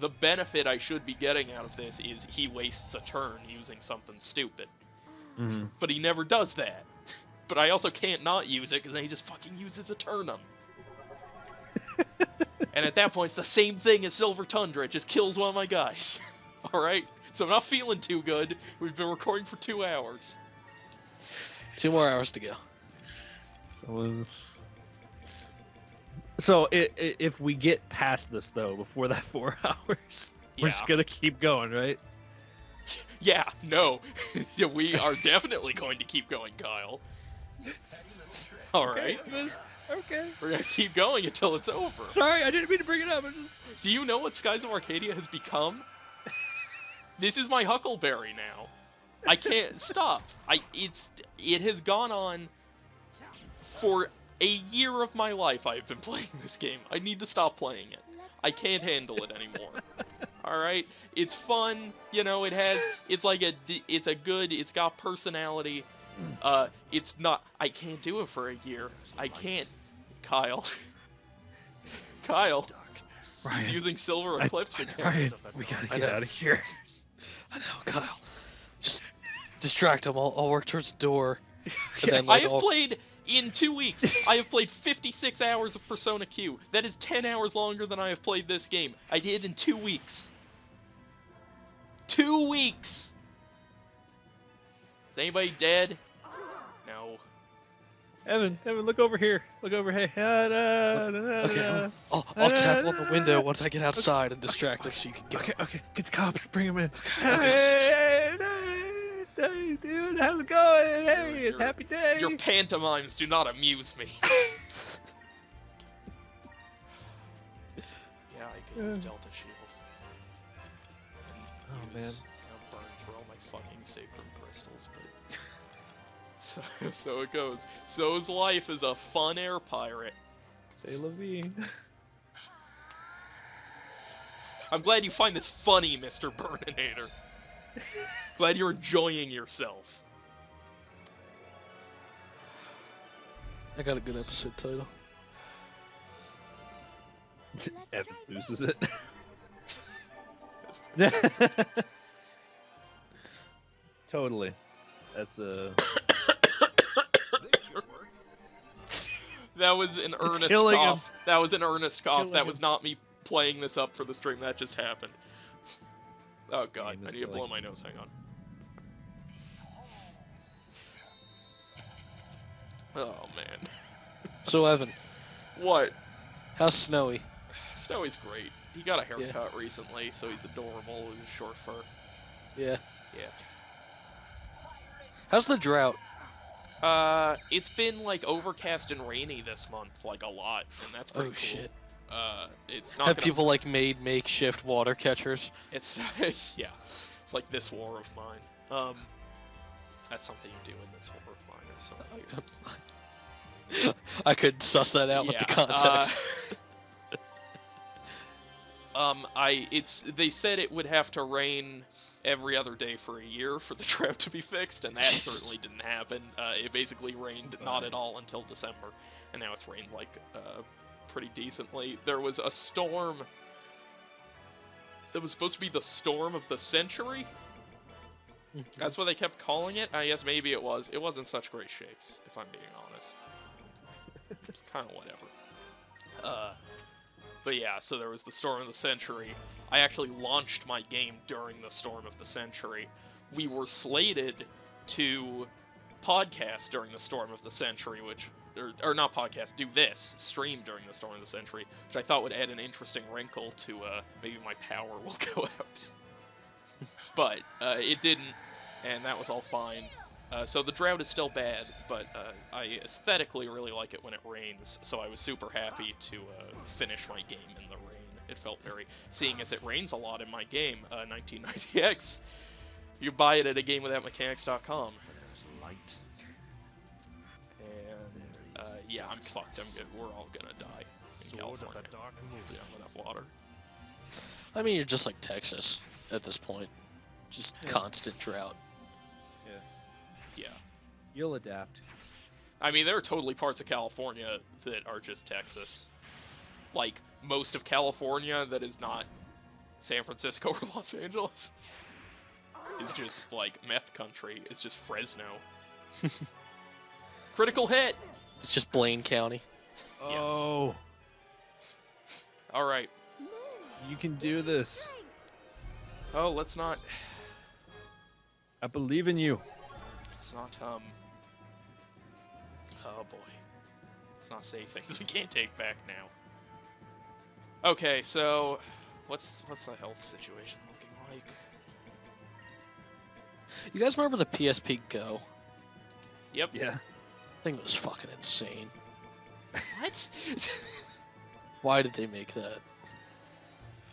the benefit I should be getting out of this is he wastes a turn using something stupid. Mm-hmm. But he never does that. But I also can't not use it because then he just fucking uses Eternum. And at that point, it's the same thing as Silver Tundra. It just kills one of my guys. Alright? So I'm not feeling too good. We've been recording for 2 hours. 2 more hours to go. So if we get past this though, before that 4 hours, we're just Yeah. gonna keep going, right? Yeah, no. Yeah, we are definitely going to keep going, Kyle. Alright. Okay. We're gonna keep going until it's over. Sorry, I didn't mean to bring it up. Do you know what Skies of Arcadia has become? This is my Huckleberry now. I can't stop. It has gone on for a year of my life. I've been playing this game. I need to stop playing it. I can't handle it anymore. All right, it's fun. You know, it's got personality. It's not. I can't do it for a year. I can't. Kyle. Kyle. He's using Silver Eclipse again. Ryan, we gotta I get know. out of here. I know, Kyle. Just distract him. I'll work towards the door. And then, I like, have I'll- played in 2 weeks. I have played 56 hours of Persona Q. That is 10 hours longer than I have played this game. I did in 2 weeks. 2 weeks. Is anybody dead? No. Evan, look over here. Look over here. Okay, I'll tap on the window once I get outside and distract him so you can get him. Okay. Get the cops. Bring him in. Okay. Hey, dude, how's it going? Hey, it's Your- happy day. Your pantomimes do not amuse me. Yeah, I can use Delta Shield. Oh, man. Burn through all my fucking sacred crystals, but... so it goes. So's life is a fun air pirate. Say la vie. I'm glad you find this funny, Mr. Burninator. Glad you're enjoying yourself. I got a good episode title. Evan loses it. Totally. That's a... That was an earnest killing him. cough. That was an earnest cough. killing That him. was not me playing this up for the stream. That just happened. Oh god, Game I is need to blow killing my nose. Hang on. Oh man. So Evan, What? how's Snowy? Snowy's great. He got a haircut recently, so he's adorable with his short fur. Yeah. Yeah. How's the drought? It's been like overcast and rainy this month, like a lot, and that's pretty Oh cool. shit. It's not Have gonna... people like made makeshift water catchers? It's yeah, it's like this war of mine. That's something you do in this war of mine or something. I could suss that out with the context. They said it would have to rain every other day for a year for the drought to be fixed, and that Jesus. certainly didn't happen. It basically rained not at all until December, and now it's rained like pretty decently. There was a storm that was supposed to be the storm of the century. That's what they kept calling it. I guess maybe it was. It wasn't such great shakes, if I'm being honest. It's kind of whatever. But yeah, so there was the Storm of the Century. I actually launched my game during the Storm of the Century. We were slated to podcast during the Storm of the Century, or not podcast, do this, stream during the Storm of the Century, which I thought would add an interesting wrinkle to maybe my power will go out. But it didn't, and that was all fine. So the drought is still bad, but I aesthetically really like it when it rains, so I was super happy to finish my game in the rain. It felt very... Seeing as it rains a lot in my game, 1990X, you buy it at a gamewithoutmechanics.com. There's light. And, yeah, I'm fucked. I'm good. We're all gonna die in Sword of California. the Dark Moon. So, yeah, enough water. I mean, you're just like Texas at this point. Just constant drought. Yeah. You'll adapt. I mean, there are totally parts of California that are just Texas. Like, most of California that is not San Francisco or Los Angeles is just, like, meth country. It's just Fresno. Critical hit! It's just Blaine County. Oh, Alright. you can do this. Oh, let's not... I believe in you. Let's not, Oh, boy. Let's not say things we can't take back now. Okay, so... What's the health situation looking like? You guys remember the PSP Go? Yep. Yeah. I think it was fucking insane. What? Why did they make that?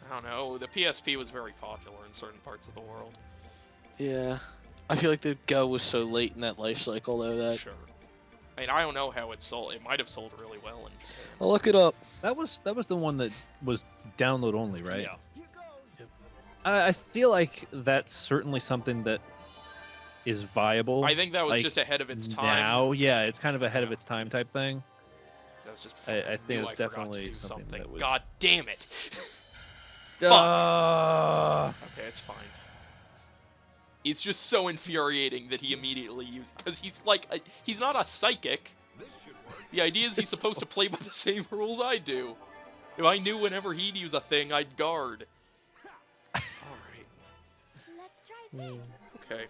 I don't know. The PSP was very popular in certain parts of the world. Yeah. I feel like the Go was so late in that life cycle, though, that... Sure. I mean, I don't know how it sold. It might have sold really well. And I'll look it up. That was the one that was download only, right? Yeah. I feel like that's certainly something that is viable. I think that was like, just ahead of its time. Now, yeah, it's kind of ahead of Yeah. its time type thing. That was just I before think knew it's I forgot to definitely do something that would- God damn it! Fuck. Okay, it's fine. It's just so infuriating that he immediately used, because he's like he's not a psychic. This should work. The idea is he's supposed to play by the same rules I do. If I knew whenever he'd use a thing, I'd guard. All right. Let's try this. Okay.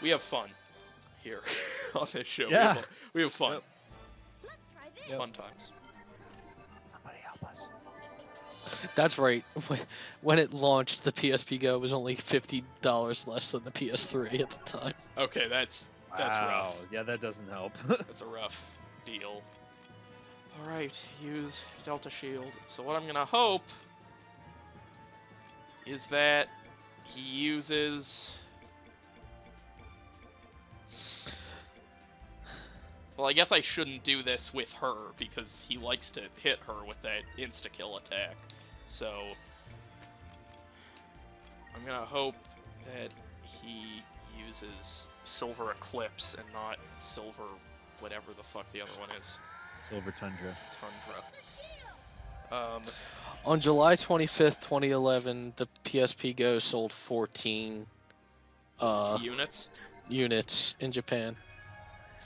we have fun here on this show. Yeah. We have fun. Yep. Let's try this. Yep. Fun times. Somebody help us. That's right. When it launched, the PSP Go was only $50 less than the PS3 at the time. Okay, that's Wow. rough. Yeah, that doesn't help. That's a rough deal. Alright, use Delta Shield. So what I'm gonna hope is that he uses... Well, I guess I shouldn't do this with her, because he likes to hit her with that insta-kill attack. So... I'm gonna hope that he uses Silver Eclipse and not Silver whatever the fuck the other one is. Silver Tundra. Tundra. On July 25th, 2011, the PSP Go sold 14 Units? units in Japan.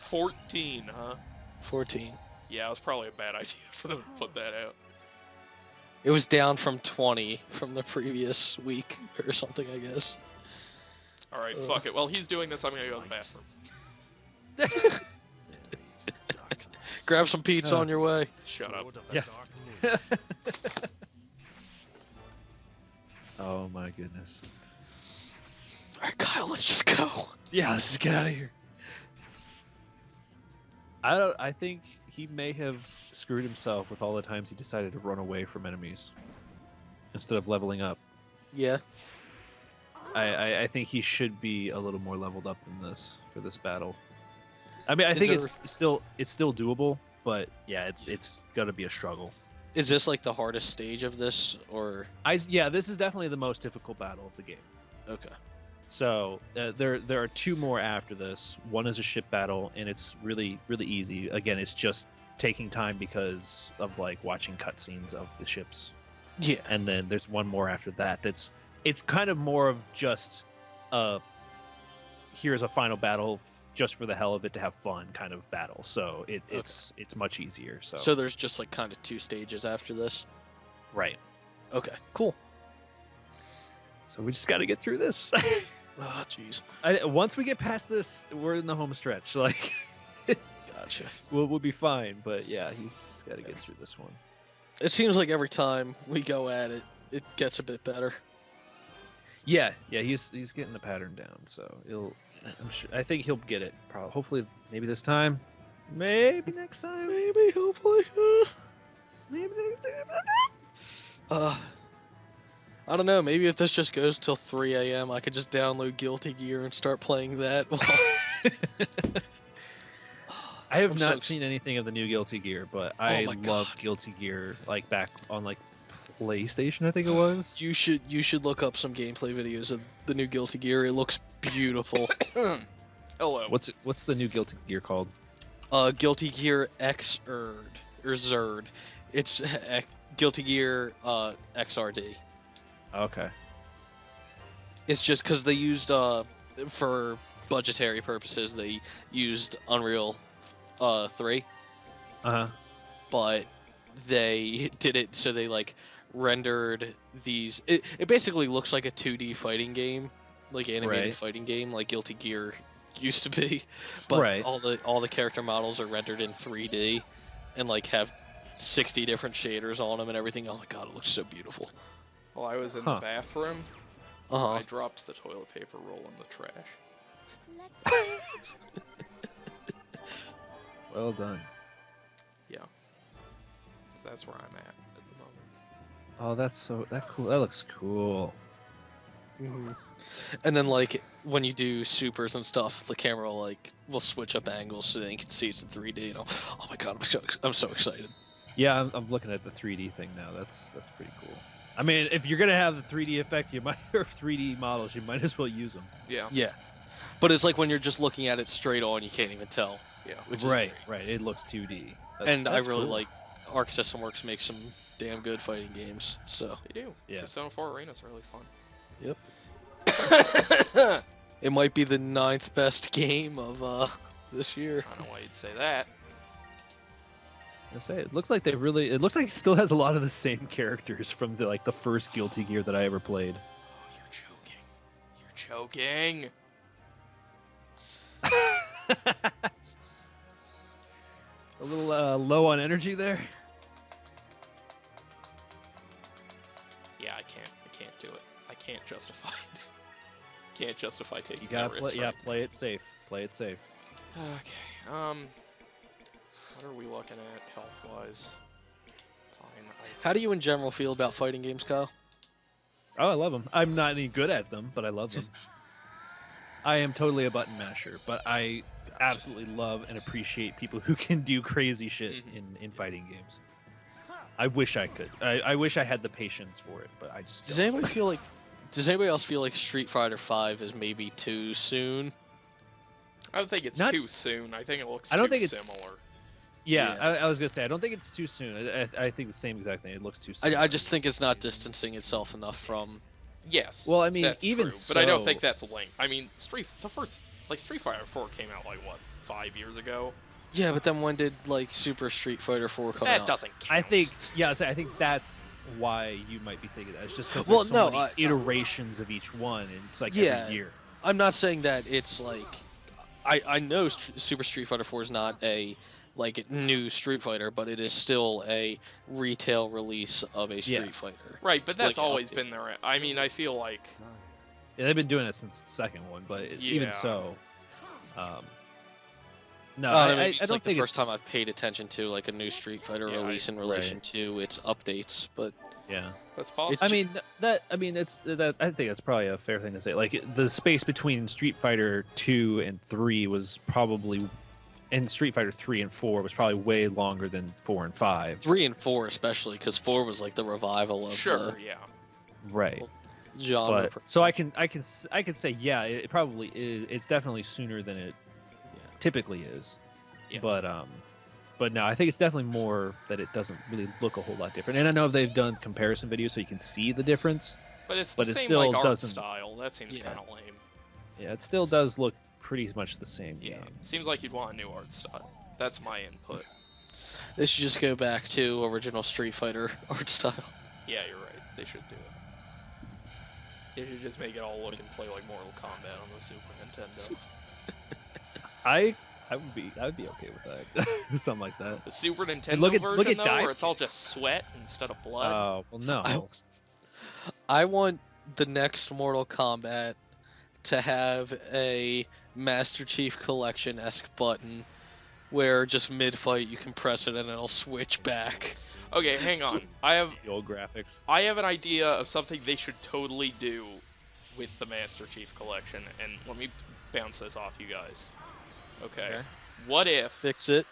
14, huh? 14. Yeah, it was probably a bad idea for them to put that out. It was down from 20 from the previous week or something, I guess. Alright, Ugh. fuck it. While he's doing this, I'm gonna go to the bathroom. Grab some pizza on your way. Shut up. Sword of the Yeah. Dark Moon. Oh my goodness. Alright, Kyle, let's just go. Yeah, let's just get out of here. I think he may have screwed himself with all the times he decided to run away from enemies instead of leveling up. Yeah. I think he should be a little more leveled up than this for this battle. I mean, I Is think there- it's still doable, but yeah, it's gonna be a struggle. Is this like the hardest stage of this, or Yeah, this is definitely the most difficult battle of the game. okay? So there are two more after this. One is a ship battle, and it's really easy. Again, it's just taking time because of like watching cutscenes of the ships. Yeah. And then there's one more after that. It's kind of more of just here's a final battle just for the hell of it to have fun kind of battle. So it's much easier. So there's just like kind of two stages after this. Right. Okay. Cool. So we just got to get through this. Oh, jeez. Once we get past this, we're in the home stretch. Like Gotcha. we'll be fine. But yeah, he's just got to get through this one. It seems like every time we go at it, it gets a bit better. Yeah, he's getting the pattern down. So I think he'll get it. Probably, hopefully, maybe this time, maybe next time, Maybe, hopefully. maybe next time. I don't know. Maybe if this just goes till 3 a.m., I could just download Guilty Gear and start playing that. I have I'm so not ex- seen anything of the new Guilty Gear, but I my loved God. Guilty Gear like back on like PlayStation, I think it was. You should look up some gameplay videos of the new Guilty Gear. It looks beautiful. Hello. What's the new Guilty Gear called? Guilty Gear Xrd or Zerd. It's Guilty Gear XRD. Okay. It's just because they used for budgetary purposes they used Unreal 3, Uh-huh. but they did it so they like rendered these. It basically looks like a 2D fighting game, like animated Right. fighting game, like Guilty Gear used to be. But Right. all the character models are rendered in 3D, and like have 60 different shaders on them and everything. Oh my god, it looks so beautiful. While I was in Huh. the bathroom, Uh-huh. I dropped the toilet paper roll in the trash. Let's Well done. Yeah. So that's where I'm at the moment. Oh, that's cool. That looks cool. hmm And then like when you do supers and stuff, the camera will switch up angles so that you can see it's in 3D. And oh my god, I'm so excited. Yeah, I'm looking at the 3D thing now. That's pretty cool. I mean, if you're gonna have the 3D effect, you might or 3D models, you might as well use them. Yeah. Yeah, but it's like when you're just looking at it straight on, you can't even tell. Yeah. Which is Right, great. right. It looks 2D. And I That's really cool. like Arc System Works makes some damn good fighting games. So They do. Yeah. Persona 4 Arena's really fun. Yep. It might be the 9th best game of this year. I don't know why you'd say that. I say it looks like it looks like it still has a lot of the same characters from the first Guilty Gear that I ever played. Oh, you're joking. You're joking. A little low on energy there. Yeah, I can't do it. I can't justify it. Can't justify taking You gotta that play. risk. Yeah, Right play it safe. Play it safe. Okay. What are we looking at health-wise? Fine. How do you in general feel about fighting games, Kyle? Oh, I love them. I'm not any good at them, but I love them. I am totally a button masher, but I absolutely love and appreciate people who can do crazy shit in fighting games. I wish I could. I wish I had the patience for it, but I just Does don't. anybody feel like? Does anybody else feel like Street Fighter V is maybe too soon? I don't think it's Not- too soon. I think it looks I don't too think it's- similar. Yeah, Yeah. I was gonna say I don't think it's too soon. I think the same exact thing. It looks too soon. I just think it's not distancing itself enough from. Yes. Well, I mean, that's even true, but I don't so- think that's linked. I mean, Street Fighter 4 came out like what, 5 years ago? Yeah, but then when did like Super Street Fighter 4 come That out? doesn't count. I think, yeah, I think that's why you might be thinking that. It's just because Well, there's so no, many iterations of each one, and it's like Yeah. every year. I'm not saying that it's like. I know Super Street Fighter 4 is not a like new Street Fighter, but it is still a retail release of a Street Yeah. Fighter. Right, but that's like, always update. been there. I mean, I feel like Yeah, they've been doing it since the second one, but even Yeah. so, no, I mean, I it's don't like think the first it's, time I've paid attention to like a new Street Fighter Yeah, release in relation to its updates, but Yeah, that's possible. I mean it's that. I think that's probably a fair thing to say. Like the space between Street Fighter 2 and 3 was probably, and Street Fighter 3 and 4 was probably way longer than 4 and 5. 3 and 4 especially because 4 was like the revival of sure, the yeah. Right. genre. But so I can say yeah, it probably is. It's definitely sooner than it typically is. Yeah. But no, I think it's definitely more that it doesn't really look a whole lot different. And I know they've done comparison videos so you can see the difference. But it's the but it same still like art doesn't- style. That seems Yeah. kind of lame. Yeah, it still does look pretty much the same Yeah. game. Seems like you'd want a new art style. That's my input. They should just go back to original Street Fighter art style. Yeah, you're right. They should do it. They should just make it all look and play like Mortal Kombat on the Super Nintendo. I would be okay with that. Something like that. The Super Nintendo look at- version, look at though, Dive where it's all just sweat instead of blood. Oh, well no. I want the next Mortal Kombat to have a Master Chief Collection-esque button where just mid-fight you can press it and it'll switch back. Okay, hang on. I have The old graphics. an idea of something they should totally do with the Master Chief Collection, and let me bounce this off you guys. Okay. Okay. What if Fix it.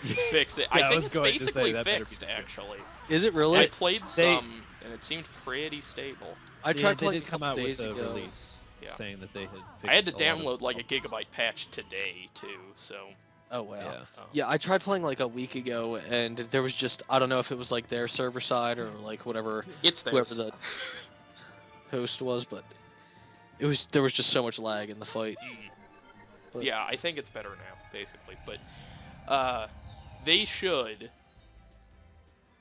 you fix it? Yeah, I I think was it's going to say basically that better be fixed, true. actually. Is it I really? played They- some, and it seemed pretty stable. I tried they playing did a come couple out with days a ago. release Yeah. saying that they had fixed I had to a lot of download like a problems. gigabyte patch today, too, so... Oh wow. Yeah. Yeah, I tried playing like a week ago, and there was just I don't know if it was like their server side or like whatever It's whoever theirs. the host was, but there was just so much lag in the fight. But- Yeah, I think it's better now, basically. But they should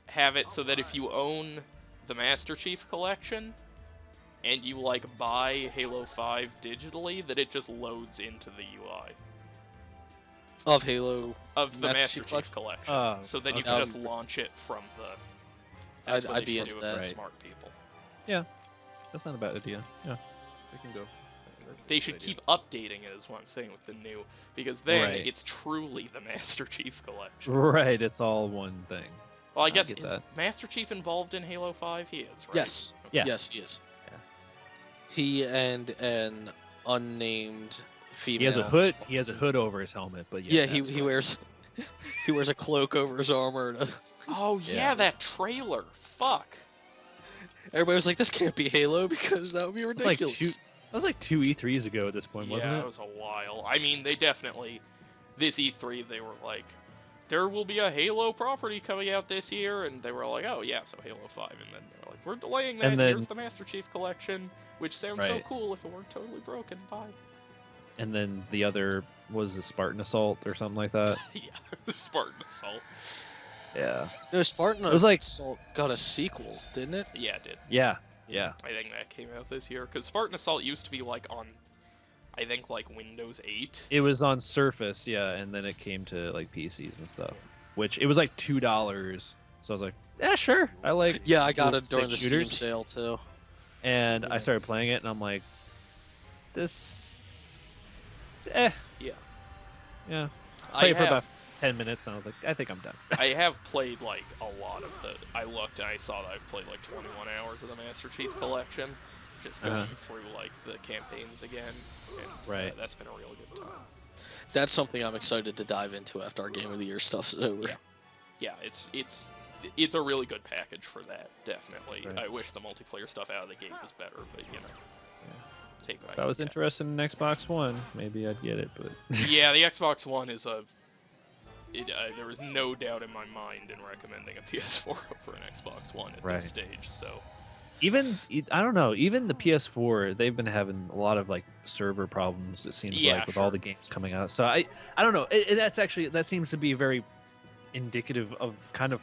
have it so that if you own the Master Chief Collection and you like buy Halo 5 digitally, that it just loads into the UI Of Halo, of the Master Master Chief Chief Collection. Oh, So then you okay. can just launch it from the. That's what I'd they be should into do that. with Right. smart people. That's not a bad idea. Yeah, we can go. They should keep updating it, is what I'm saying with the new, because then Right. it's truly the Master Chief Collection. Right, it's all one thing. Well, I I guess get is that. Master Chief involved in Halo 5? He is, right? Yes. Yeah. Yes, he is. Yeah. He and an unnamed female. He has a hood. He has a hood over his helmet, but Yeah, yeah, he that's he right. wears he wears a cloak over his armor. And Oh yeah, Yeah. that trailer. Fuck. everybody was like, "This can't be Halo because that would be It's like ridiculous." that was like 2 E3s ago at this point, wasn't Yeah, it? it was a while. I mean, they definitely this E3 they were like, there will be a Halo property coming out this year, and they were like, oh yeah, so Halo 5, and then they were like, we're delaying that. And then- Here's the Master Chief Collection, which sounds so Right. cool if it weren't totally broken. Bye. And then the other was the Spartan Assault or something like that. Yeah, Spartan Assault. Yeah. No, Spartan It was like- Assault got a sequel, didn't it? Yeah, it did. Yeah. Yeah. I think that came out this year because Spartan Assault used to be like on. I think like Windows 8. It was on Surface, yeah, and then it came to like PCs and stuff, which it was like $2. So I was like, yeah, sure. I like Yeah, I got dual it during the stick Steam shooters. sale too. And I started playing it, and I'm like, this, yeah. I Played it for have- about 10 minutes, and I was like, I think I'm done. I have played like a lot of the. I looked and I saw that I've played like 21 hours of the Master Chief Collection, just going through like the campaigns again, and Right. that's been a real good time. That's something I'm excited to dive into after our Game of the Year stuff's over. Yeah, it's a really good package for that, definitely. Right. I wish the multiplayer stuff out of the gate was better, but you know, take what If I was can get. interested in Xbox One, maybe I'd get it, but Yeah, the Xbox One is there is no doubt in my mind in recommending a PS4 over an Xbox One at Right. this stage. So I don't know, even the PS4, they've been having a lot of like server problems, it seems Yeah, like, with all the games coming out. So I don't know. That seems to be very indicative of kind of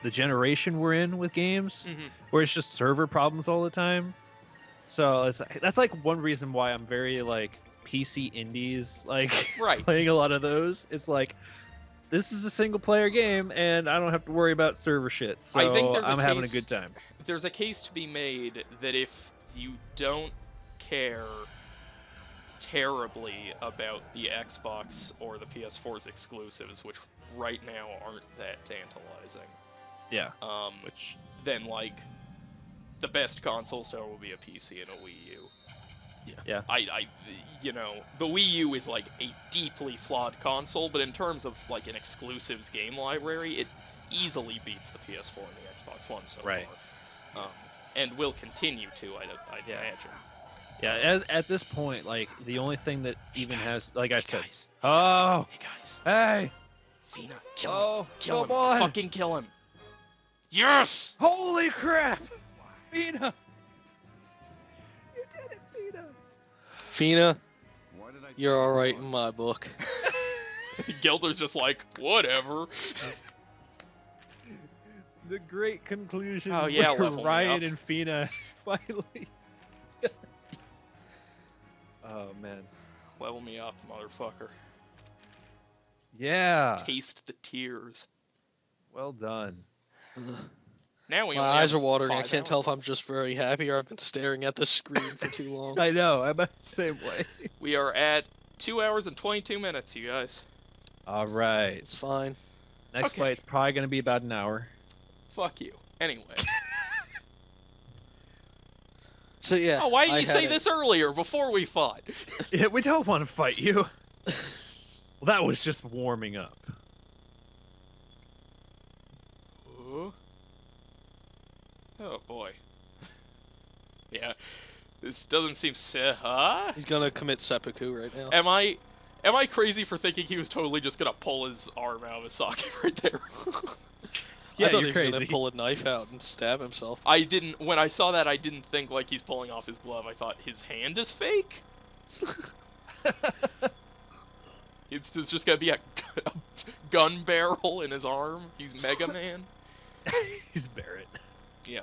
the generation we're in with games, where it's just server problems all the time. So that's like one reason why I'm very like PC indies, like Right. playing a lot of those. It's like, this is a single player game and I don't have to worry about server shit. So I think there's a I'm having a case- good time. there's a case to be made that if you don't care terribly about the Xbox or the PS4's exclusives, which right now aren't that tantalizing, Yeah. um, Which then like the best console still will be a PC and a Wii U. Yeah. You know, the Wii U is like a deeply flawed console, but in terms of like an exclusives game library, it easily beats the PS4 and the Xbox One so Right. far. And will continue to, I'd Yeah. imagine. Yeah, at this point, like the only thing that even Hey, has, guys. like I Hey, said, guys. oh, Hey guys, hey, Fina, kill him, oh, kill come him, on, fucking kill him. Yes! holy crap, Fina, you did it, Fina. Fina, Why did I you're all right in my book. Gelder's just like, whatever. The great conclusion. Oh, yeah, where level me Ryan up. and Fina finally. Oh man. Level me up, motherfucker. Yeah. Taste the tears. Well done. Now we My only eyes have are watering. I 5 can't tell hours. if I'm just very happy or I've been staring at the screen for too long. I know. I'm the same way. We are at 2 hours and 22 minutes, you guys. All right. It's fine. Next Okay. fight's probably gonna be about an hour. Fuck you. Anyway. So yeah. Oh, why I didn't you had say it. this earlier before we fought? Yeah, we don't want to fight you. Well, that was just warming up. Oh boy. Yeah. This doesn't seem huh? He's gonna commit seppuku right now. Am I crazy for thinking he was totally just gonna pull his arm out of his socket right there? Yeah, I thought you're he was gonna crazy. pull a knife out and stab himself. When I saw that, I didn't think like he's pulling off his glove. I thought his hand is fake. It's just gonna be a gun barrel in his arm. He's Mega Man. He's Barrett. Yeah.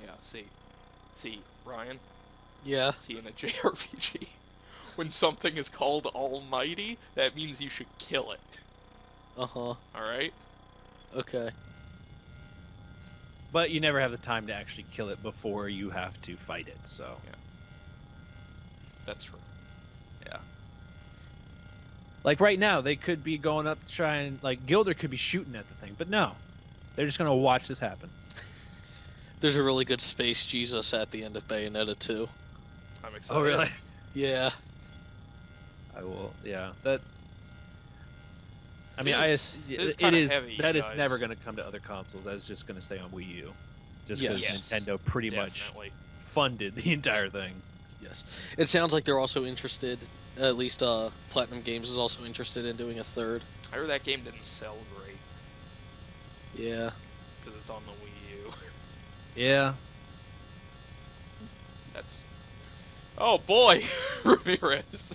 Yeah, see, Ryan, Yeah. see in a JRPG, when something is called almighty, that means you should kill it, Uh-huh. alright? Okay. But you never have the time to actually kill it before you have to fight it, so. That's true. Like right now, they could be going up trying, like Gilder could be shooting at the thing, but no. They're just gonna watch this happen. There's a really good Space Jesus at the end of Bayonetta 2. I'm excited. Oh really? Yeah. I will, yeah. That. I It mean, is- it is it kinda is heavy, that is guys. never gonna come to other consoles. That is just gonna stay on Wii U, just because Yes. Nintendo pretty much Definitely. funded the entire thing. Yes. It sounds like they're also interested, at least Platinum Games is also interested in doing a third. I heard that game didn't sell great, Yeah. because it's on the Wii U. Yeah. That's... Oh boy! Ramirez!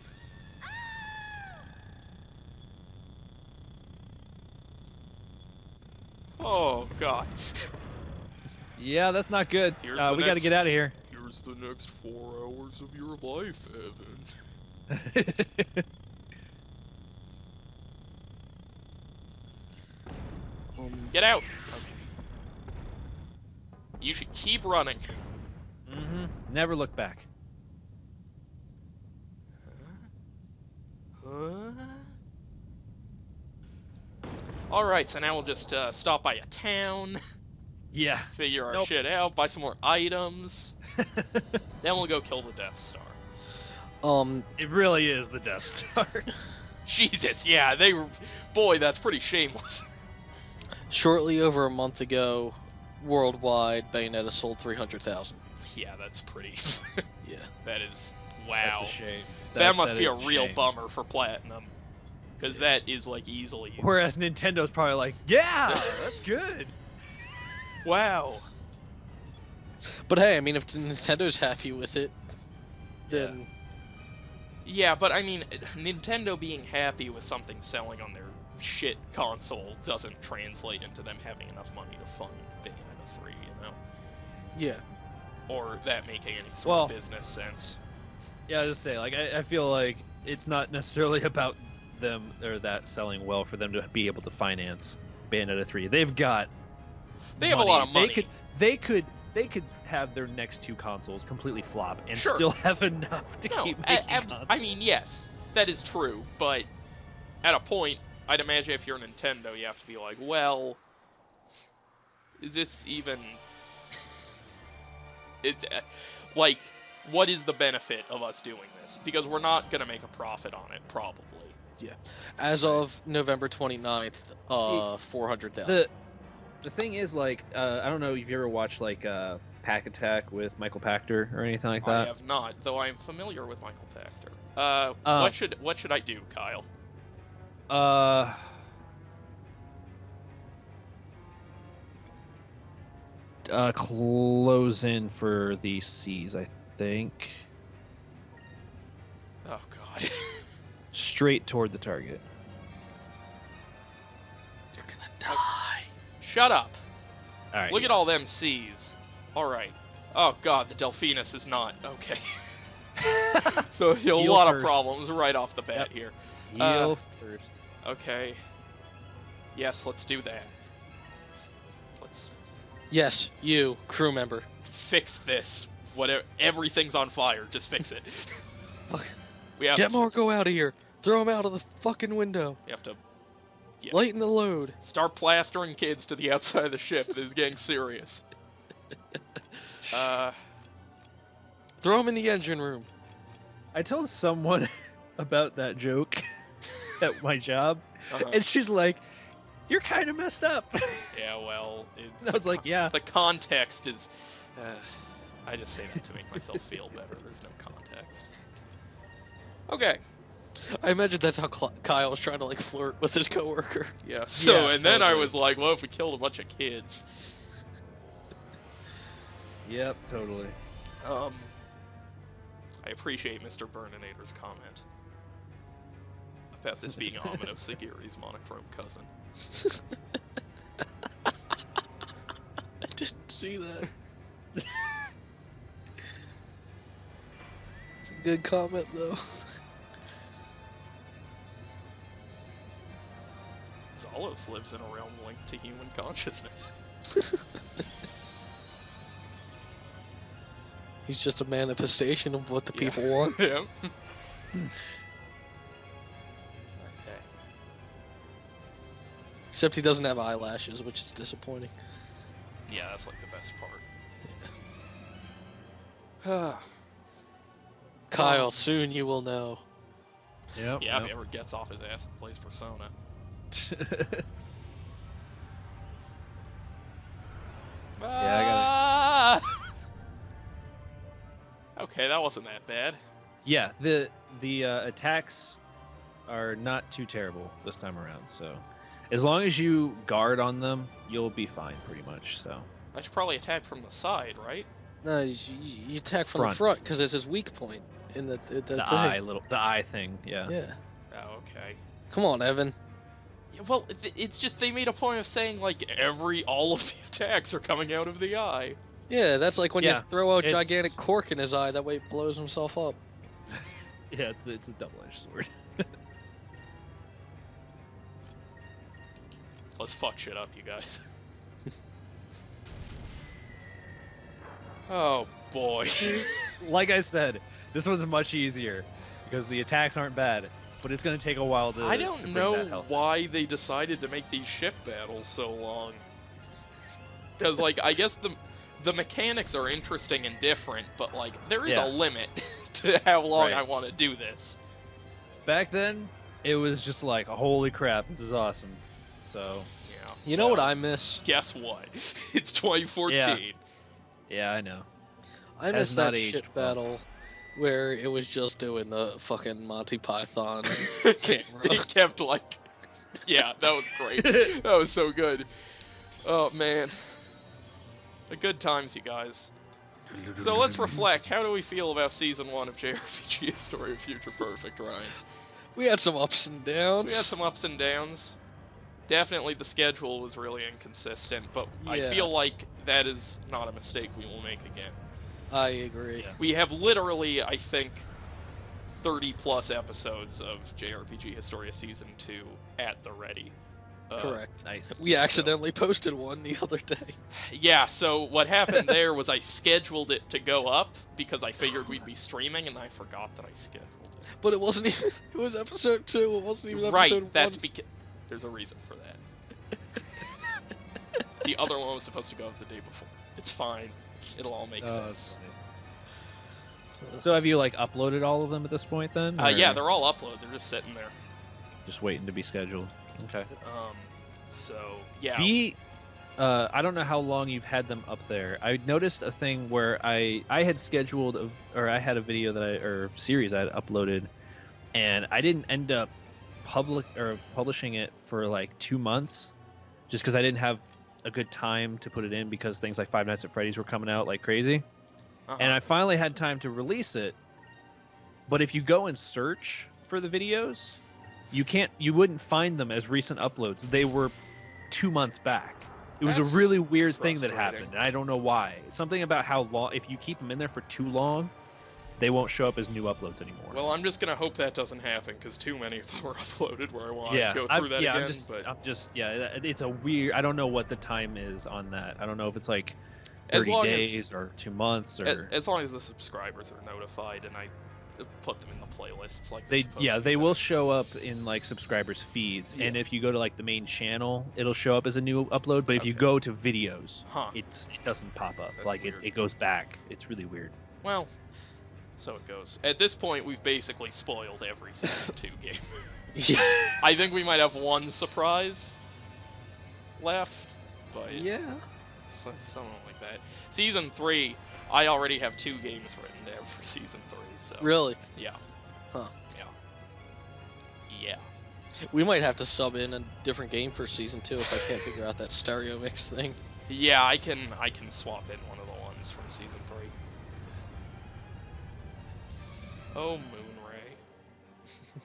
Oh god. Yeah, that's not good. Here's the We got to next- get out of here. Here's the next 4 hours of your life, Evan. Get out! Okay. You should keep running. Never look back. Huh? Alright, so now we'll just stop by a town, Yeah. figure our Nope. shit out, buy some more items, then we'll go kill the Death Star. It really is the Death Star. Jesus, yeah, they were... Boy, that's pretty shameless. Shortly over a month ago, worldwide, Bayonetta sold 300,000. Yeah, that's pretty... Yeah. That is... Wow. That's a shame. That must be is a real shame. bummer for Platinum. Because that is, like, easily... Whereas Nintendo's probably like, yeah, that's good. Wow. But hey, I mean, if Nintendo's happy with it, then Yeah, but I mean, Nintendo being happy with something selling on their shit console doesn't translate into them having enough money to fund Bayonetta 3, you know? yeah. Or that making any sort Well- of business sense. Yeah, I was just say, like, I feel like it's not necessarily about them or that selling well for them to be able to finance Bayonetta 3. They've got They have a lot of money. They could have their next two consoles completely flop and Sure. still have enough to No, keep making consoles. I mean, yes, that is true, but at a point, I'd imagine if you're Nintendo, you have to be like, well, is this even... It's like, what is the benefit of us doing this? Because we're not going to make a profit on it, probably. As of November 29th, 400,000. The thing is, like, I don't know if you've ever watched, like, Pack Attack with Michael Pachter or anything like I that. have not, though I'm familiar with Michael Pachter. What should I do, Kyle? Close in for the C's, I think. Oh, God. Straight toward the target. You're gonna die. Shut up. All right. Look at all them C's. All right. Oh, God, the Delphinus is not. Okay. So, a Heal lot of first. problems right off the bat Yep. here. Heal first. Okay. Yes, let's do that. Let's Yes, you, crew member. fix this. Whatever. Everything's on fire. Just fix it. Fuck. We have Get to, Marco out of here. Throw him out of the fucking window. We have to Yeah. Lighten the load. start plastering kids to the outside of the ship. This is getting serious. Throw him in the engine room. I told someone about that joke at my job, uh-huh. and she's like, "You're kind of messed up." Yeah, well, And I was like, "Yeah." the context is. I just say that to make myself feel better. There's no context. Okay. I imagine that's how Kyle was trying to like flirt with his coworker. Yeah. So, Yeah, and then I totally. was like, well, if we killed a bunch of kids. Yep, totally. I appreciate Mr. Burninator's comment about this being Amino Sagiri's monochrome cousin. I didn't see that. It's a good comment though. Zalos lives in a realm linked to human consciousness. He's just a manifestation of what the Yeah. people want. Yeah. Okay. Except he doesn't have eyelashes, which is disappointing. Yeah, that's like the best part. Kyle, soon you will know. Yep. Yeah, if he ever gets off his ass and plays Persona. I Okay, that wasn't that bad. Yeah, the attacks are not too terrible this time around. So, as long as you guard on them, you'll be fine, pretty much. So, I should probably attack from the side, right? No, you attack from Front. the front because it's his weak point in the the thing. eye thing. Yeah. Yeah. Oh, okay. Come on, Evan. Well, it's just they made a point of saying like all of the attacks are coming out of the eye. Yeah, that's like when Yeah, you throw a it's- gigantic cork in his eye. That way, it blows himself up. Yeah, it's a double-edged sword. Let's fuck shit up, you guys. Oh boy. Like I said, this one's much easier because the attacks aren't bad, but it's going to take a while to. I to don't bring know that health. why they decided to make these ship battles so long. Because, like, I guess the mechanics are interesting and different, but, like, there is Yeah. a limit to how long Right. I want to do this. Back then, it was just like, holy crap, this is awesome. So Yeah. You know what well, I miss? Guess what? It's 2014. yeah, I know. I Has miss not that aged shit well. battle where it was just doing the fucking Monty Python It camera. kept, like... Yeah, that was great. That was so good. Oh, man. The good times, you guys. So let's reflect. How do we feel about Season 1 of JRPG Historia Future Perfect, Ryan? We had some ups and downs. We had some ups and downs. Definitely the schedule was really inconsistent, but I Yeah. feel like that is not a mistake we will make again. I agree. Yeah. We have literally, I think, 30 plus episodes of JRPG Historia Season 2 at the ready. Correct. Nice. We accidentally posted one the other day. Yeah, so what happened there was I scheduled it to go up because I figured we'd be streaming, and I forgot that I scheduled it. But it wasn't even. It was episode 2. It wasn't even episode Right, that's 1. because there's a reason for that. The other one was supposed to go up the day before. It's fine. It'll all make Oh, sense. that's funny. So have you like uploaded all of them at this point then? Yeah, or they're all uploaded. They're just sitting there. just waiting to be scheduled. Okay. So yeah. I don't know how long you've had them up there. I noticed a thing where I had scheduled or I had a video or series I had uploaded, and I didn't end up publishing it for like 2 months, just because I didn't have a good time to put it in because things like Five Nights at Freddy's were coming out like crazy. Uh-huh. And I finally had time to release it. But if you go and search for the videos, you wouldn't find them as recent uploads. They were 2 months back. It was a That's really weird thing that frustrating. happened, and I don't know why. Something about how long, if you keep them in there for too long, they won't show up as new uploads anymore. Well, I'm just gonna hope that doesn't happen because too many of them are uploaded where I want to go I'm- through that yeah, again. I'm just, it's a weird. I don't know what the time is on that. I don't know if it's like As 30 long as- days or 2 months or as long as the subscribers are notified and I put them in the playlists like they. they're supposed Yeah, to they be. will show up in like subscribers feeds, and if you go to like the main channel, it'll show up as a new upload. But if you Okay. go to videos, Huh. it doesn't pop up. That's Like weird. it goes back. It's really weird. Well, so it goes. At this point, we've basically spoiled every Season 2 game. Yeah. I think we might have one surprise left, but Yeah. something like that. Season 3, I already have 2 games written down for Season 3, so... Really? Yeah. Huh. Yeah. We might have to sub in a different game for season 2 if I can't figure out that stereo mix thing. Yeah, I can swap in one of the ones from Season 3. Oh, Moonray.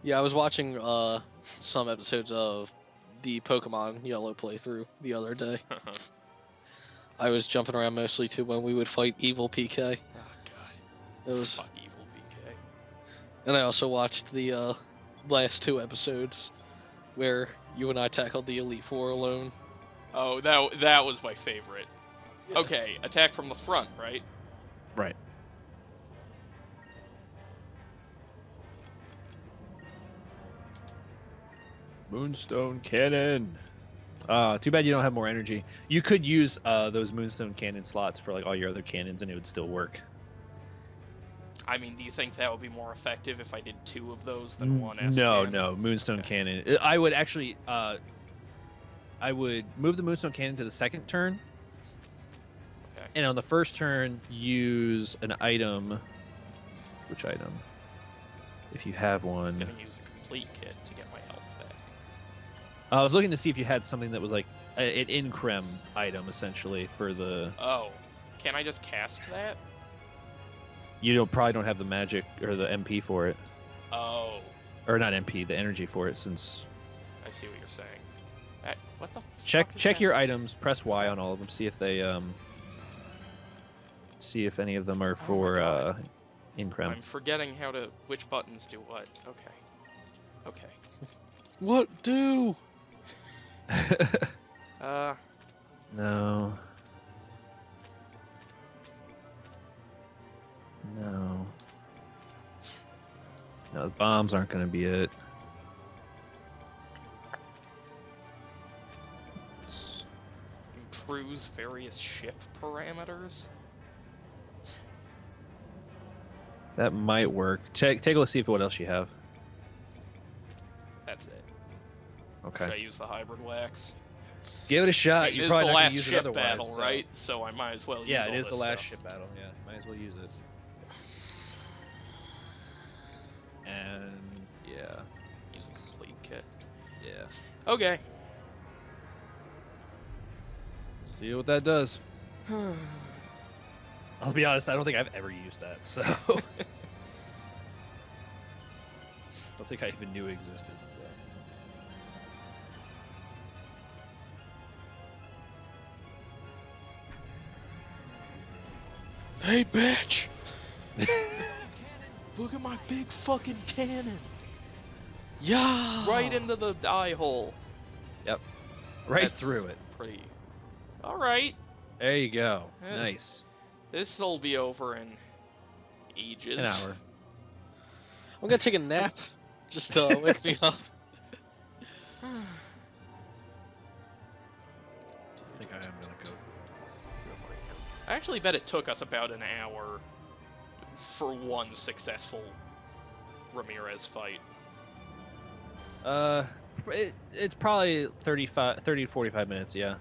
Yeah, I was watching some episodes of the Pokemon Yellow playthrough the other day. I was jumping around mostly to when we would fight Evil PK. Oh, God. It was, Fuck Evil BK. and I also watched the last 2 episodes where you and I tackled the Elite Four alone. Oh, that was my favorite. Yeah. Okay, attack from the front, right? Right. Moonstone Cannon. Too bad you don't have more energy. You could use those Moonstone Cannon slots for like all your other cannons, and it would still work. I mean, do you think that would be more effective if I did 2 of those than one S No, cannon? no, Moonstone Okay. Cannon. I would actually, I would move the Moonstone Cannon to the second turn, Okay. and on the first turn use an item. Which item? If you have I'm one. gonna use a complete kit to get my health back. I was looking to see if you had something that was like an in-crem item, essentially, for the... Oh, can I just cast that? You probably don't have the magic or the MP for it. Oh, Or not MP, the energy for it, since I I see what you're saying. What the Check fuck is check that? your items. Press Y on all of them. See if they see if any of them are for God. increm. I'm forgetting which buttons do what. Okay. Okay. What do? No. No. No, the bombs aren't going to be it. Improves various ship parameters. That might work. Take a look, see if what else you have. That's it. Okay. Should I use the hybrid wax? Give it a shot. It You're is probably the not going last to use it ship otherwise. battle, so- right? So I might as well use Yeah, all it is the this last stuff. ship battle. Yeah, might as well use it. And yeah, Using complete kit. yeah. Okay. See what that does. I'll be honest, I don't think I've ever used that, so I don't think I even knew it existed. So. Hey, bitch! Look at my big fucking cannon. Yeah! Right into the eye hole. Right That's through it. Pretty. All right. There you go. Eh. Nice. This'll be over in ages. An hour. I'm gonna take a nap. Just to wake me up. I think I am gonna go. I actually bet it took us about an hour for one successful Ramirez fight. It's probably 30 to 45 minutes. Yeah.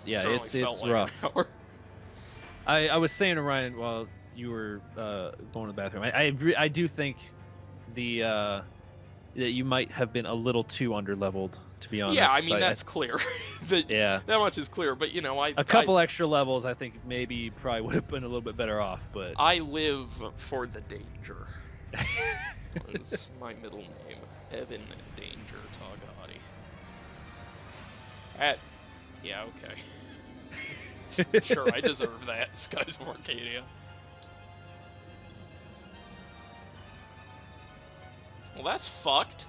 Yeah. Certainly It's felt like rough. an hour. I was saying to Ryan while you were going to the bathroom. I do think that you might have been a little too underleveled, to be honest. Yeah, I mean that's clear. Yeah. That much is clear, but you know, A couple extra levels, I think maybe probably would have been a little bit better off, but I live for the danger. That's my middle name, Evan Danger Tagati. Yeah, okay. Sure, I deserve that. Skies of Arcadia. Well, that's fucked.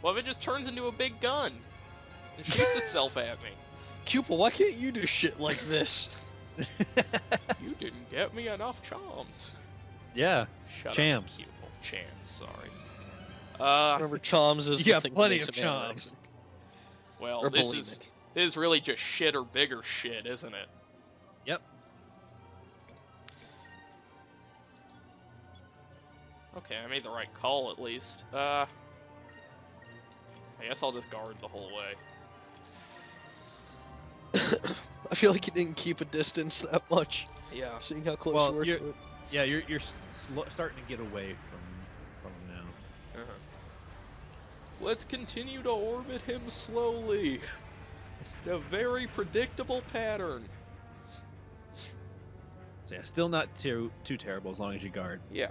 What if it just turns into a big gun and shoots itself at me? Cupel, why can't you do shit like this? You didn't get me enough charms. yeah. Shut Chams. up, people. Chams, sorry. Remember, Choms is You the got thing that plenty makes of him charms. anorexic. well, Or this bulimic. is really just shit or bigger shit, isn't it? Yep. Okay, I made the right call at least. I guess I'll just guard the whole way. I feel like you didn't keep a distance that much, Yeah. seeing how close Well, you were you're- to it. Yeah, you're starting to get away from him now. Uh-huh. Let's continue to orbit him slowly. A very predictable pattern. So yeah, still not too terrible as long as you guard. Yeah.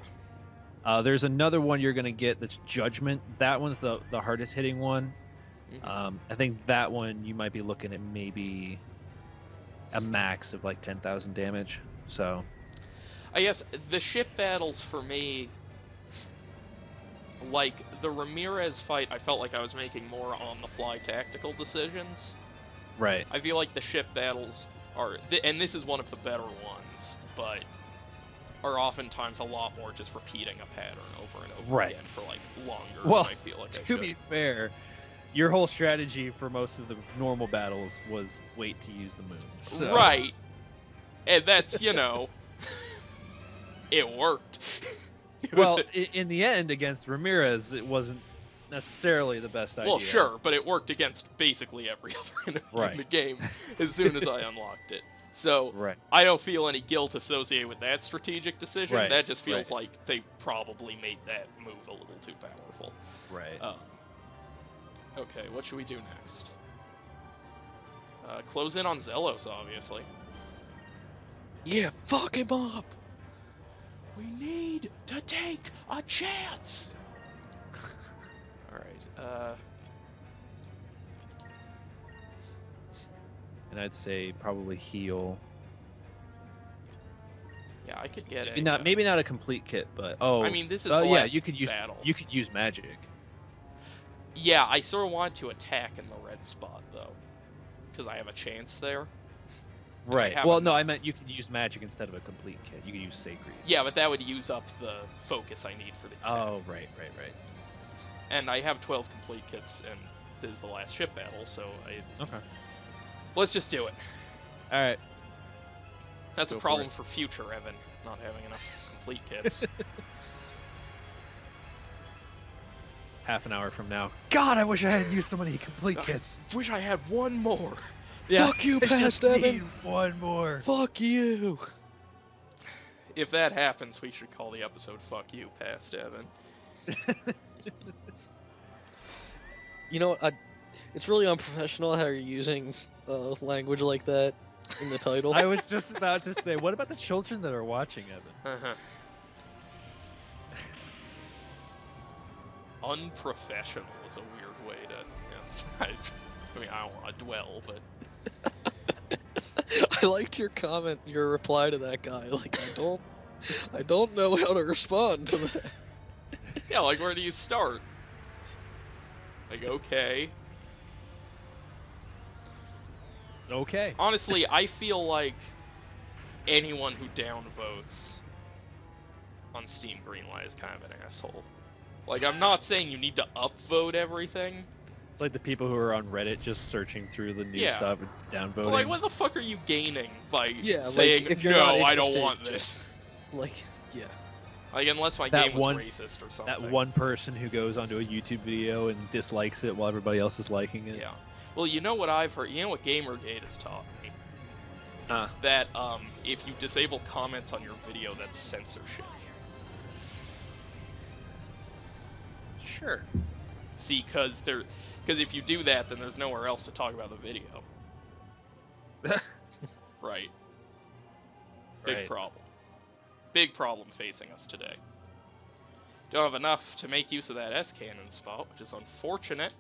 There's another one you're gonna get that's Judgment. That one's the hardest hitting one. Mhm. I think that one you might be looking at maybe a max of like 10,000 damage. So I guess the ship battles for me, like the Ramirez fight, I felt like I was making more on-the-fly tactical decisions. right. I feel like the ship battles are, and this is one of the better ones, but are oftentimes a lot more just repeating a pattern over and over Right. again for like longer Well, than I feel like I To should. be fair, your whole strategy for most of the normal battles was wait to use the moon. So. Right. And that's, you know, it worked. It was Well, a- in the end, against Ramirez, it wasn't necessarily the best idea. well, sure, but it worked against basically every other enemy in Right. the game as soon as I unlocked it. So Right. I don't feel any guilt associated with that strategic decision. Right, That just feels right. like they probably made that move a little too powerful. Right. Okay, what should we do next? Close in on Zelos, obviously. Yeah, fuck him up! We need to take a chance. All right. And I'd say probably heal. Yeah, I could get Maybe a. not, maybe not a complete kit, but I mean, this is the yeah, last you could use battle. you could use magic. Yeah, I sort of want to attack in the red spot though, because I have a chance there. Right. have Well, a- no, I meant you could use magic instead of a complete kit. You could use Sacries. Yeah, but that would use up the focus I need for the attack. Oh, right. And I have 12 complete kits, and this is the last ship battle, so Okay. let's just do it. All right. That's Go a for problem it. for future Evan, not having enough complete kits. Half an hour from now. God, I wish I had used so many complete kits. Wish I had one more. Yeah. Fuck you, I just Past Evan. need one more. Fuck you. If that happens, we should call the episode "Fuck You, Past Evan." You know what? It's really unprofessional how you're using language like that in the title. I was just about to say, what about the children that are watching, Evan? Unprofessional is a weird way to. I mean, I don't want to dwell, but I liked your comment, your reply to that guy. Like, I don't know how to respond to that. yeah, like where do you start? Like, okay. Okay. Honestly, I feel like anyone who downvotes on Steam Greenlight is kind of an asshole. Like, I'm not saying you need to upvote everything, It's like the people who are on Reddit just searching through the new Yeah. stuff and downvoting. but like, what the fuck are you gaining by Yeah, like, saying, if you're no, not I don't interested, want this? just, like, yeah. Like, unless my That game was one- racist or something. That one person who goes onto a YouTube video and dislikes it while everybody else is liking it. Yeah. Well, you know what I've heard? You know what Gamergate has taught me? It's that if you disable comments on your video, that's censorship. Sure. See, because if you do that, then there's nowhere else to talk about the video. Right. Big Right. problem. Big problem facing us today. Don't have enough to make use of that S cannon spot, which is unfortunate.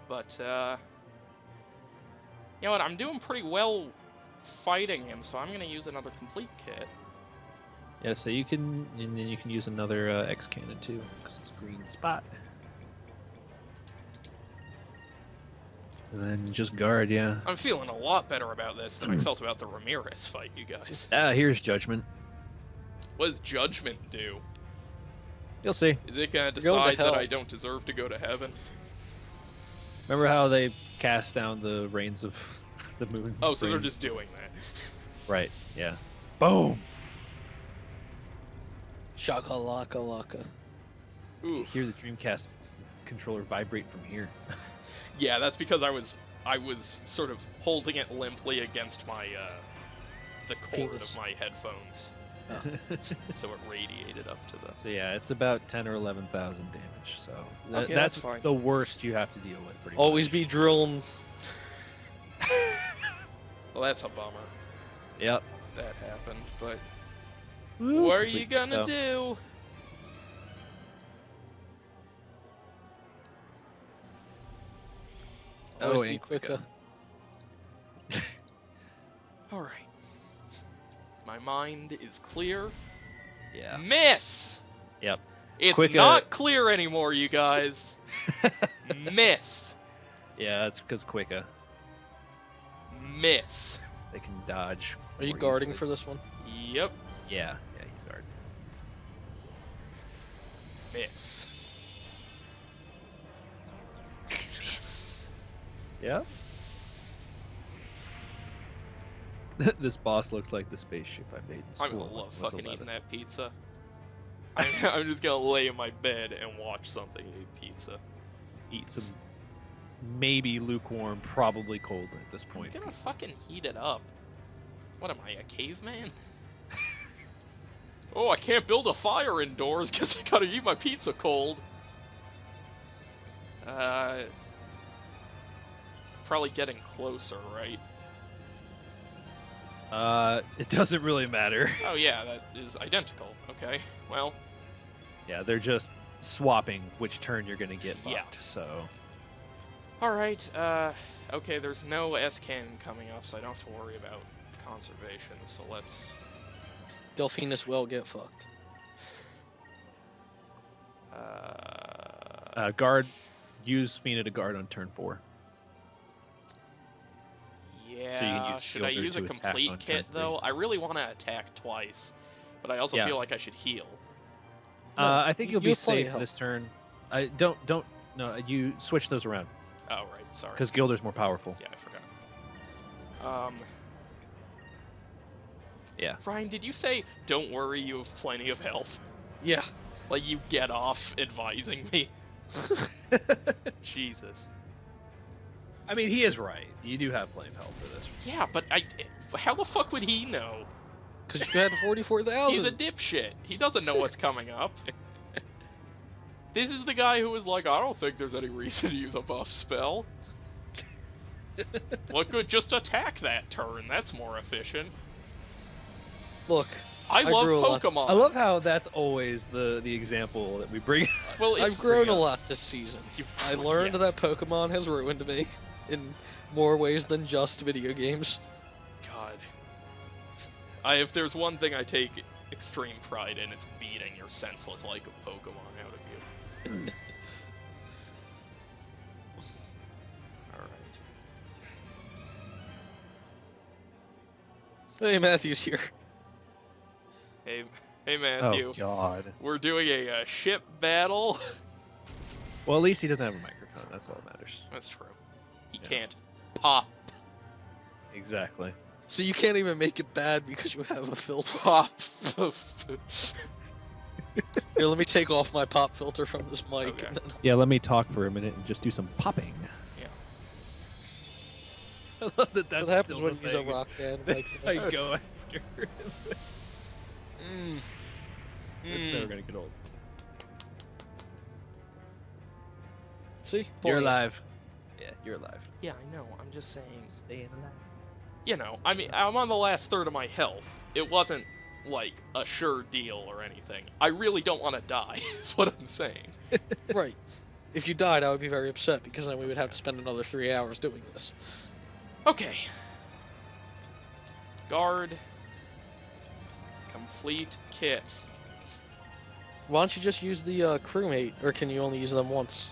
But you know what? I'm doing pretty well fighting him, so I'm gonna use another complete kit. Yeah, so you can, and then you can use another X cannon too, because it's a green spot. And then just guard, yeah. I'm feeling a lot better about this than I felt about the Ramirez fight, you guys. Here's Judgment. What does Judgment do? You'll see. Is it gonna You're going to decide that hell. I don't deserve to go to heaven? Remember how they cast down the reins of the moon? Oh, so they're Rain? just doing that. Right, yeah. Boom! Shakalaka laka. Ooh. Hear the Dreamcast controller vibrate from here. Yeah, that's because I was sort of holding it limply against my the cord Penis. of my headphones, so it radiated up to the. So yeah, it's about 10 or 11,000 damage. So Okay, that's that's fine. the worst you have to deal with. Pretty Always much. be drilling. Well, that's a bummer Yep. that happened, but Woo, what are you complete gonna though. do? Always Oh, be ain't quicker. All right, my mind is clear. Yeah. Miss. Yep. It's Quick, not clear anymore, you guys. Miss. Yeah, that's because Quicka. Miss. They can dodge. Are you more guarding easily. for this one? Yep. Yeah, he's guarding. Miss. Miss. Yep. This boss looks like the spaceship I made in school. I'm gonna when love I was fucking 11. eating that pizza. I'm just gonna lay in my bed and watch something eat pizza. Eat some, maybe lukewarm, probably cold at this I'm point. gonna pizza. fucking heat it up. What am I, a caveman? Oh, I can't build a fire indoors because I gotta eat my pizza cold. Probably getting closer, right? It doesn't really matter. Oh yeah, that is identical. Okay, well, Yeah, they're just swapping which turn you're gonna get fucked. Yeah. So Alright, okay, there's no S-Cannon coming up, so I don't have to worry about conservation, so let's... Delphinus will get fucked. guard. Use Fina to guard on turn 4. Yeah, use should I Fielder use a to attack complete on turn kit, 3. though? I really want to attack twice, but I also Yeah. feel like I should heal. I think you'll you be have plenty safe of this turn. I don't. No, you switch those around Oh, right, sorry. because Gilder's more powerful. Yeah, I forgot. Yeah. Ryan, did you say, don't worry, you have plenty of health? Yeah. Like, you get off advising me? Jesus. I mean, he is right. You do have plenty of health for this. Yeah, but how the fuck would he know? Because you had 44,000. He's a dipshit. He doesn't know what's coming up. This is the guy who was like, I don't think there's any reason to use a buff spell. What good? Just attack that turn. That's more efficient. Look, I love grew a lot. Pokemon. I love how that's always the example that we bring. Well, it's I've grown free. a lot this season. You've I grown, learned yes. that Pokemon has ruined me in more ways than just video games. God. If there's one thing I take extreme pride in, it's beating your senseless like a Pokemon out of you. Alright. Hey, Matthew's here. Hey Matthew. Oh God. We're doing a ship battle. Well, at least he doesn't have a microphone. That's all that matters. That's true. He Yeah. can't pop. Exactly. So you can't even make it bad because you have a filter. Pop. Here, let me take off my pop filter from this mic. Okay. And then... Yeah. Let me talk for a minute and just do some popping. Yeah. I love that. That's what happens still when the you use a thing. rock band like I that? go after. It's never gonna get old. See? You're Pulling it. alive. Yeah, you're alive. Yeah, I know. I'm just saying. Staying alive. You know, I mean, I'm on the last third of my health. It wasn't like a sure deal or anything. I really don't want to die. Is what I'm saying. Right. If you died, I would be very upset because then we would have to spend another 3 hours doing this. Okay. Guard. Complete kit. Why don't you just use the crewmate, or can you only use them once?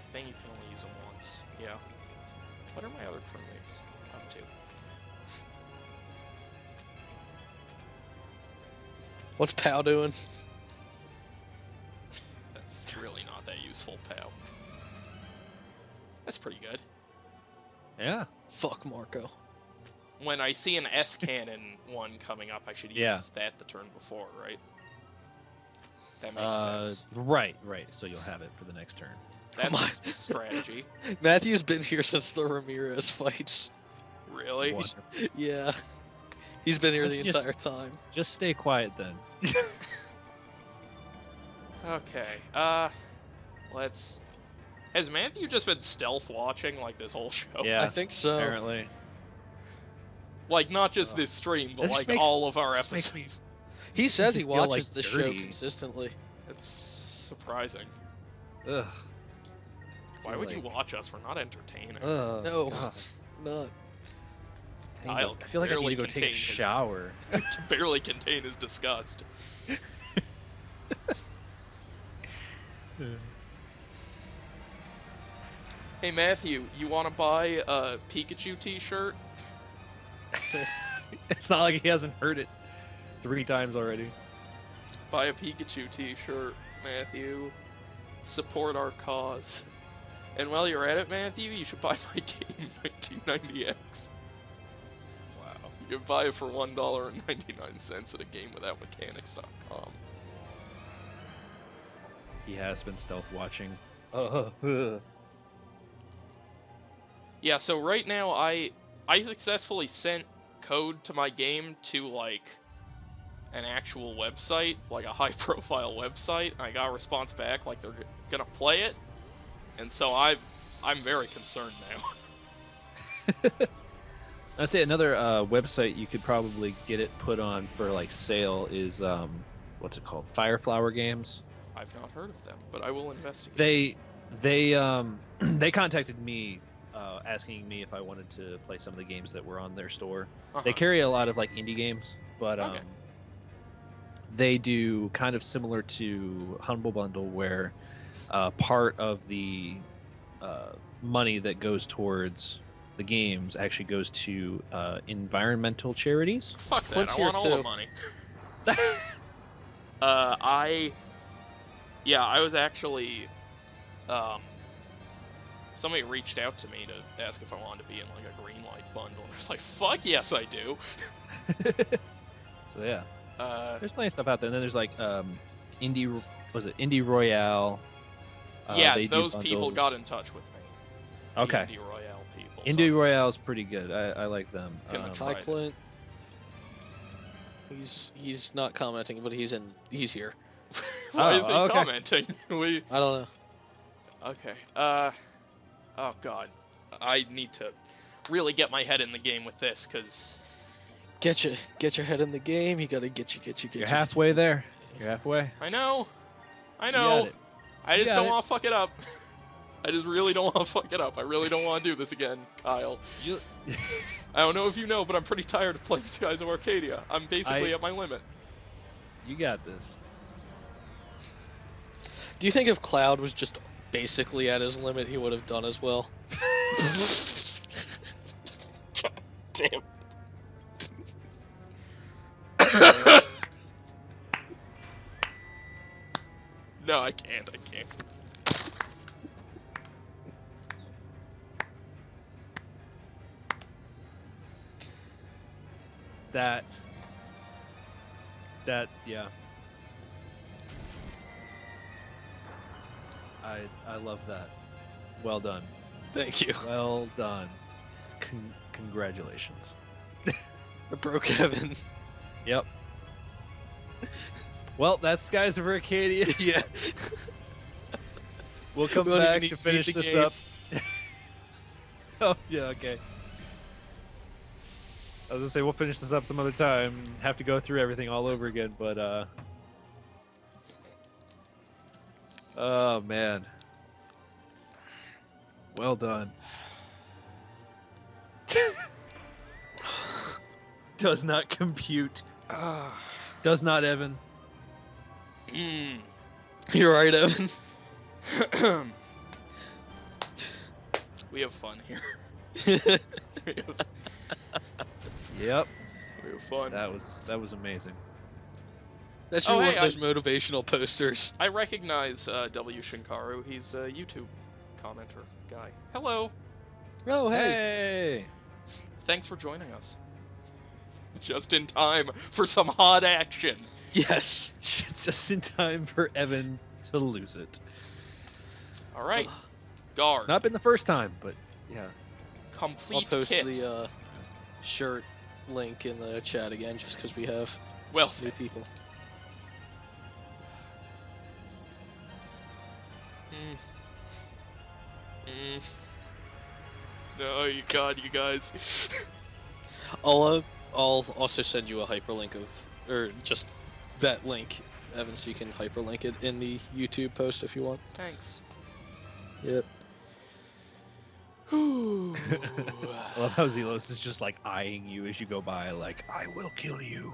I think you can only use them once. Yeah. What are my other crewmates up to? What's Pow doing? That's really not that useful, pal. That's pretty good. Yeah. Fuck Marco. When I see an S-Cannon one coming up, I should use Yeah. that the turn before, right? That makes sense. Right. So you'll have it for the next turn. Come on. That's a strategy. Matthew's been here since the Ramirez fights. Really? Wonderful. Yeah. He's been here Let's the just- entire time. Just stay quiet then. Okay. Let's... Has Matthew just been stealth watching, like, this whole show? Yeah. I think so. Apparently. Like, not just this stream, but, This like, makes- all of our this makes episodes. He says he me feel, watches like, the show dirty. consistently. It's surprising. Ugh. Why feel would you like- watch us? We're not entertaining. Ugh. No. God. Not. I'll I feel like I need barely to go take a contain his- shower. Can barely contain his disgust. Hey Matthew, you want to buy a Pikachu t-shirt? It's not like he hasn't heard it 3 times already. Buy a Pikachu t-shirt, Matthew. Support our cause. And while you're at it, Matthew, you should buy my game 1990X. Wow. You can buy it for $1.99 at a GameWithoutMechanics.com. He has been stealth watching. Yeah, so right now I successfully sent code to my game to like an actual website, like a high profile website. I got a response back like they're gonna play it. And so I'm very concerned now. I'd say another website you could probably get it put on for like sale is what's it called? Fireflower Games. I've not heard of them, but I will investigate. They contacted me asking me if I wanted to play some of the games that were on their store. They carry a lot of like indie games, but Okay. they do kind of similar to Humble Bundle, where part of the money that goes towards the games actually goes to environmental charities. Fuck that, Clint's I here want all the too. money. I was actually, somebody reached out to me to ask if I wanted to be in like a green light bundle, and I was like, fuck yes I do. So yeah, Uh, there's plenty of stuff out there. And then there's like Indie Royale. yeah, they do those people bundles. got in touch with me. The Okay. Indie Royale people. Indie so- Royale is pretty good. I like them. Gonna Um, try. Hi, Right. Clint. He's not commenting, but he's here. Why Oh, is he okay. commenting? We I don't know. okay. Oh god, I need to really get my head in the game with this, cause Get your head in the game. You gotta get You're halfway there. You're halfway. I know, You know. got it. I just got don't it. want to fuck it up. I just really don't want to fuck it up. I really don't want to do this again, Kyle. You... I don't know if you know, but I'm pretty tired of playing Skies of Arcadia. I'm basically I- at my limit. you got this. Do you think if Cloud was just basically at his limit, he would have done as well? Damn. No, I can't. That yeah. I love that. Well done. Thank you. Well done. Congratulations. I broke Evan. Yep. Well, that's Skies of Arcadia. Yeah. We'll come We don't back even to need finish the this game. up. Oh, yeah, okay. I was gonna say we'll finish this up some other time. Have to go through everything all over again, but oh man. Well done. Does not compute. Does not, Evan. Mm. You're right, Evan. We have fun here. we Yep. have fun. That was amazing. That should Oh, be one hey, of those motivational posters. I recognize W. Shinkaru. He's a YouTube commenter guy. Hello. Oh, hey. Hey. Thanks for joining us. Just in time for some hot action. Yes. Just in time for Evan to lose it. All right. Guard. Not been the first time, but yeah. Complete I'll post kit. the shirt link in the chat again, just because we have Well, new people. No, God, you guys. I'll also send you a hyperlink of, or just that link, Evan, so you can hyperlink it in the YouTube post if you want. Thanks. Yep. Ooh. I love how Zelos is just like eyeing you as you go by, like, I will kill you.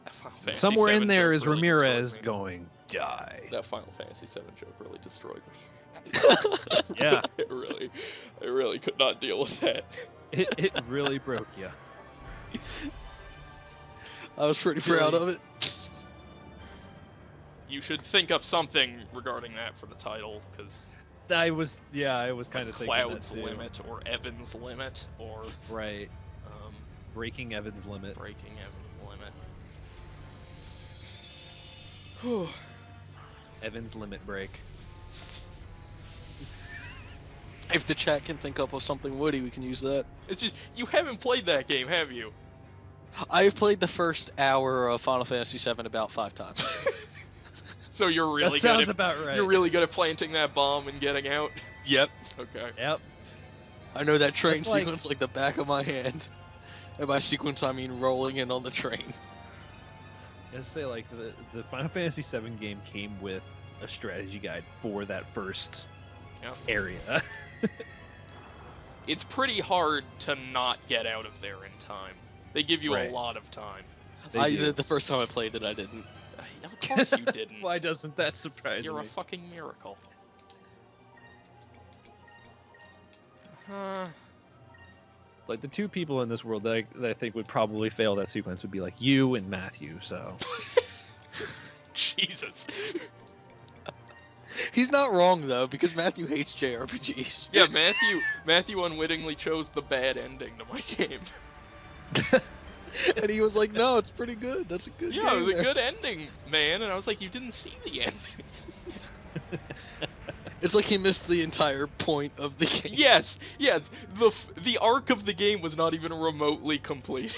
That Final Fantasy Somewhere in VII there joke is really Ramirez destroyed me. going, die. That Final Fantasy VII joke really destroyed me. Yeah, I really could not deal with that. it really broke you. I was pretty proud of it. You should think up something regarding that for the title, because I was kind of thinking that Cloud's too. Limit, or Evan's Limit, or Right, um, breaking Evan's limit. Breaking Evan's Limit. Whew. Evan's limit break. If the chat can think up of something witty, we can use that. It's just, you haven't played that game, have you? I've played the first hour of Final Fantasy VII about 5 times. So you're really That sounds good at, about right. you're really good at planting that bomb and getting out? Yep. Okay. Yep. I know that train Just like- sequence like the back of my hand. And by sequence, I mean rolling in on the train. I say like the Final Fantasy VII game came with a strategy guide for that first Yep. area. It's pretty hard to not get out of there in time. They give you Right. a lot of time. They do. The first time I played it, I didn't. Of course you didn't. Why doesn't that surprise You're me? a fucking miracle. It's like the two people in this world that I think would probably fail that sequence would be like you and Matthew. So Jesus. He's not wrong though, because Matthew hates JRPGs. Yeah, Matthew unwittingly chose the bad ending to my game. And he was like, "No, it's pretty good. That's a good Yeah, it game." was a there." good ending, man. And I was like, you didn't see the ending. It's like he missed the entire point of the game. Yes. The arc of the game was not even remotely complete.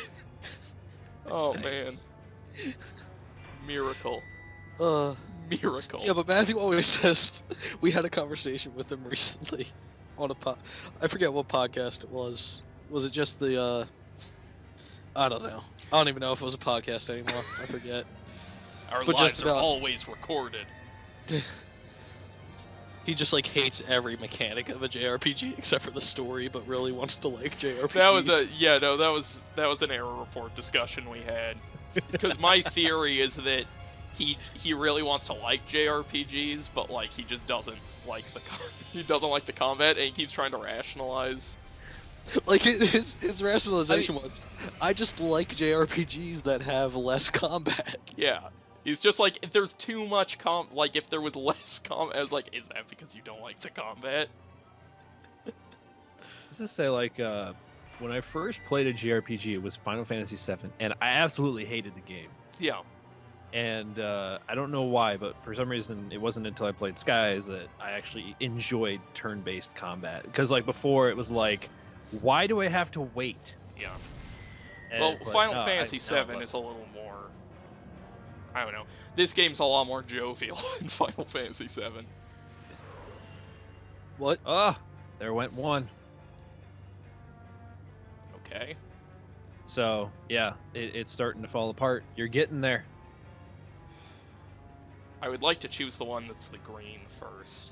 Oh Nice. man, miracle, Uh, miracle. yeah, but Matthew always says we had a conversation with him recently on a I forget what podcast it was. Was it just the I don't know. I don't even know if it was a podcast anymore. I forget. Our but lives just are about- always recorded. He just like hates every mechanic of a JRPG except for the story, but really wants to like JRPGs. That was an error report discussion we had. Because my theory is that he really wants to like JRPGs, but like he just doesn't like he doesn't like the combat, and he keeps trying to rationalize. Like his rationalization was, I just like JRPGs that have less combat. Yeah, he's just like, if there's too much like if there was less combat, I was like, is that because you don't like the combat? Let's just say like when I first played a JRPG, it was Final Fantasy VII, and I absolutely hated the game. Yeah. And I don't know why, but for some reason, it wasn't until I played Skies that I actually enjoyed turn-based combat. Because like before, it was like, why do I have to wait? Yeah. And- Well, but Final no, Fantasy I VII love is a little more. I don't know. This game's a lot more jovial than Final Fantasy VII. What? Oh, there went one. Okay. So yeah, it's starting to fall apart. You're getting there. I would like to choose the one that's the green first.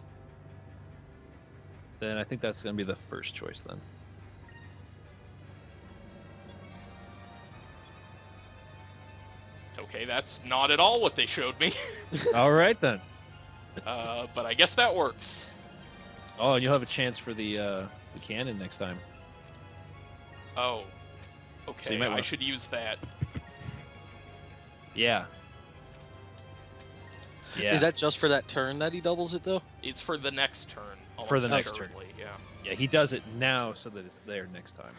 Then I think that's gonna be the first choice then. Okay, that's not at all what they showed me. All right then. But I guess that works. Oh, and you'll have a chance for the cannon next time. Oh. Okay, might I wanna- should use that. Yeah. Yeah. Is that just for that turn that he doubles it though? It's for the next turn. For the almost next turn. assuredly, Yeah. Yeah, he does it now so that it's there next time.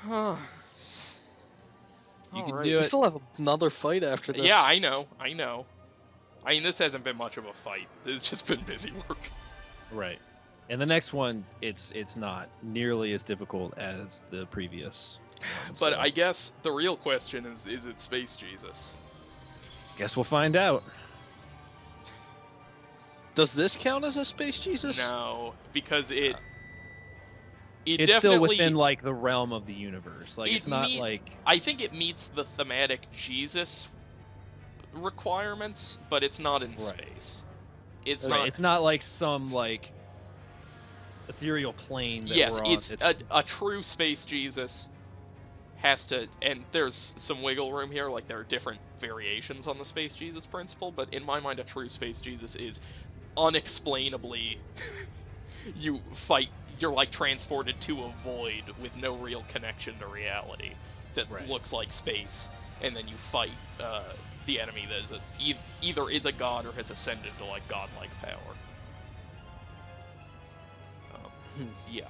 You can Alright. do We it. still have another fight after this. Yeah, I know. I mean, this hasn't been much of a fight. It's just been busy work. Right. And the next one, it's not nearly as difficult as the previous one. But so I guess the real question is it Space Jesus? guess we'll find out. Does this count as a Space Jesus? No, because it It's definitely, still within like the realm of the universe. Like It it's not mean- like I think it meets the thematic Jesus requirements, but it's not in Right. space. It's right, not. it's not like some like ethereal plane that Yes, we're on. it's a true space Jesus has to, and there's some wiggle room here. Like there are different variations on the space Jesus principle, but in my mind, a true space Jesus is unexplainably you're like transported to a void with no real connection to reality that Right. looks like space, and then you fight the enemy that is either is a god or has ascended to like godlike power. Yeah,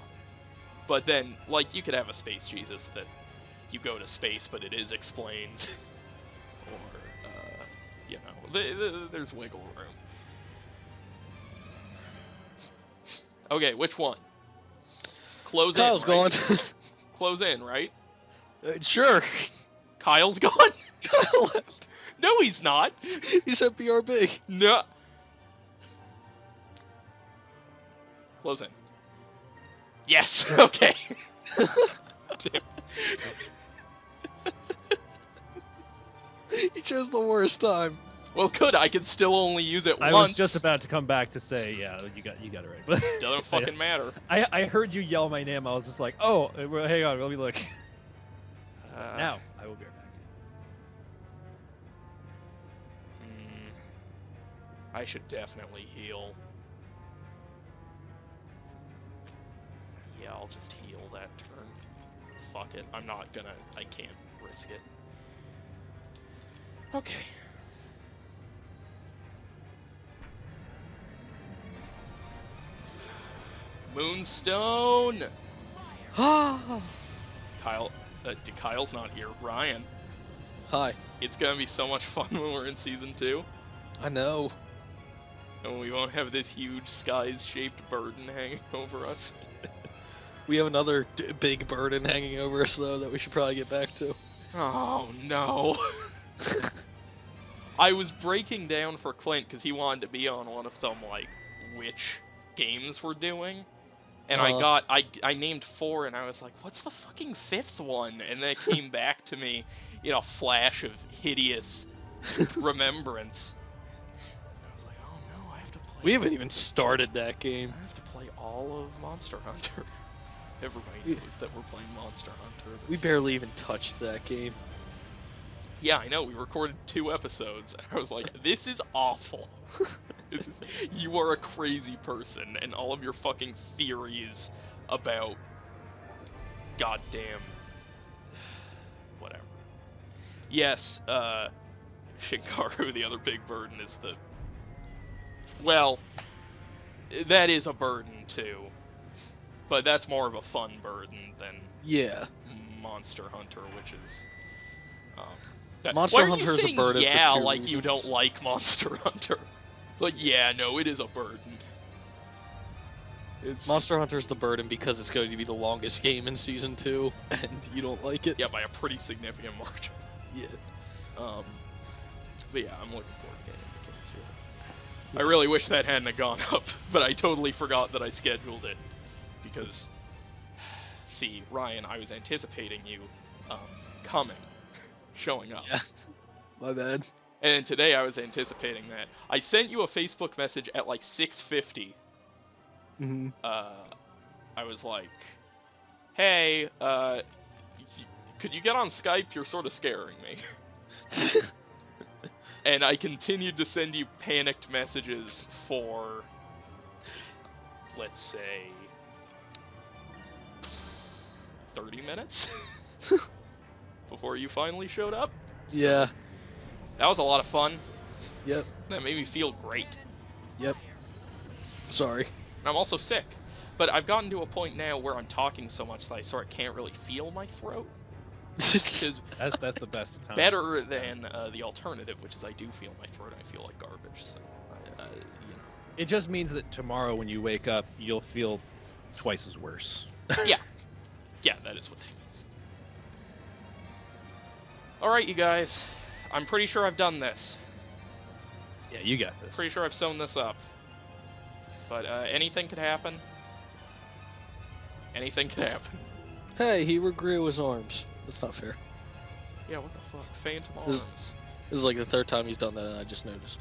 but then like you could have a space Jesus that you go to space, but it is explained, or you know, there's wiggle room. Okay, which one? Close Kyle's in. going. Right? Close in, right? Sure. Kyle's gone. Kyle left. No, he's not. You said BRB. No. Close in. Yes. Okay. Damn. He chose the worst time. Well, good. I can still only use it I once. was just about to come back to say, yeah, you got it right. But Doesn't fucking matter. I heard you yell my name. I was just like, oh, well, hang on, let me look. Now I will be right back. I should definitely heal. Yeah, I'll just heal that turn. Fuck it. I'm not gonna. I can't risk it. Okay. Moonstone! Ah! Kyle's not here. Ryan. Hi. It's gonna be so much fun when we're in Season 2. I know. And we won't have this huge skies-shaped burden hanging over us. We have another big burden hanging over us, though, that we should probably get back to. Oh, no. I was breaking down for Clint because he wanted to be on one of them, like, which games we're doing. And I named 4, and I was like, what's the fucking 5th one? And then it came back to me in a flash of hideous remembrance. I was like, oh no, I have to play... We haven't even started that game. I have to play all of Monster Hunter. Everybody knows that we're playing Monster Hunter. We barely even touched that game. Yeah, I know, we recorded 2 episodes, and I was like, this is awful. You are a crazy person, and all of your fucking theories about goddamn whatever. Yes, Shinkaru, the other big burden, is the... Well, that is a burden, too. But that's more of a fun burden than Yeah. Monster Hunter, which is... Monster why are Hunter you is a saying burden for yeah, 2 like you reasons. don't like Monster Hunter? Like, yeah, no, it is a burden. It's... Monster Hunter is the burden because it's going to be the longest game in Season 2, and you don't like it. Yeah, by a pretty significant margin. Yeah. But yeah, I'm looking forward to getting into King's Field. I really wish that hadn't have gone up, but I totally forgot that I scheduled it. Because, see, Ryan, I was anticipating you coming, showing up. Yeah. My bad. And today I was anticipating that. I sent you a Facebook message at like 6:50. Mm-hmm. I was like, hey, could you get on Skype? You're sort of scaring me. And I continued to send you panicked messages for, let's say, 30 minutes before you finally showed up. Yeah. That was a lot of fun. Yep. That made me feel great. Yep. Sorry. I'm also sick, but I've gotten to a point now where I'm talking so much that I sort of can't really feel my throat. Which is That's the best time. better than the alternative, which is I do feel my throat. I feel like garbage. So, you know. It just means that tomorrow when you wake up, you'll feel twice as worse. Yeah. Yeah, that is what that means. Alright, you guys. I'm pretty sure I've done this. Yeah, you got this. Pretty sure I've sewn this up. But anything could happen. Anything could happen. Hey, he regrew his arms. That's not fair. Yeah, what the fuck? Phantom This- arms. This is like the 3rd time he's done that, and I just noticed.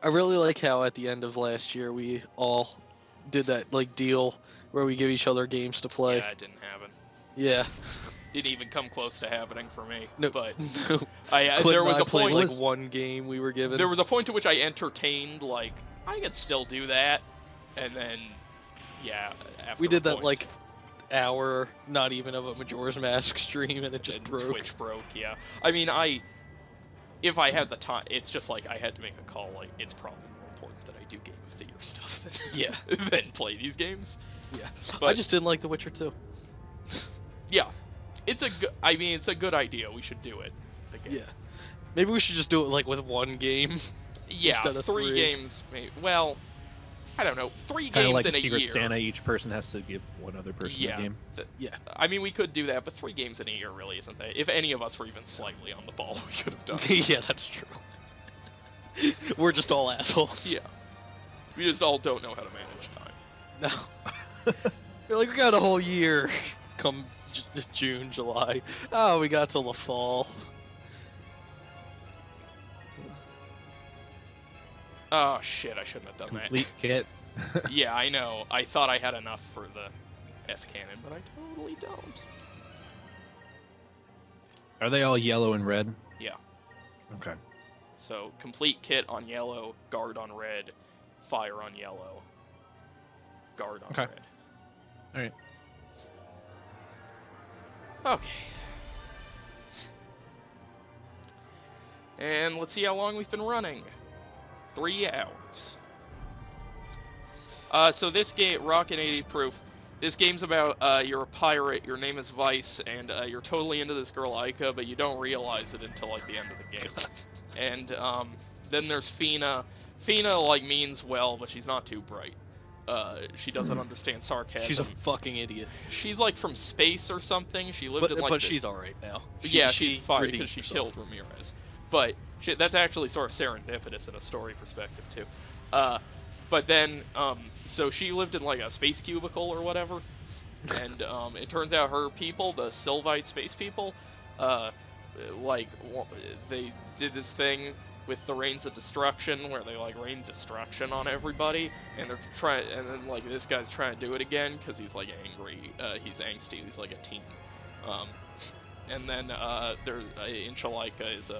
I really like how at the end of last year we all did that like deal where we give each other games to play. Yeah, it didn't happen. Yeah. Didn't even come close to happening for me. No. But No. there Clint was and I a played point. like one game we were given. There was a point to which I entertained, like, I could still do that, and then, yeah, after we a did that point, like hour, not even of a Majora's Mask stream, and it just and broke. Twitch broke, yeah. I mean, if I had the time, it's just like I had to make a call. Like, it's probably more important that I do Game of the Year stuff than Yeah. than play these games. Yeah. I But- just didn't like The Witcher 2. Yeah, it's a good idea. We should do it again. Yeah. Maybe we should just do it like with one game. Yeah, Instead of 3 3. games. Well, I don't know. 3 Kind of games like in a a Secret year. Santa, each person has to give one other person Yeah. a game. Yeah. I mean, we could do that, but 3 games in a year really isn't that. If any of us were even slightly on the ball, we could have done it. Yeah, that's true. We're just all assholes. Yeah. We just all don't know how to manage time. No. You're like, we got a whole year. Come June, July. Oh, we got till the fall. Oh shit, I shouldn't have done Complete kit. that. Yeah, I know. I thought I had enough for the S-Cannon, but I totally don't. Are they all yellow and red? Yeah. Okay. So, complete kit on yellow, guard on red, fire on yellow, guard on Okay. red. Alright. Okay. And let's see how long we've been running. 3 hours. So this game, Rocket 80 Proof, this game's about, you're a pirate, your name is Vice, and you're totally into this girl Aika, but you don't realize it until, like, the end of the game. And, then there's Fina. Fina, like, means well, but she's not too bright. She doesn't understand sarcasm. She's a fucking idiot. She's, like, from space or something. She lived in, like, But this- she's alright now. Yeah, she's fine redeemed because she herself. killed Ramirez. But that's actually sort of serendipitous in a story perspective, too. But then, so she lived in, like, a space cubicle or whatever. And it turns out her people, the Sylvite space people, they did this thing with the Rains of Destruction, where they, like, rain destruction on everybody. And they're trying, and then, like, this guy's trying to do it again because he's, like, angry. He's angsty. He's, like, a teen. And then Enchilada is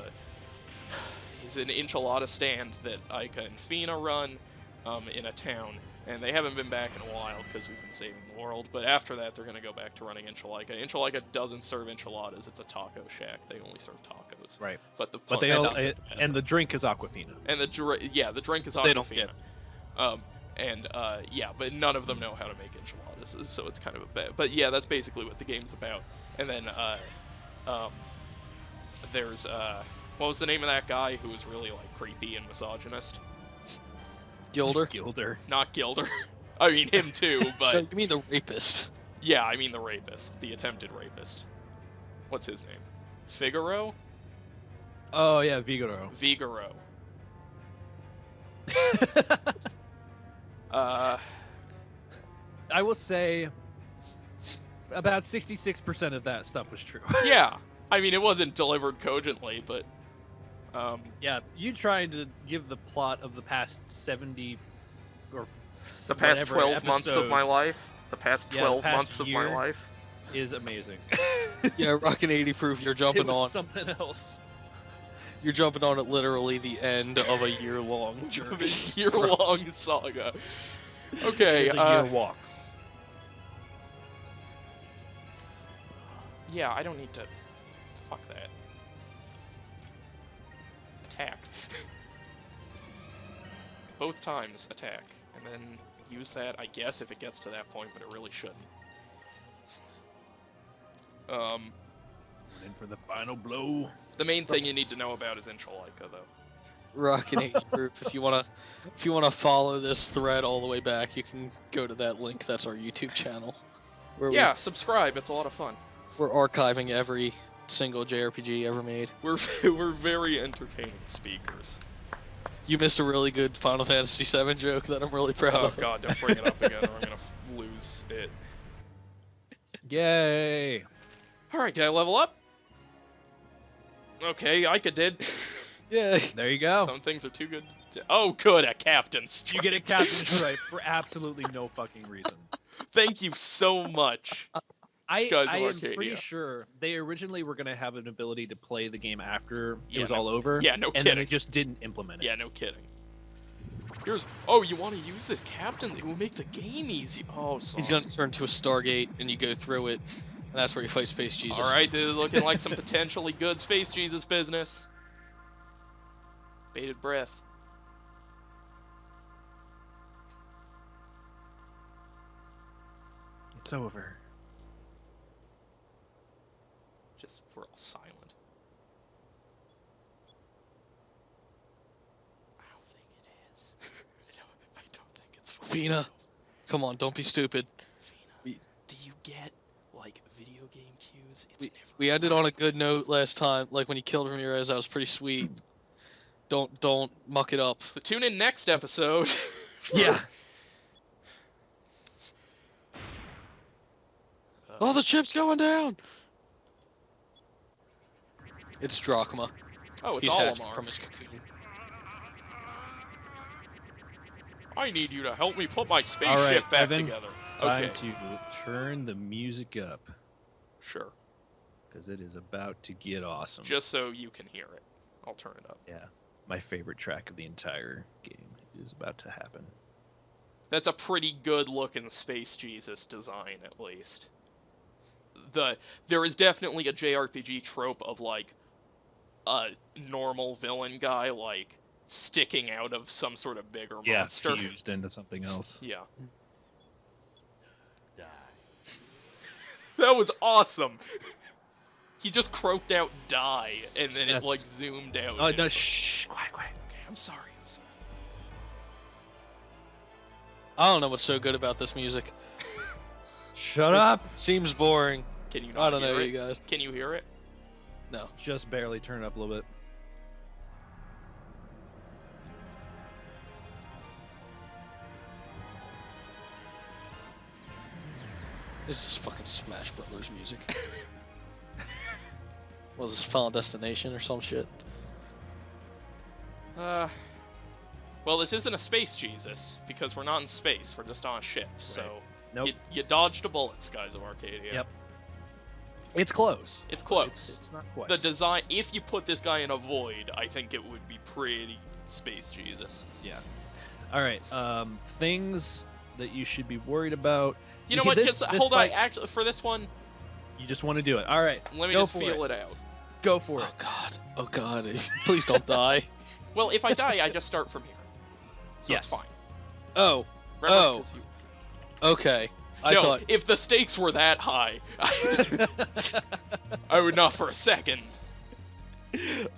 he's an enchilada stand that Aika and Fina run in a town, and they haven't been back in a while because we've been saving the world. But after that, they're gonna go back to running Enchilada. Enchilada doesn't serve enchiladas; it's a taco shack. They only serve tacos. Right. But the But they and all the- and the drink is Aquafina. and the the drink is They don't Aquafina. But none of them know how to make enchiladas, so it's kind of a bad. But yeah, that's basically what the game's about. And then there's what was the name of that guy who was really, like, creepy and misogynist? Gilder? Gilder. Not Gilder. I mean him too, No, but you mean the rapist? yeah, I mean the rapist, the attempted rapist. What's his name? Figaro? Oh yeah, Vigoro. Vigaro. I will say about 66% of that stuff was true. Yeah. I mean, it wasn't delivered cogently, but Yeah, you trying to give the plot of the past 70 or the past whatever 12 months of my episodes life, the past Yeah, the 12 past months of my year. life. is amazing. Yeah, Rockin' 80 Proof, you're It jumping was on. something else. You're jumping on at literally the end of a year-long Of a journey. year-long saga. Okay, It was a year walk. yeah, I don't need to. Fuck that. Attack. Both times attack, and then use that, I guess, if it gets to that point, but it really shouldn't. In for the final blow. The main thing you need to know about is Enchilada, though. Rockin' 80 Proof. If you wanna follow this thread all the way back, you can go to that link. That's our YouTube channel. Where Yeah, subscribe. It's a lot of fun. we're archiving every single JRPG ever made. We're very entertaining speakers. You missed a really good Final Fantasy VII joke that I'm really proud Oh of. god, don't bring it up again, or I'm gonna lose it. Yay! Alright, did I level up? Okay, Ica did. Yeah. There you go. Some things are too good to... Oh, good, a captain's You get a captain's stripe for absolutely no fucking reason. Thank you so much. I Skies of am Arcadia. pretty sure they originally were going to have an ability to play the game after it Yeah, was no- all over. yeah, no And then kidding. it just didn't implement it. Yeah, no kidding. Here's... Oh, you want to use this captain? It will make the game easy. Oh, sorry. He's gonna turn to a Stargate, and you go through it, and that's where you fight Space Jesus. Alright, this is looking like some potentially good Space Jesus business. Bated breath. It's over. Just, we're all silent. I don't think it is. I don't think it's for real. Fina, come on, don't be stupid. Fina, do you get, like, video game cues? It's never... We ended on a good note last time. Like when you killed Ramirez, that was pretty sweet. Don't muck it up. So tune in next episode. Yeah. Oh, the ship's going down! It's Drachma. Oh, it's He's hatching Olimar. from his cocoon. I need you to help me put my spaceship All right, back Evan, together. Time Okay, to turn the music up sure. because it is about to get awesome. Just so you can hear it. I'll turn it up. Yeah, my favorite track of the entire game is about to happen. That's a pretty good looking Space Jesus design, at least. There is definitely a JRPG trope of like a normal villain guy like sticking out of some sort of bigger Yeah, monster. fused into something else. Yeah. Die. That was awesome. He just croaked out "die" and then Yes. it like zoomed out. Oh and no! it's like, Shh! Quiet, quiet. okay, I'm sorry. I don't know what's so good about this music. Shut up! Seems boring. Can you not I don't hear know, it? you guys. Can you hear it? No. Just barely turn it up a little bit. This is fucking Smash Brothers music. Was this Final Destination or some shit? Well, this isn't a Space Jesus because we're not in space. We're just on a ship. So Nope. you dodged a bullet, Skies of Arcadia. Yep. It's close. It's close. It's not quite. The design, if you put this guy in a void, I think it would be pretty Space Jesus. Yeah. All right. Things that you should be worried about. You know Okay, what? this- Just this hold on. fight- Actually, for this one, You just want to do it. All right. let me Go just for feel it out. Go for it. Oh god. Oh god. Please don't die. Well, if I die, I just start from here. So Yes. it's fine. Oh. Remember, Oh. 'cause you- Okay. I no, thought. if the stakes were that high, I would not for a second.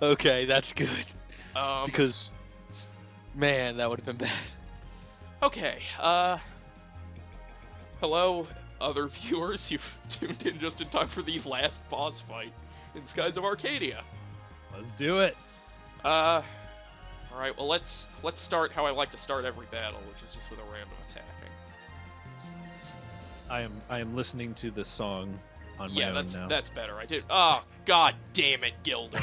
Okay, that's good. Because Because, man, that would have been bad. okay, hello, other viewers. You've tuned in just in time for the last boss fight in Skies of Arcadia. Let's do it. All right. Well, let's start how I like to start every battle, which is just with a random attacking. I am listening to this song on my Yeah, own now. that's better. I did. Oh, god damn it, Gilder.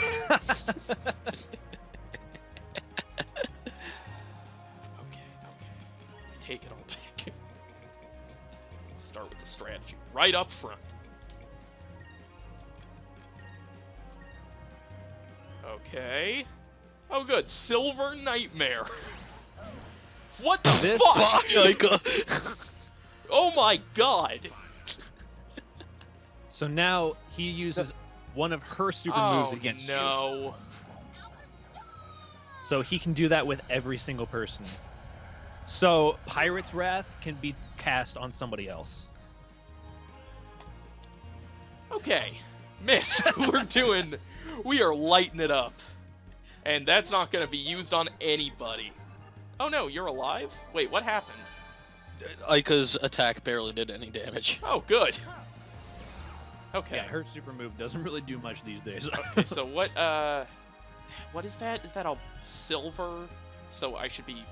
Okay. Take it all back. Let's start with the strategy right up front. Okay. Oh, good. Silver Nightmare. What the This- fuck? Oh my god. So now he uses one of her super moves against you. no. So he can do that with every single person. So Pirate's Wrath can be cast on somebody else. Okay, miss. We are lighting it up. And that's not going to be used on anybody. Oh no, you're alive? Wait, what happened? Aika's attack barely did any damage. Oh, good. Okay. Yeah, her super move doesn't really do much these days. Okay, so what is that? Is that a silver? So I should be,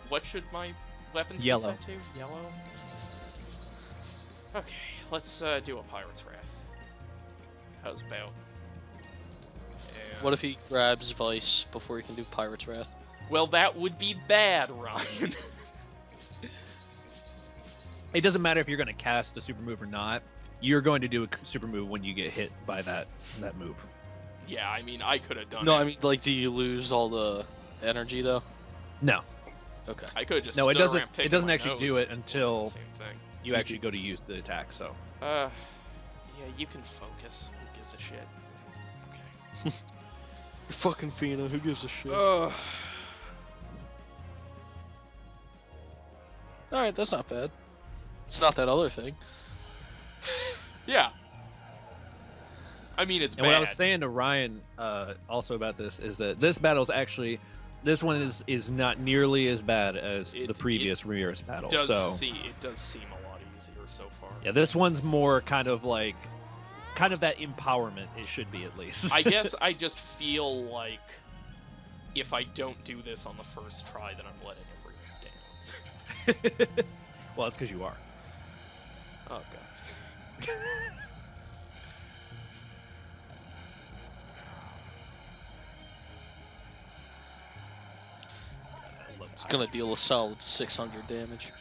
what should my weapons Yellow. be set to? Yellow? Okay, let's do a Pirate's Wrath. How's about? And- What if he grabs Vice before he can do Pirate's Wrath? Well, that would be bad, Ryan. It doesn't matter if you're going to cast a super move or not. You're going to do a super move when you get hit by that move. Yeah, I mean, I could have done No, it. I mean, like, do you lose all the energy, though? No, Okay. I could have just no, it stood doesn't. around picking It doesn't my actually do nose. it until Same thing. you actually go to use the attack. So Yeah, you can focus. Who gives a shit? Okay. You're fucking Fina, who gives a shit? Alright, that's not bad. It's not that other thing. Yeah. I mean, it's and bad. what I was saying to Ryan also about this is that this battle is actually, this one is not nearly as bad as the It previous Rear's battle. It does So seem a lot easier so far. yeah, this one's more kind of that empowerment. It should be at least. I guess I just feel like if I don't do this on the first try, then I'm letting everyone down. Well, it's because you are. Oh It's gonna deal a solid 600 damage.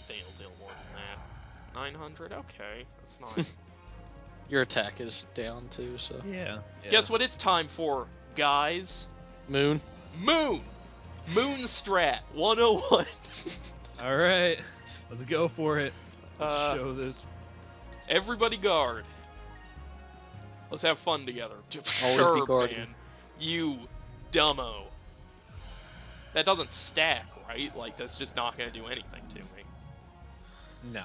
They'll deal more than that. 900. Okay, that's not. Your attack is down too, so. Yeah. Guess what? It's time for, guys. Moon. Moon Strat 101. All right, let's go for it. Let's show this. Everybody guard. Let's have fun together. Always be Sure, guarding. man. You dumbo. That doesn't stack, right? Like, that's just not gonna do anything to me. No.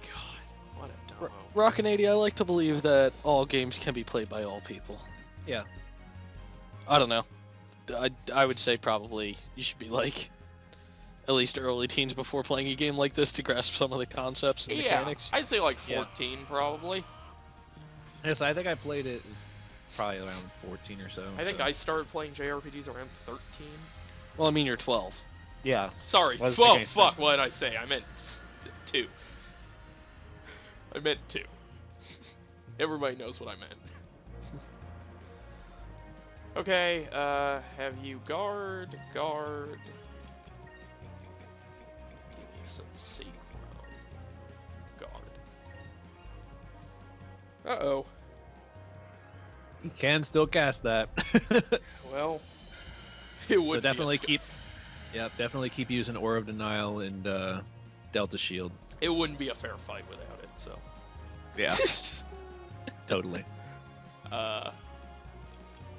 God, what a dumbo. Rockin' I like to believe that all games can be played by all people. Yeah. I don't know. I would say probably you should be like at least early teens before playing a game like this to grasp some of the concepts and Yeah, mechanics. I'd say like Yeah. 14 probably. Yes, I think I played it probably around 14 or so. I think so. I started playing JRPGs around 13. Well, I mean you're 12. Yeah. Sorry. Was Oh, thinking fuck, 13. what did I say? I meant 2. I meant 2. Everybody knows what I meant. Okay, have you guard. Give me some synchro. Guard. Uh-oh. You can still cast that. Well, it would So definitely be keep. Yeah, definitely keep using Aura of Denial and Delta Shield. it wouldn't be a fair fight without it, so. Yeah. Totally.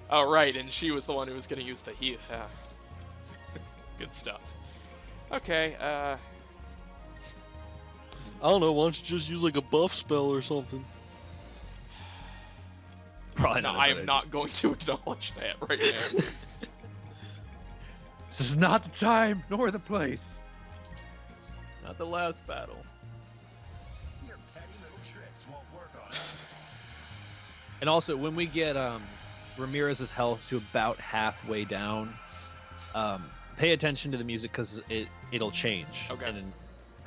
Oh, right, and she was the one who was going to use the heal. Good stuff. Okay, I don't know, why don't you just use like a buff spell or something? Probably no, not. a I good am idea. not going to acknowledge that right now. This is not the time nor the place. Not the last battle. Your petty little tricks won't work on us. And also, when we get Ramirez's health to about halfway down, pay attention to the music because it'll change. Okay. And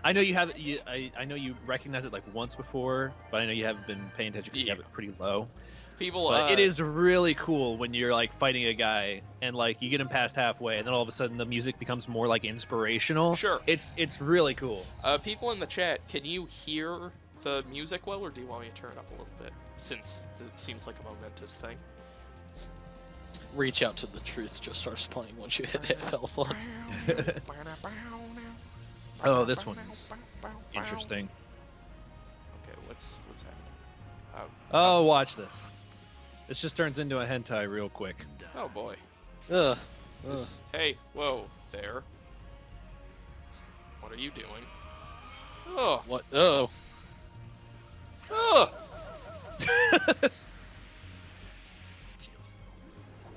I know you have I know you recognize it like once before, but I know you haven't been paying attention because you Yeah. have it pretty low. People, But it is really cool when you're like fighting a guy and like you get him past halfway, and then all of a sudden the music becomes more like inspirational. Sure. It's really cool. People in the chat, can you hear the music well, or do you want me to turn it up a little bit? Since it seems like a momentous thing. Reach Out to the Truth just starts playing once you hit half health on. Oh, this one's interesting. Okay, what's happening? Oh, watch this. This just turns into a hentai real quick. Oh boy. Ugh. Hey, whoa, there. What are you doing? Oh, What? Oh. oh!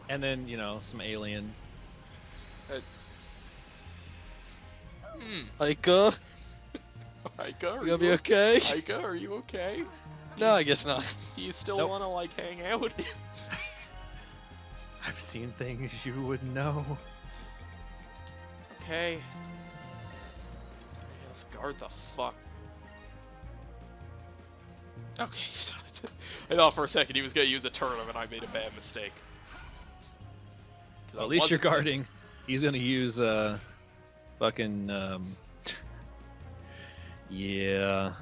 And then, you know, some alien. Like, Aika, are you gonna be okay? Aika, are you okay? No, I guess not. Do you still Nope. want to like hang out? I've seen things you wouldn't know. Okay. Let's guard the fuck. Okay. I thought for a second he was gonna use a turnip and I made a bad mistake. 'Cause I At least you're wasn't- guarding. He's gonna use fucking yeah.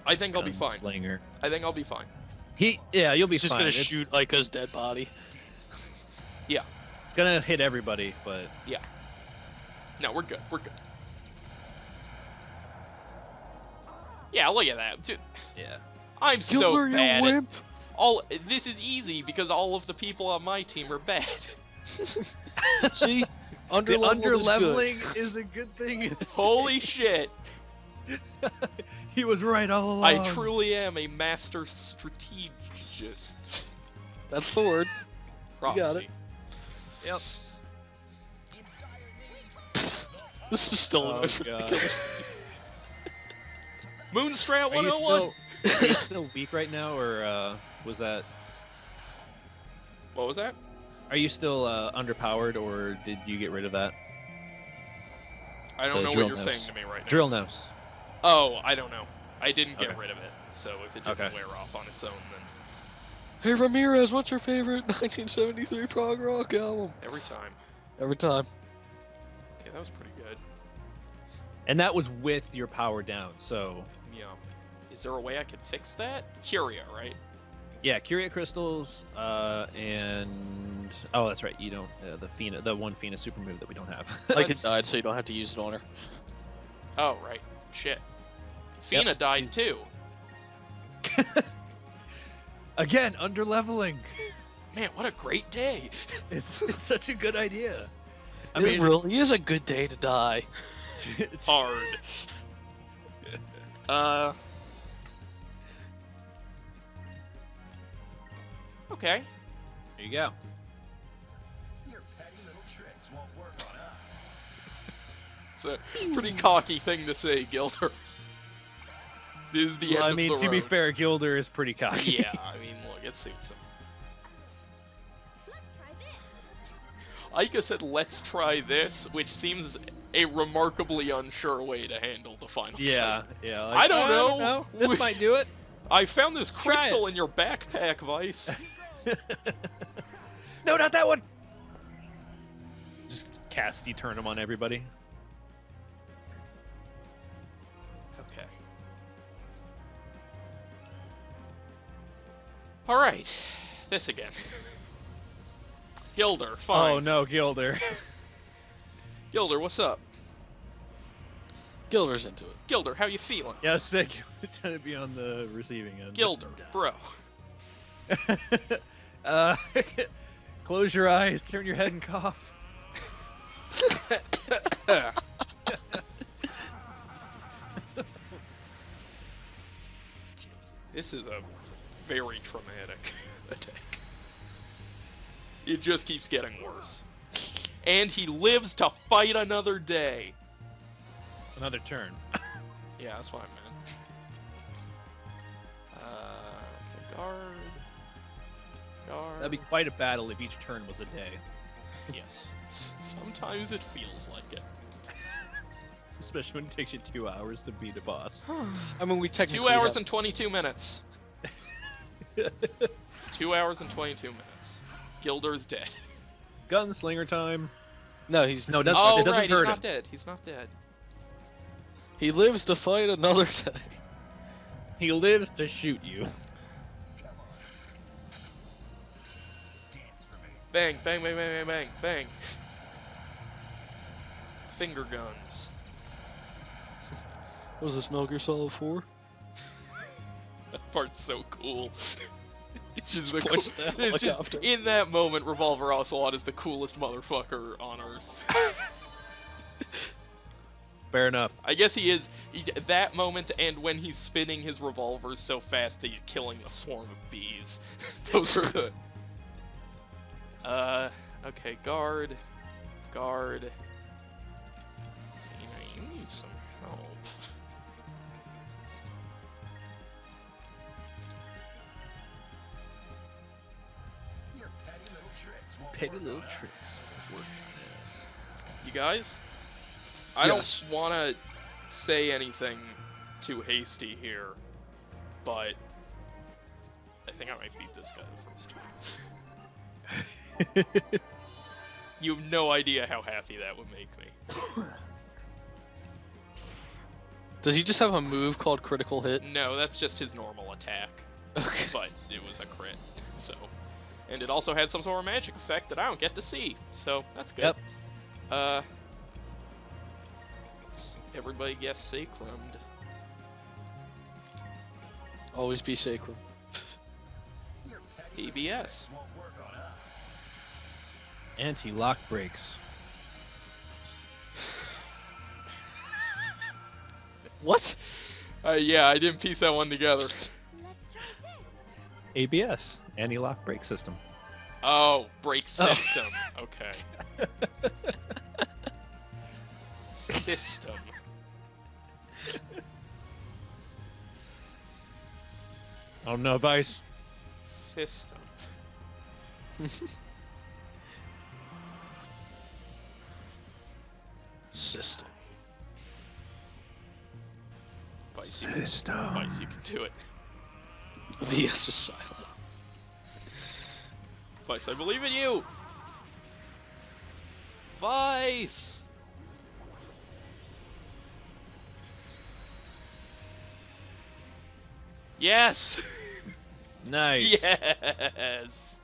I think I'll be fine. Slinger. I think I'll be fine. You'll be He's just fine. gonna It's- shoot Ica's dead body. Yeah. It's gonna hit everybody, but Yeah. No, we're good. We're good. Yeah, look at that. Dude, yeah. I'm so Gilbert, you bad. At wimp! this is easy because all of the people on my team are bad. See? The Under leveling is a good thing. in this Holy game. shit. He was right all along. I truly am a master strategist. That's the word. Prophecy. got it. Yep. This is still Oh, the most God. ridiculous. Moonstrat Are you 101. still, are you still weak right now, or was that? What was that? Are you still underpowered, or did you get rid of that? I don't The know what drill you're nose. saying to me right now. Drill nose. Oh, I don't know. I didn't get Okay. rid of it, so if it didn't Okay. wear off on its own, then Hey Ramirez, what's your favorite 1973 prog rock album? every time. Every time. Yeah, that was pretty good. And that was with your power down. So Yeah. Is there a way I could fix that? Curia, right? yeah, Curia crystals, and oh, that's right. You don't the one Fina super move that we don't have. Like it That's- died, so you don't have to use it on her. Oh, right. Shit. Yep, Fina died she's- too. Again, under leveling. Man, what a great day. It's such a good idea. I It mean, really is a good day to die. it's Hard. Okay. there you go. Your petty little tricks won't work on us. It's a pretty cocky thing to say, Gilder. This is the Well, I end mean, of the to be road. fair, Gilder is pretty cocky. Yeah, I mean, look, it suits him. Let's try this. Aika said, "Let's try this," which seems a remarkably unsure way to handle the final Yeah, fight. yeah. I don't know. This We- might do it. I found this Let's try crystal it. in your backpack, Vice. No, not that one. Just cast Eternum on everybody. Okay. All right. This again. Gilder, fine. Oh no, Gilder. Gilder, what's up? Gilder's into it. Gilder, how you feeling? Yeah, sick. Tend to be on the receiving end. Gilder, bro. uh, close your eyes, turn your head, and cough. This is a very traumatic attack. It just keeps getting worse. And he lives to fight another day. Another turn. Yeah, that's what I meant. Okay, guard. Guard. That'd be quite a battle if each turn was a day. Yes. Sometimes it feels like it. Especially when it takes you 2 hours to beat a boss. I mean, we technically 2 hours have- and 22 minutes. 2 hours and 22 minutes. Gilder's dead. Gunslinger time. No, he's No, it doesn't, Oh, it doesn't right, hurt he's him. not dead. He's not dead. he lives to fight another day. He lives to shoot you. Bang, bang, bang, bang, bang, bang, bang. Finger guns. What was this Metal Gear Solid 4? That part's so cool. It's just Just the points cool- at the it's just, helicopter. in that moment, Revolver Ocelot is the coolest motherfucker on Earth. Fair enough. I guess he is. That moment, and when he's spinning his revolvers so fast that he's killing a swarm of bees. Those are the. Okay, guard. Guard. You need some help. Your petty little tricks won't Petty work little on us. tricks. Yes. You guys? I Yes. don't want to say anything too hasty here, but I think I might beat this guy the first time. You have no idea how happy that would make me. Does he just have a move called Critical Hit? No, that's just his normal attack, Okay. but it was a crit, so. And it also had some sort of magic effect that I don't get to see, so that's good. Yep. Everybody gets sacrumed. Always be sacred. Your petty little ABS. tricks won't work on us. Anti-lock brakes. What? Yeah, I didn't piece that one together. Let's try this. ABS. Anti-lock brake system. Oh, brake system. Okay. System. Oh no, Vice. System. System. Vice, System. Vice, you can do it. The S is silent. Vice, I believe in you! Vice! Yes! Nice. Yes!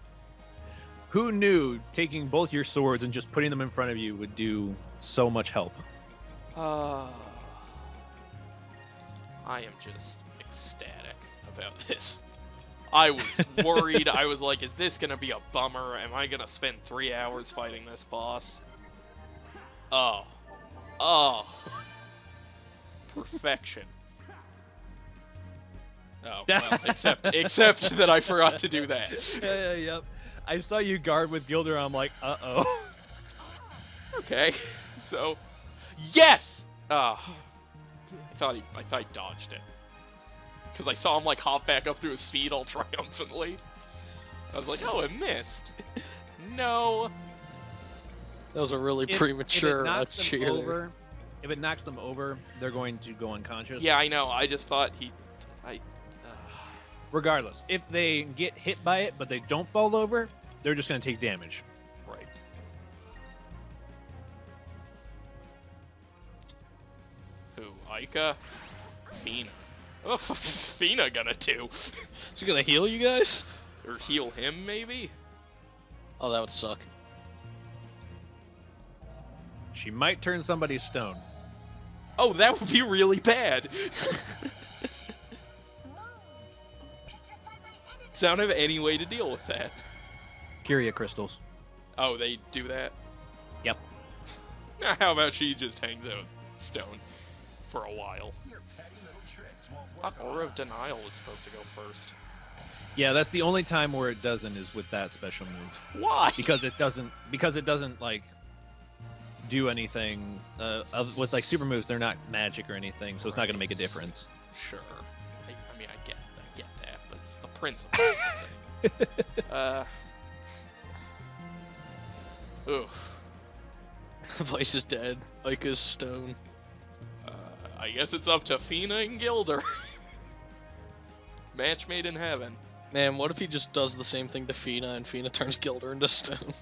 Who knew taking both your swords and just putting them in front of you would do so much help? I am just ecstatic about this. I was worried. I was like, is this gonna be a bummer? Am I gonna spend 3 hours fighting this boss? Oh. Oh. Perfection. Oh, well, except that I forgot to do that. Yep. I saw you guard with Gilder. I'm like, uh-oh. Okay, so, yes! I thought he dodged it. Because I saw him, like, hop back up to his feet all triumphantly. I was like, oh, it missed. No. That was a really If premature it knocks them cheer there. over, if it knocks them over, they're going to go unconscious. Yeah, I know. I just thought Regardless, if they get hit by it but they don't fall over, they're just going to take damage. right. Who? Aika? Fina. Oh, Fina gonna do. Is he gonna heal you guys? Or heal him, maybe? Oh, that would suck. She might turn somebody stone. Oh, that would be really bad. So I don't have any way to deal with that. Curia crystals. Oh, they do that? Yep. How about she just hangs out stone for a while? Aura of Denial is supposed to go first. Yeah, that's the only time where it doesn't is with that special move. Why? Because it doesn't like do anything with like super moves. They're not magic or anything, so it's not going to make a difference. Sure. I mean, I get that, but it's the principle of the thing. Oof. Vice is dead. Ika's stone. I guess it's up to Fina and Gilder. Match made in heaven. Man, what if he just does the same thing to Fina and Fina turns Gilder into stone?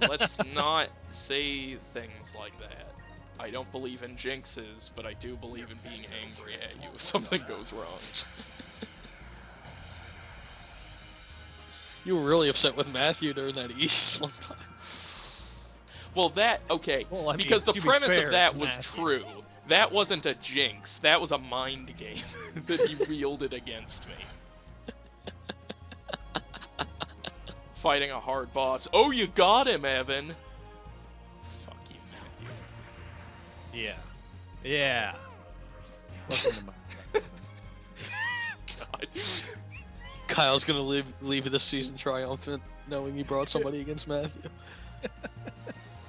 Let's not say things like that. I don't believe in jinxes, but I do believe in being angry at you if something goes wrong. You were really upset with Matthew during that East one time. Well, okay, Well, I mean, because the to be premise fair, of that it's was Matthew. true. That wasn't a jinx. That was a mind game that he wielded against me. Fighting a hard boss. Oh, you got him, Evan. Fuck you, Matthew. Yeah. Welcome to my God. Kyle's gonna leave this season triumphant, knowing he brought somebody against Matthew.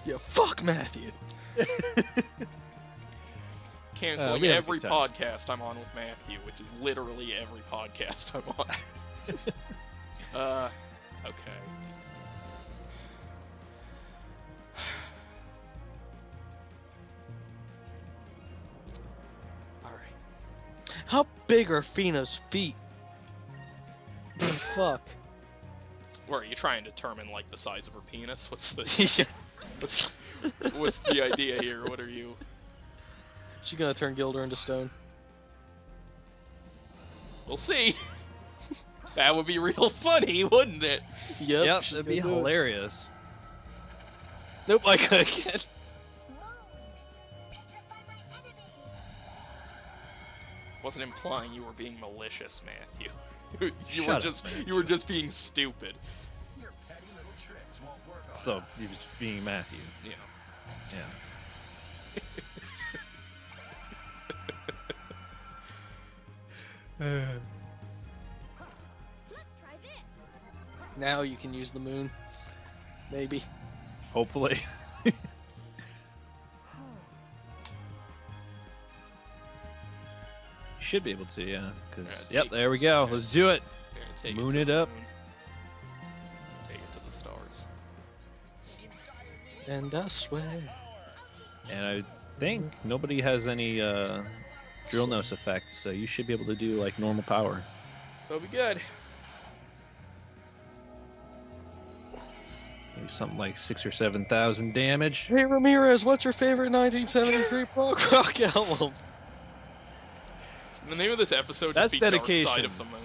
Yeah, fuck Matthew. Canceling we have a every good time. podcast I'm on with Matthew, which is literally every podcast I'm on. Okay. Alright. How big are Fina's feet? Fuck. Where are you trying to determine, like, the size of her penis? What's the Yeah. what's the idea here? What are you... She's gonna turn Gilder into stone. We'll see. That would be real funny, wouldn't it? Yep, that'd be hilarious. Nope, I can't. Wasn't implying you were being malicious, Matthew. Shut up, Matthew. You were just being stupid. So he was being Matthew. You know. Yeah. Let's try this. Now you can use the moon. Maybe. Hopefully. Should be able to, yeah. Because Yeah, yep, there we go. Let's do it. Here, take Moon to it the up. moon. Take it to the stars. And I swear. And I think nobody has any drill nose effect, so you should be able to do like normal power. That'll be good. Maybe something like 6,000 or 7,000 damage. Hey Ramirez, what's your favorite 1973 punk rock album? The name of this episode That's just be dedication. Dark Side of the Moon.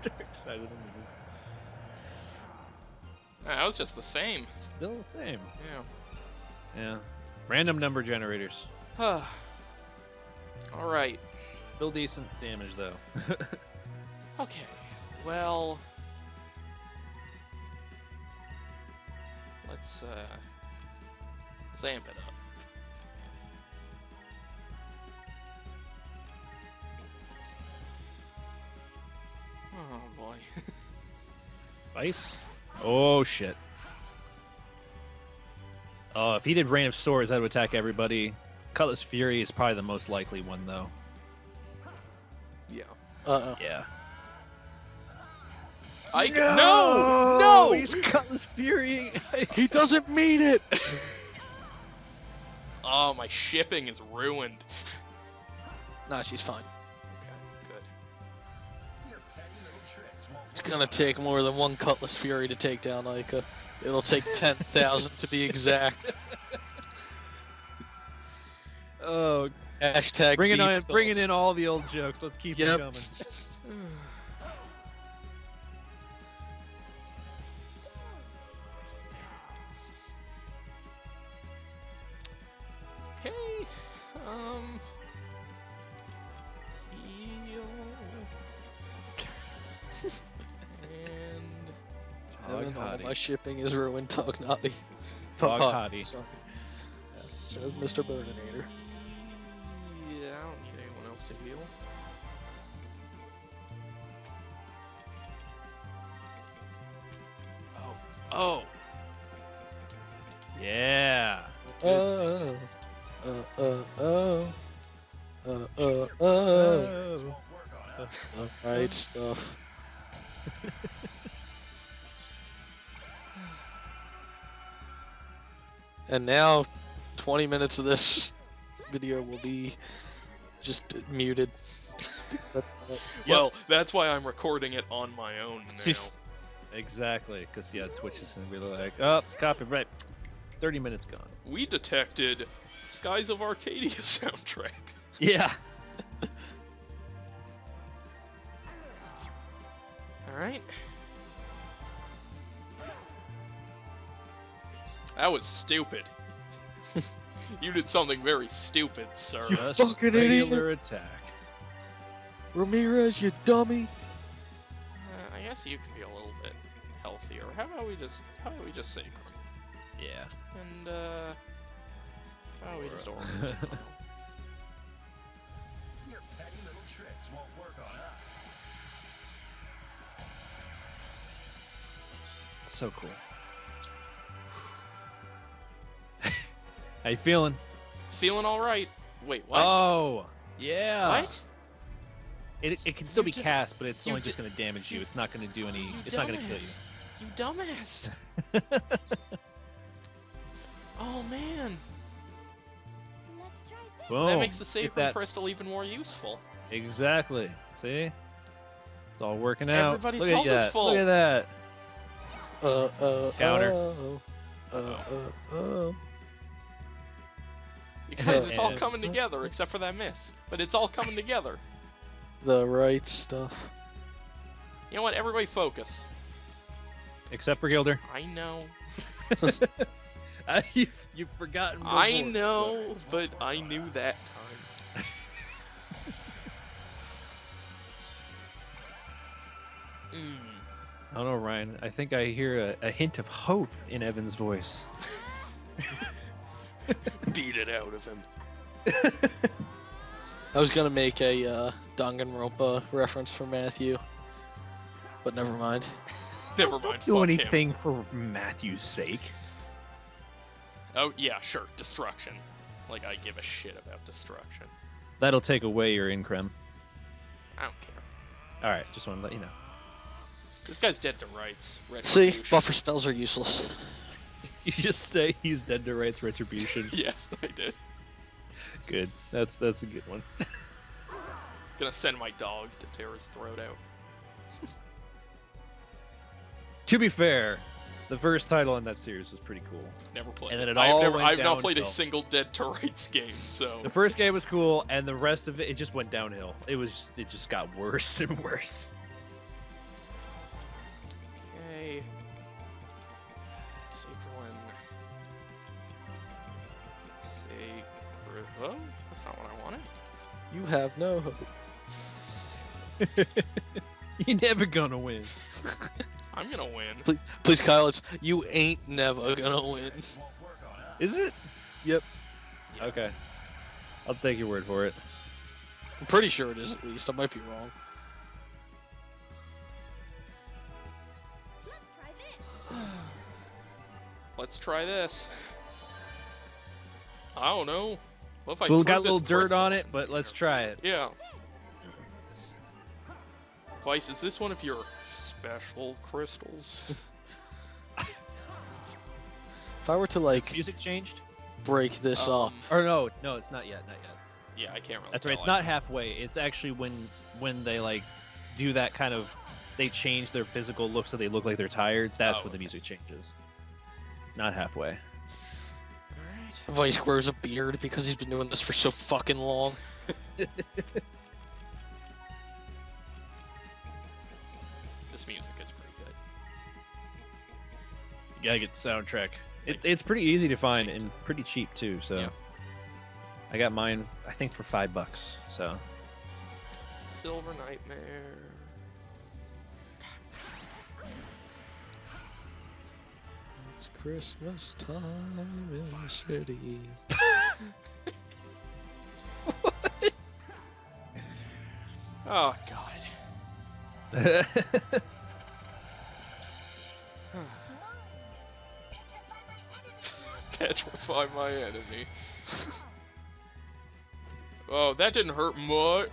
Dark side of the moon. That was just the same. Still the same. Yeah. Yeah. Random number generators. All right. Still decent damage though. Okay. Well, let's amp it up. Oh boy. Vice? Oh shit. Oh, if he did Rain of Swords, that would attack everybody. Cutlass Fury is probably the most likely one though. Yeah. Yeah. No! He's Cutlass Fury. He doesn't mean it! Oh, my shipping is ruined. Nah, she's fine. Okay, good. It's gonna take more than one Cutlass Fury to take down Ica. It'll take 10,000 to be exact. Oh, Hashtag bringing deep in all the old jokes. Let's keep Yep. it coming. Okay. Heal. And Evan, all Hottie. my shipping is ruined, Tognati. Dog Hottie. Sorry. Says Mr. Burninator. yeah, I don't need anyone else to heal. Oh. Yeah. Oh. Alright, stuff. And now, 20 minutes of this video will be just muted. Well, that's why I'm recording it on my own now. Exactly, because yeah, Twitch is gonna be like, oh, copyright. 30 minutes gone. We detected Skies of Arcadia soundtrack. Yeah. Alright. That was stupid. You did something very stupid, sir. Just fucking regular attack. Ramirez, you dummy! I guess you can be a little bit healthier. How about we just sacrum? Yeah. And how about we just order? Your petty little tricks won't work on us. So cool. How you feeling? Feeling all right. Wait, what? Oh, yeah. What? It can still You be just- cast, but it's you only ju- just going to damage you. It's not going to do any. You It's not going to kill you. dumbass. You dumbass. Oh man, Let's try this. Boom. that makes the Get sacrum that. crystal even more useful. Exactly. See? It's all working out. Everybody's Look at health is that. full. Look at that. Counter. Because it's all And- coming together, except for that miss. But it's all coming together. The right stuff. You know what? Everybody focus. Except for Gilder. I know. You've forgotten. I before. know, but I knew that time. I don't know, Ryan. I think I hear a hint of hope in Evan's voice. Beat it out of him. I was gonna make a Danganronpa reference for Matthew, but never mind. Never mind. Do fuck him. anything for Matthew's sake. Oh yeah, sure. Destruction. Like I give a shit about destruction. That'll take away your increm. I don't care. All right, just want to let you know. This guy's dead to rights. See, Retribution. buffer spells are useless. You just say he's dead to rights retribution. Yes, I did. good. That's a good one. Gonna send my dog to tear his throat out. To be fair, the first title in that series was pretty cool. Never played. And then it. it all went I've not played a downhill. single Dead to Rights game, so. The first game was cool, and the rest of it just went downhill. It just got worse and worse. Okay. Sacred. Oh, that's not what I wanted. You have no hope. You're never gonna win. I'm gonna win. Please, Kyle, you ain't never gonna win. Is it? Yep. Okay. I'll take your word for it. I'm pretty sure it is, at least. I might be wrong. Let's try this. Let's try this. I don't know. What if I So it threw got a little this dirt crystal? on it, but let's try it. Yeah. Vice, is this one of your special crystals? If I were to, Has like, the music changed? break this up. Or no, it's not yet, Yeah, I can't really That's right. It's tell. not halfway. It's actually when they like do that kind of they change their physical look so they look like they're tired. That's Oh, when the music changes. Not halfway. Alright. Vice grows a beard because he's been doing this for so fucking long. This music is pretty good. You gotta get the soundtrack. It's pretty easy to find and pretty cheap too. So Yeah. I got mine, I think, for $5. So Silver Nightmare. It's Christmas time in the city. Oh god. Petrify my enemy. Oh, that didn't hurt much.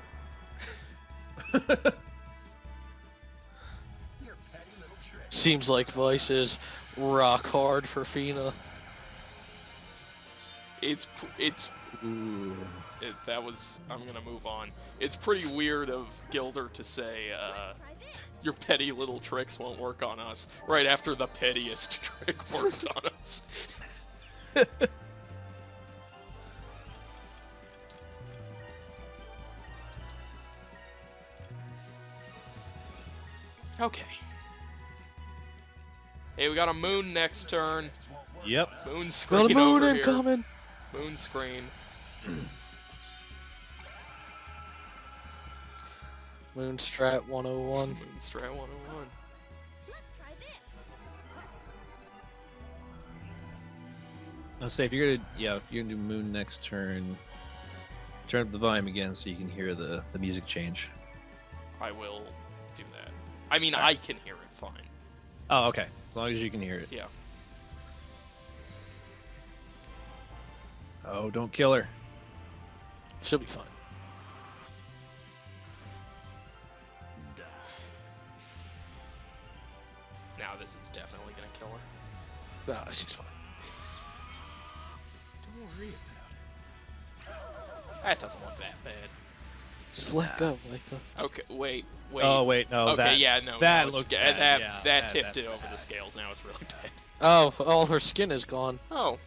Seems like Vice is rock hard for Fina. Ooh. That was. I'm gonna move on. It's pretty weird of Gilder to say, your petty little tricks won't work on us, right after the pettiest trick worked on us. Okay. Hey, we got a moon next turn. Yep. Moon screen Got a moon over incoming! here. Moon screen. Moonstrat 101. Moonstrat 101. Let's try this. I'll say if you're gonna do Moon next turn, turn up the volume again so you can hear the music change. I will do that. I mean, I can hear it fine. Oh, okay. As long as you can hear it. Yeah. Oh, don't kill her. She'll be fine. Now this is definitely gonna kill her. Nah, she's fine. Don't worry about it. That doesn't look that bad. Just let go, Micah. Okay, wait. Oh wait, no. Okay, yeah, no. that no, it's looks ga- bad, That, yeah, that tipped that's it over bad. the scales. Now it's really bad. Oh, all her skin is gone. Oh.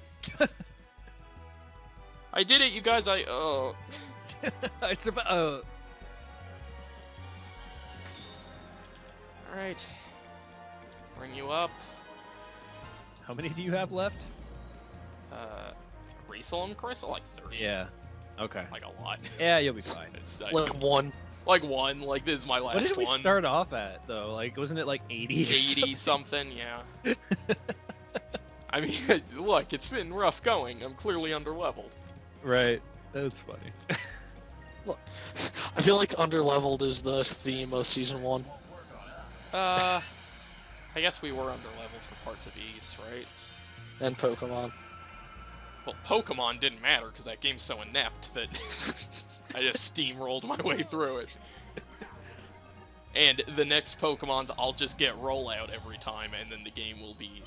I did it, you guys. I survived. Alright. Bring you up. How many do you have left? Resolim Crystal? Like 30. Yeah. Okay. Like a lot. Yeah, you'll be fine. It's, Like one. like one. Like this is my last What did we one. start off at though? Like, wasn't it like 80? 80 something, yeah. I mean, look, it's been rough going. I'm clearly underleveled. Right. That's funny. I feel like underleveled is the theme of season 1. I guess we were underleveled for parts of East, right? And Pokemon. Well, Pokemon didn't matter because that game's so inept that I just steamrolled my way through it. And the next Pokemons, I'll just get rollout every time, and then the game will be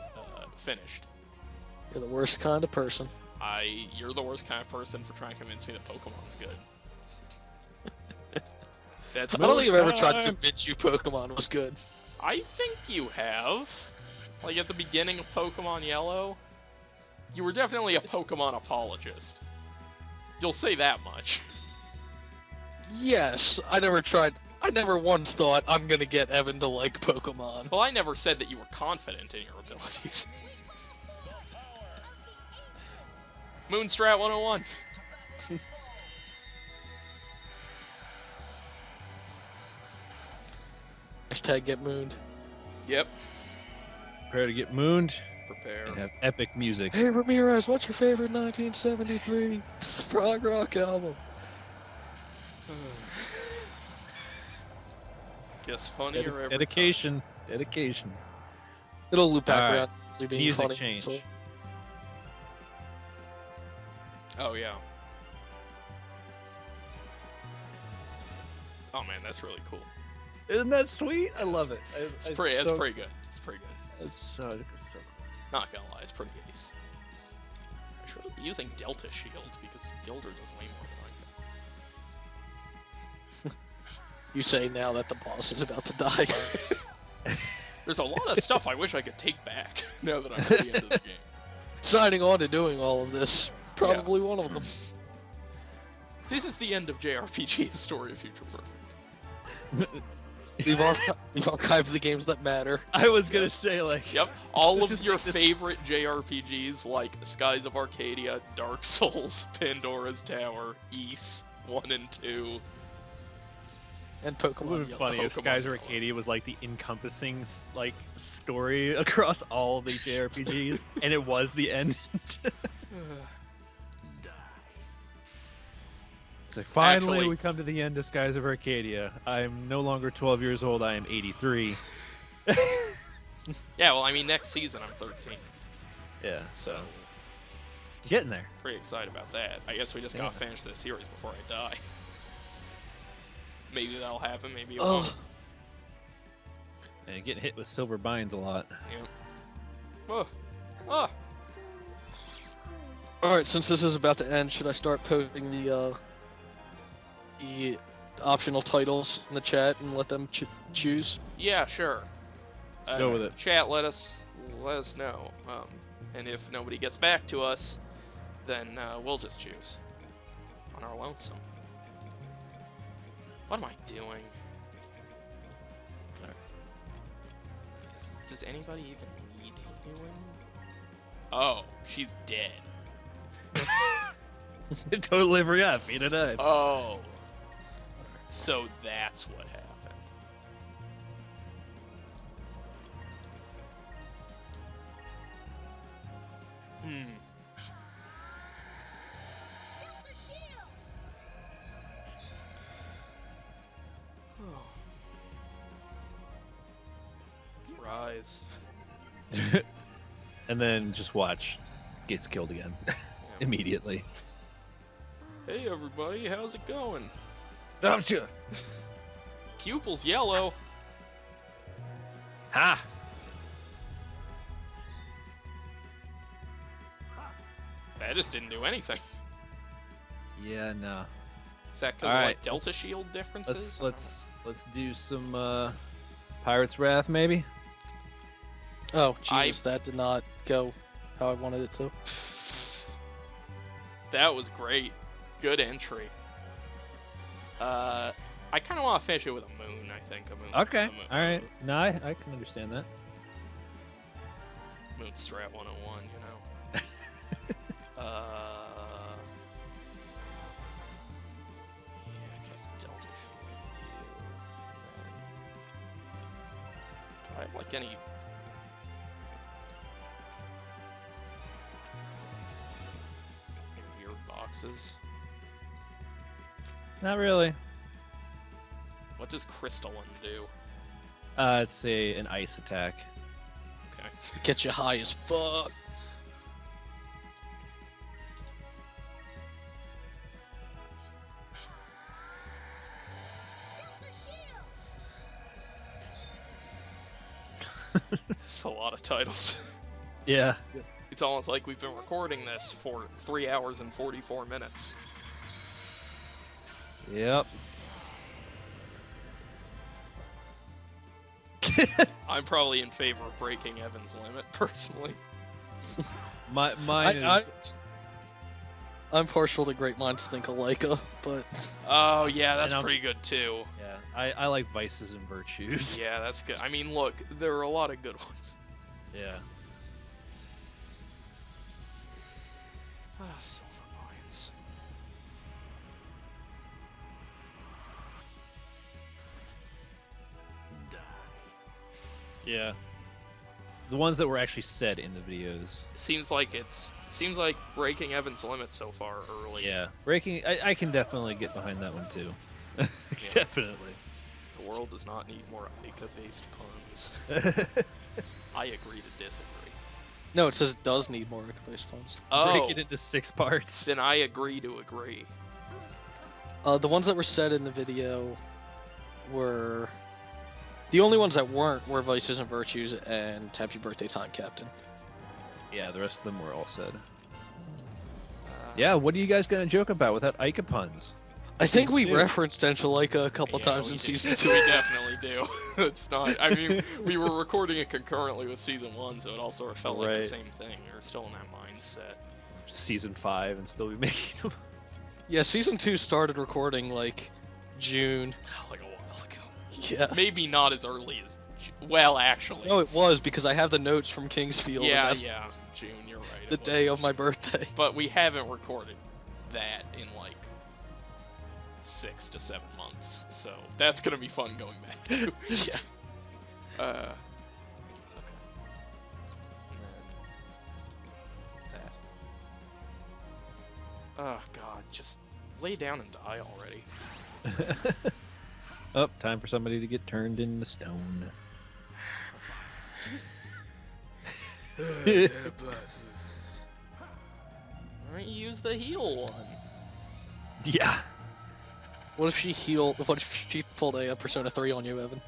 finished. You're the worst kind of person. You're the worst kind of person for trying to convince me that Pokemon's good. That's I don't think I've ever tried to time. convince you Pokemon was good. I think you have. Like at the beginning of Pokemon Yellow, you were definitely a Pokemon apologist. You'll say that much. Yes, I never once thought I'm gonna get Evan to like Pokemon. Well, I never said that you were confident in your abilities. Moonstrat 101. Hashtag get mooned. Yep. Prepare to get mooned Prepare. and have epic music. Hey Ramirez, what's your favorite 1973 prog rock album? Guess funnier every Dedication. Dedication. It'll loop back All right. around. to being Music funny. change. time. Oh yeah. Oh man, that's really cool. Isn't that sweet? I love it. It's pretty good. It's pretty good. It's so. Not gonna lie, it's pretty ace. I should be using Delta Shield because Gilder does way more than I do. You say now that the boss is about to die. There's a lot of stuff I wish I could take back now that I'm at the end of the game. Signing on to doing all of this. Probably one of them. This is the end of JRPG Historia Future Perfect. We've archived the games that matter. I was gonna say like. Yep, all Let's of just your make this- favorite JRPGs like Skies of Arcadia, Dark Souls, Pandora's Tower, Ys 1 and 2. And It would Pokemon. have been funny if Pokemon Skies of Yellow. Arcadia was like the encompassing like story across all the JRPGs, and it was the end. It's like finally Actually- we come to the end of Skies of Arcadia. I'm no longer 12 years old. I am 83. Yeah, well, I mean, next season I'm 13, Yeah, so getting there. pretty excited about that. I guess we just gotta finish this series before I die. Maybe that'll happen, maybe it won't. Ugh. And getting hit with silver binds a lot. Yep. Oh. Ah. Alright, since this is about to end, should I start posting the optional titles in the chat and let them choose? Yeah, sure. Let's go with it. Chat, let us know. And if nobody gets back to us, then we'll just choose on our lonesome. What am I doing? Does anybody even need healing? Oh, she's dead. Totally forgot. Fina died. Oh. So that's what happened. Hmm. Rise. And then just watch. Gets killed again. Immediately. Hey everybody, how's it going? Oh, sure. Pupil's yellow. Ha! That just didn't do anything. Yeah, no. Is that because All of right, like Delta let's- Shield differences? Let's do some Pirate's Wrath maybe. Oh, Jesus, that did not go how I wanted it to. That was great. Good entry. I kind of want to finish it with a moon. I think a moon. Okay. a moon- All right. No, I can understand that. Moonstrat 101. You know. Yeah, I guess Delta Shield. Do I have like any? Weird boxes. Not really. What does Crystalline do? It's an ice attack. Okay. Get you high as fuck. It's a lot of titles. Yeah. It's almost like we've been recording this for 3 hours and 44 minutes. Yep. I'm probably in favor of breaking Evan's limit, personally. Mine is. I'm partial to great minds think alike, but Oh, yeah, that's And I'm- pretty good, too. Yeah, I like vices and virtues. Yeah, that's good. I mean, look, there are a lot of good ones. Yeah. Ah, silver mines. Yeah. The ones that were actually said in the videos. Seems like breaking Evan's limit so far early. Yeah. Breaking. I can definitely get behind that one too. Definitely. The world does not need more Ica-based puns. I agree to disagree. no, it says it does need more based puns. Oh, Break it into 6 parts. then I agree to agree. The ones that were said in the video were the only ones that weren't were vices and virtues and happy birthday time, Captain. Yeah, the rest of them were all said. Yeah, what are you guys gonna joke about without Ica puns? I think we Season two. referenced Angelica a couple Yeah, times we in do. season 2. We definitely do. It's not. I mean, we were recording it concurrently with season 1, so it all sort of felt like the Right. same thing. We were still in that mindset. Season 5 and still be making them. Yeah, season 2 started recording like June. Like a while ago. Yeah. Maybe not as early as. Well, actually. No, it was because I have the notes from Kingsfield. and yeah, that's yeah. June, you're right. the it was. day of my birthday. But we haven't recorded that in like 6 to 7 months, so that's gonna be fun going back to. Yeah. Okay. And then that. Oh god, just lay down and die already. Oh, time for somebody to get turned into stone. Alright, use the heal one. Yeah. What if she healed? What if she pulled a Persona 3 on you, Evan?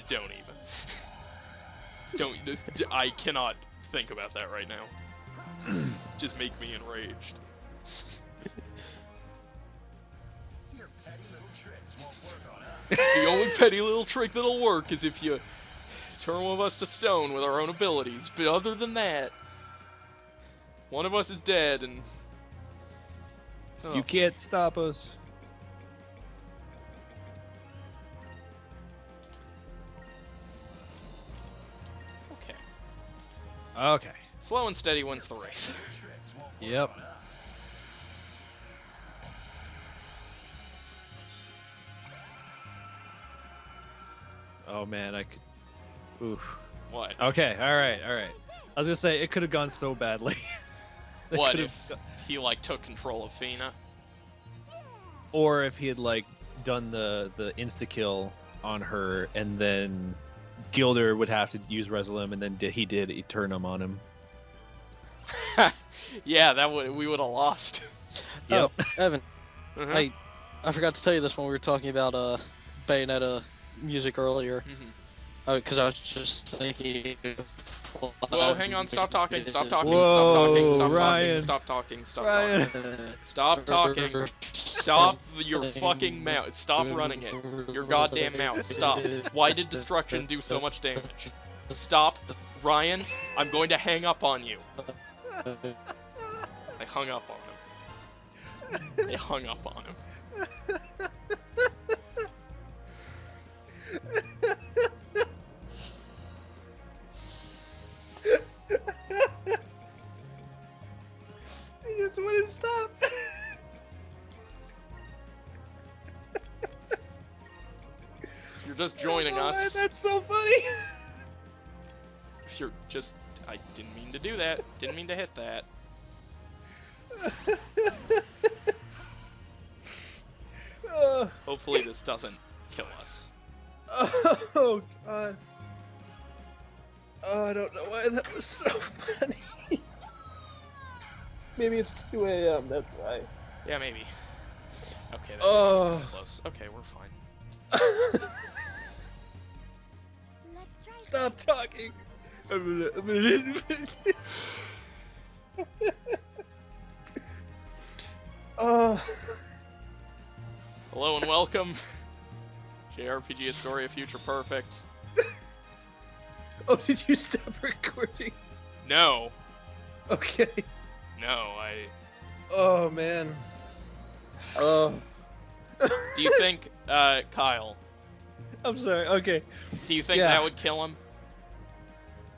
Don't even. Don't. I cannot think about that right now. Just make me enraged. Your petty little tricks won't work on us. The only petty little trick that'll work is if you turn one of us to stone with our own abilities. But other than that, one of us is dead and... Oh. You can't stop us. Okay. Okay. Slow and steady wins the race. Tricks won't work Yep. on us. Oh man, I could. Oof. What? Okay. All right. All right. I was gonna say it could have gone so badly. It What could've if he, like, took control of Fina? Or if he had like done the insta kill on her, and then Gilder would have to use Resolume, and then he did Eternum on him. Yeah, we would have lost. Yep. Oh, Evan, Uh-huh. I forgot to tell you this when we were talking about Bayonetta music earlier. Mhm. Because I was just thinking. Whoa, hang on, stop talking, stop talking, Whoa, stop talking, stop Ryan. talking, stop Ryan. talking, stop talking, stop your fucking mouth, stop running it, your goddamn mouth, stop. Why did destruction do so much damage? Stop, Ryan, I'm going to hang up on you. I hung up on him. I hung up on him. He just wouldn't stop. You're just joining us. That's so funny. If you're just, I didn't mean to do that. Didn't mean to hit that. Hopefully this doesn't kill us. Oh god. Oh, I don't know why that was so funny. Maybe it's 2 a.m. That's why. Yeah, maybe. Okay, that's Oh. close. Okay, we're fine. Let's try Stop talking. Oh. Hello and welcome. JRPG Historia Future Perfect. Oh, did you stop recording? No. Okay. No, Oh man. Oh. Do you think, Kyle, I'm sorry. Okay. do you think Yeah. that would kill him?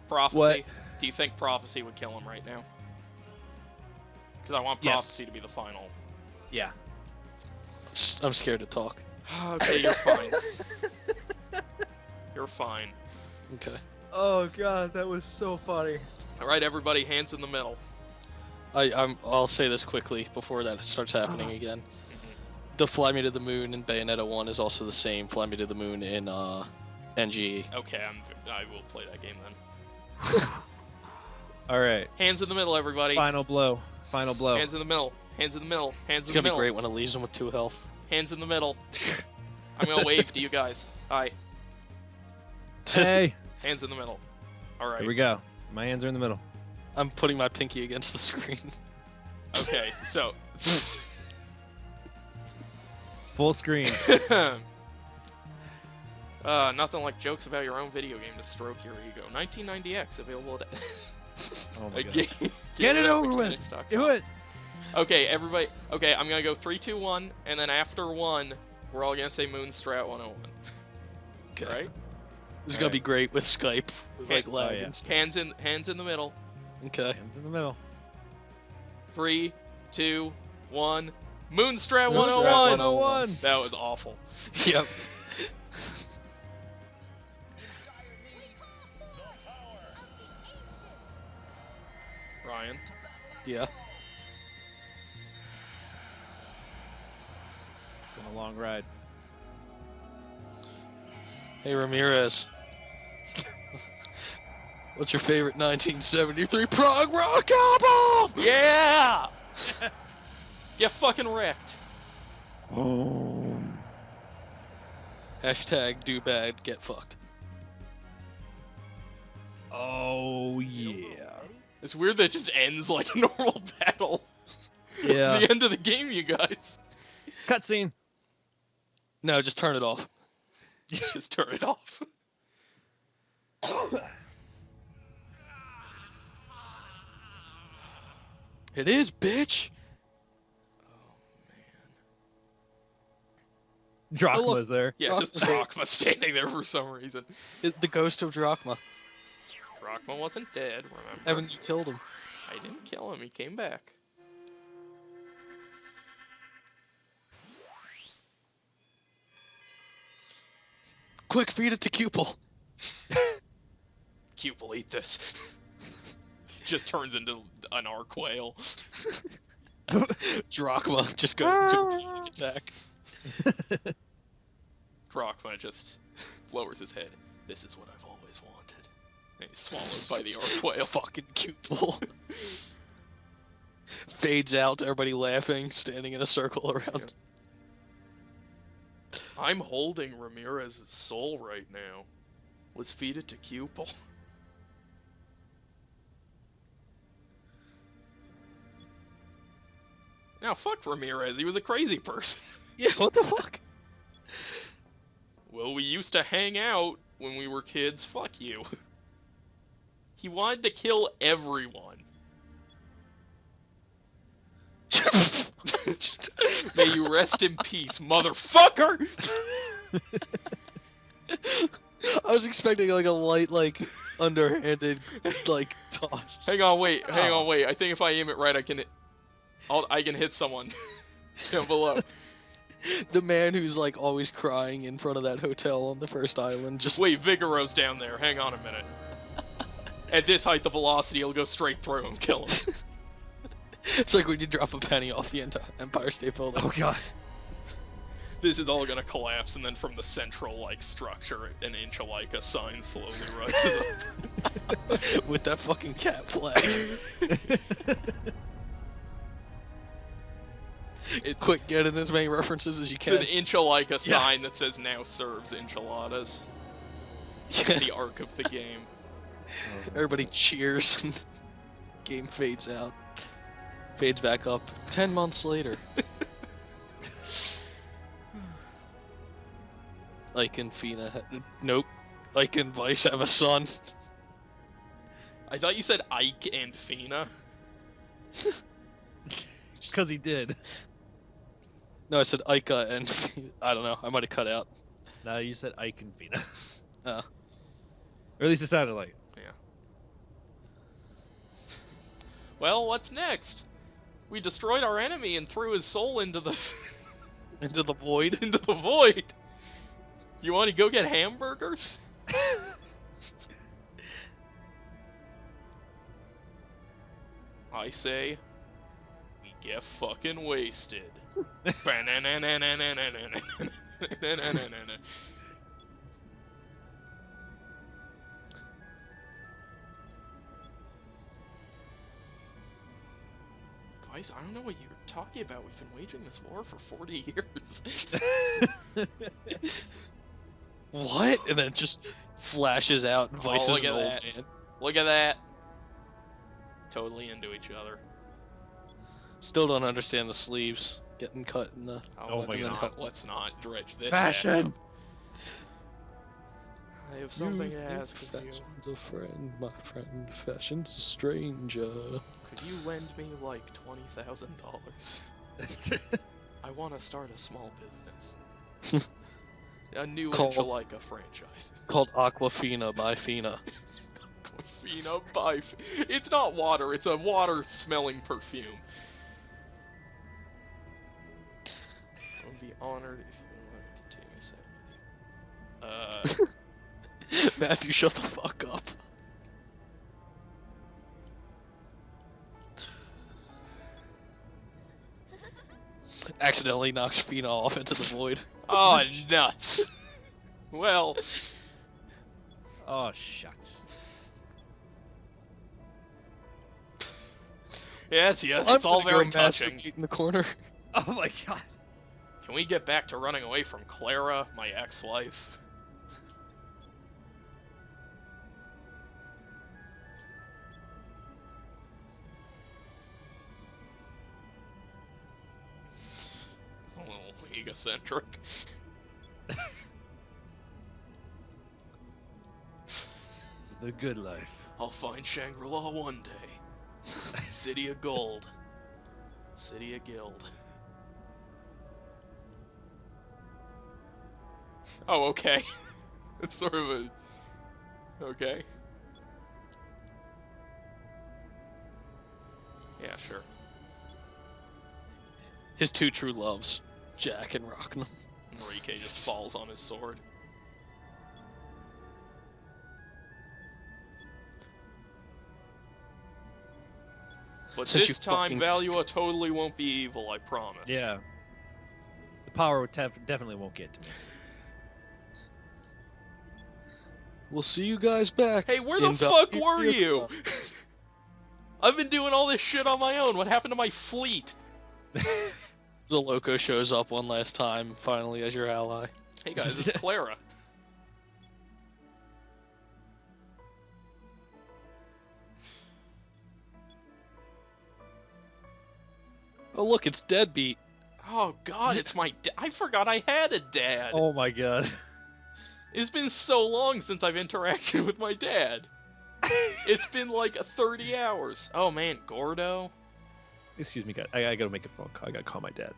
Prophecy? What? Do you think Prophecy would kill him right now? Because I want Yes. Prophecy to be the final. Yeah. I'm scared to talk. Okay, you're fine. You're fine. Okay. Oh god, that was so funny. Alright, everybody, hands in the middle. I'll say this quickly before that starts happening again. The Fly Me to the Moon in Bayonetta 1 is also the same Fly Me to the Moon in NGE. Okay, I will play that game then. All right. Hands in the middle, everybody. Final blow. Final blow. Hands in the middle. Hands in the middle. Hands It's in the gonna be middle. great when it leaves him with 2 health. Hands in the middle. I'm gonna wave to you guys. Hi. Hey. Hands in the middle. Alright. Here we go. My hands are in the middle. I'm putting my pinky against the screen. Okay, so. Full screen. Nothing like jokes about your own video game to stroke your ego. 1990X available at. Oh my god. Get it over with. Do it. Okay, everybody. Okay, I'm gonna go 3, 2, 1, and then after 1, we're all gonna say Moonstrat 101. Okay. Right? This is gonna be great with Skype, with, like lag yeah. and stuff. Hands in the middle. Okay. Hands in the middle. 3, 2, 1. Moonstrat Moonstrat 101. 101. That was awful. Yep. Ryan. Yeah. It's been a long ride. Hey Ramirez. What's your favorite 1973 prog rock album? Yeah! Get fucking wrecked. Hashtag do bad, get fucked. Oh yeah. It's weird that it just ends like a normal battle. Yeah. It's the end of the game, you guys. Cutscene. No, just turn it off. Just turn it off. It is, bitch. Drachma's there. Yeah, just Drachma standing there for some reason. The ghost of Drachma. Drachma wasn't dead, remember? Haven't you killed him? I didn't kill him, he came back. Quick, feed it to Cupel. Cupel, eat this. Just turns into an arc whale. Drachma just goes into a peak attack. Drachma just lowers his head. This is what I've always wanted. And he's swallowed by the arc whale. Fucking Cupel. Fades out, everybody laughing, standing in a circle around. I'm holding Ramirez's soul right now. Let's feed it to Cupel. Now, fuck Ramirez. He was a crazy person. Yeah, what the fuck? Well, we used to hang out when we were kids. Fuck you. He wanted to kill everyone. May you rest in peace, motherfucker! I was expecting like a light, like underhanded, like toss. Hang on, wait. I think if I aim it right, I can hit someone down below. The man who's like always crying in front of that hotel on the first island just Wait, Vigoro's down there. Hang on a minute. At this height, the velocity will go straight through him, kill him. It's like when you drop a penny off the Empire State Building. Oh god. This is all gonna collapse, and then from the central like structure, an inch alike a sign slowly rises up. With that fucking cat flag. It's Quick, get in as many references as you can. an inch alike a sign that says now serves enchiladas. Yeah. The arc of the game. Everybody cheers and game fades out. Fades back up. 10 months later. Ike and Fina. Nope. Ike and Vice have a son. I thought you said Ike and Fina. Because he did. No, I said Ike and Fina. I don't know. I might have cut out. No, you said Ike and Fina. Oh. Or at least it sounded like. Well, what's next? We destroyed our enemy and threw his soul into the Into the void. into the void. You want to go get hamburgers? I say, we get fucking wasted. Vice, I don't know what you're talking about. We've been waging this war for 40 years. What? And then it just flashes out. And Vice is look an at old that. man. Look at that. Totally into each other. Still don't understand the sleeves getting cut in the. Oh my God. Let's not dredge this. Fashion! I have something to ask of you. Fashion's a friend, my friend. Fashion's a stranger. Could you lend me like $20,000? I want to start a small business. A new Called- Angelica franchise. Called Aquafina by Fina. Aquafina by... It's not water, it's a water-smelling perfume. I'll be honored if you want to continue saying with you. Matthew, shut the fuck up. Accidentally knocks Fina off into the void. Oh, nuts! Well, Oh, shucks. yes, it's I'm all gonna very go touching. masturbate in the corner. Oh my God. Can we get back to running away from Clara, my ex-wife? It's a little egocentric. The good life. I'll find Shangri-La one day. City of Gold. City of Guild. Oh, okay. It's sort of a... Okay. Yeah, sure. His two true loves, Jack and Rocknum. Enrique just falls on his sword. But Since you this time, fucking- Valua totally won't be evil, I promise. Yeah. The power definitely won't get to me. We'll see you guys back. Hey, where the in fuck Valkyria were you? Chronicles. I've been doing all this shit on my own. What happened to my fleet? The Loco shows up one last time, finally, as your ally. Hey guys, it's Clara. Oh look, it's Deadbeat. Oh god, it's my I forgot I had a dad. Oh my God. It's been so long since I've interacted with my dad. It's been like 30 hours. Oh man, Gordo. Excuse me, guys. I gotta make a phone call. I gotta call my dad.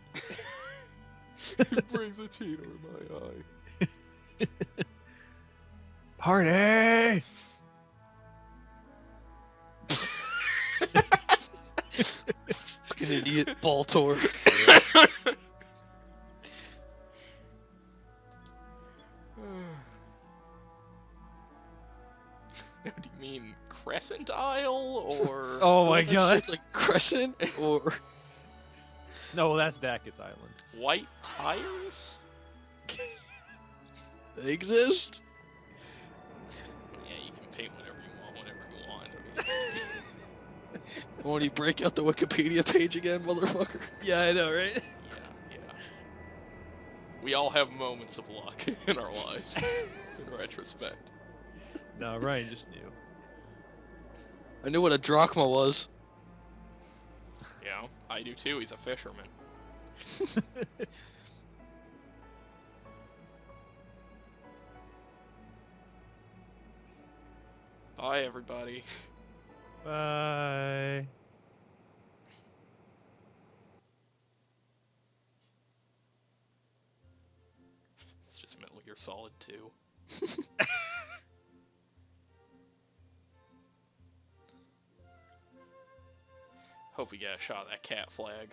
It brings a tear in my eye. Party! Fucking idiot, Baltor. Now, do you mean Crescent Isle or? Oh my That God. shit's like Crescent or No, that's Dackett's Island. White tires? they exist. Yeah, you can paint whatever you want. I mean, Won't he break out the Wikipedia page again, motherfucker? Yeah, I know, right? yeah. We all have moments of luck in our lives, in retrospect. No, Ryan just knew. I knew what a drachma was. You know, I do too. He's a fisherman. Bye, everybody. Bye. It's just Metal Gear Solid 2. Hope we get a shot of that cat flag.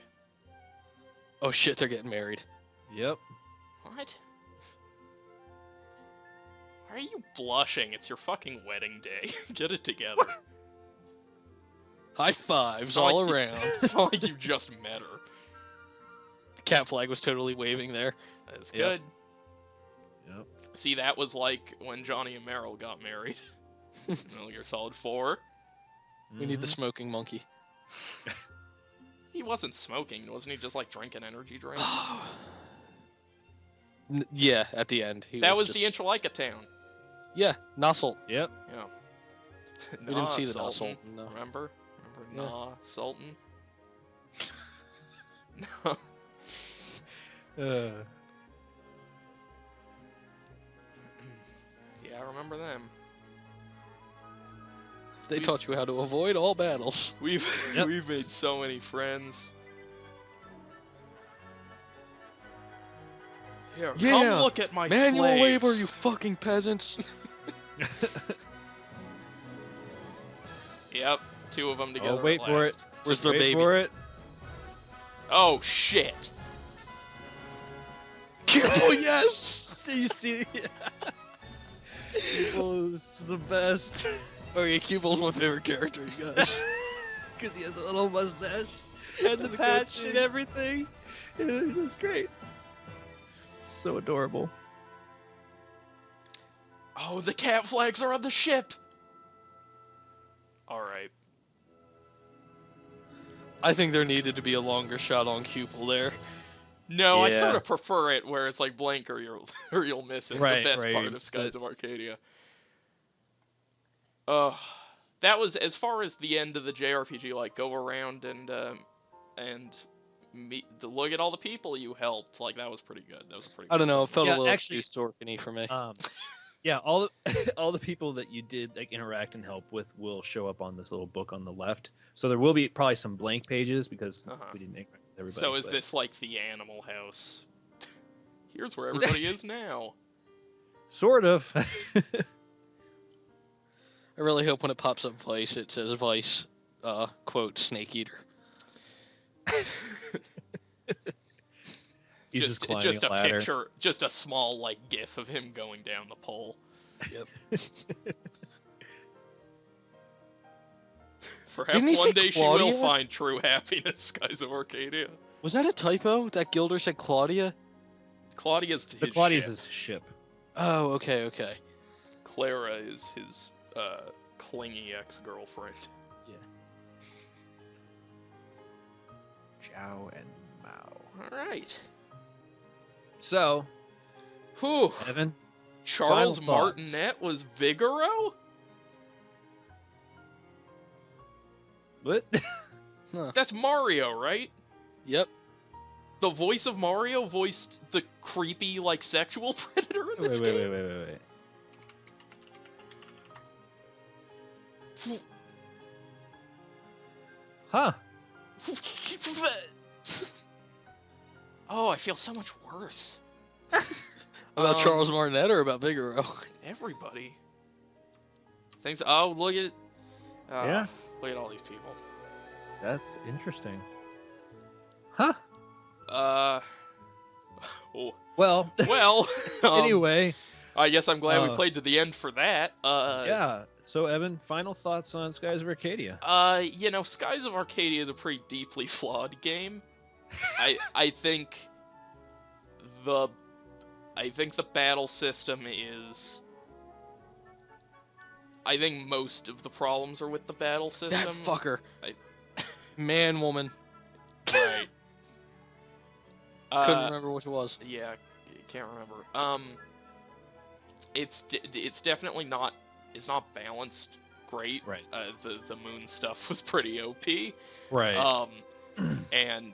Oh shit, they're getting married. Yep. What? Why are you blushing? It's your fucking wedding day. Get it together. High fives It's not all like you- around. It's not like you just met her. The cat flag was totally waving there. That's Yep. good. Yep. See, that was like when Johnny and Meryl got married. Metal Gear Solid 4. We need the Mhm. smoking monkey. He wasn't smoking, wasn't he? Just like drinking energy drinks. Yeah, at the end. That was just... the Intralika town. Yeah, Nozzle. Yep. Yeah. We didn't see the Sultan. Nozzle. No. Remember? Yeah. Nah, Sultan. No. Yeah, I remember them. They taught you how to avoid all battles. We've Yep. we've made so many friends. Here, Yeah, come look at my Manual slaves. labor, you fucking peasants. Yep, 2 of them together. Oh, wait at for last. it. Where's Just their wait baby? for it. Oh shit! Oh yes! You see? People is the best. Okay, Cubal's my favorite character, you guys. Because he has a little mustache and the The patch goatee. and everything. It's great. So adorable. Oh, the cat flags are on the ship. All right. I think there needed to be a longer shot on Cupel there. No, I Yeah. sort of prefer it where it's like blank or you'll miss it. Right, The best right. part of It's Skies the- of Arcadia. That was as far as the end of the JRPG. Like go around and meet, look at all the people you helped. Like that was pretty good. That was a pretty. I don't know, it felt Yeah, a little actually- too Sorkin-y for me. Yeah, all the, all the people that you did like interact and help with will show up on this little book on the left. So there will be probably some blank pages because Uh-huh. we didn't interact with everybody. So is but- this like the Animal House? Here's where everybody is now. sort of? I really hope when it pops up Vice, it says Vice, quote, Snake Eater. He's just climbing just a a ladder. picture, just a small like GIF of him going down the pole. Yep. Perhaps Didn't he one say day she will Claudia? find true happiness, Skies of Arcadia. Was that a typo? That Gilder said Claudia? Claudia's The his Claudia's ship. his ship. Oh, okay, okay. Clara is his clingy ex-girlfriend. Zhao and Mao. All right. So, Whew. Evan, Charles Final thoughts. Martinet was Vigoro? what? That's Mario, right? Yep. The voice of Mario voiced the creepy, like, sexual predator in this game? wait. Huh? Oh, I feel so much worse. About Um, Charles Martinet or about Vigoro? Everybody. Things. Oh, look at. Yeah. Look at all these people. That's interesting. Huh? Oh, Well, well. anyway, I guess I'm glad we uh, played to the end for that. yeah. So, Evan, final thoughts on Skies of Arcadia? You know, Skies of Arcadia is a pretty deeply flawed game. I think the battle system is. I think most of the problems are with the battle That system. fucker. I- Man, woman. Right. Couldn't remember which it was. Yeah, can't remember. It's definitely not. It's not balanced great. Right. The moon stuff was pretty OP. Right. And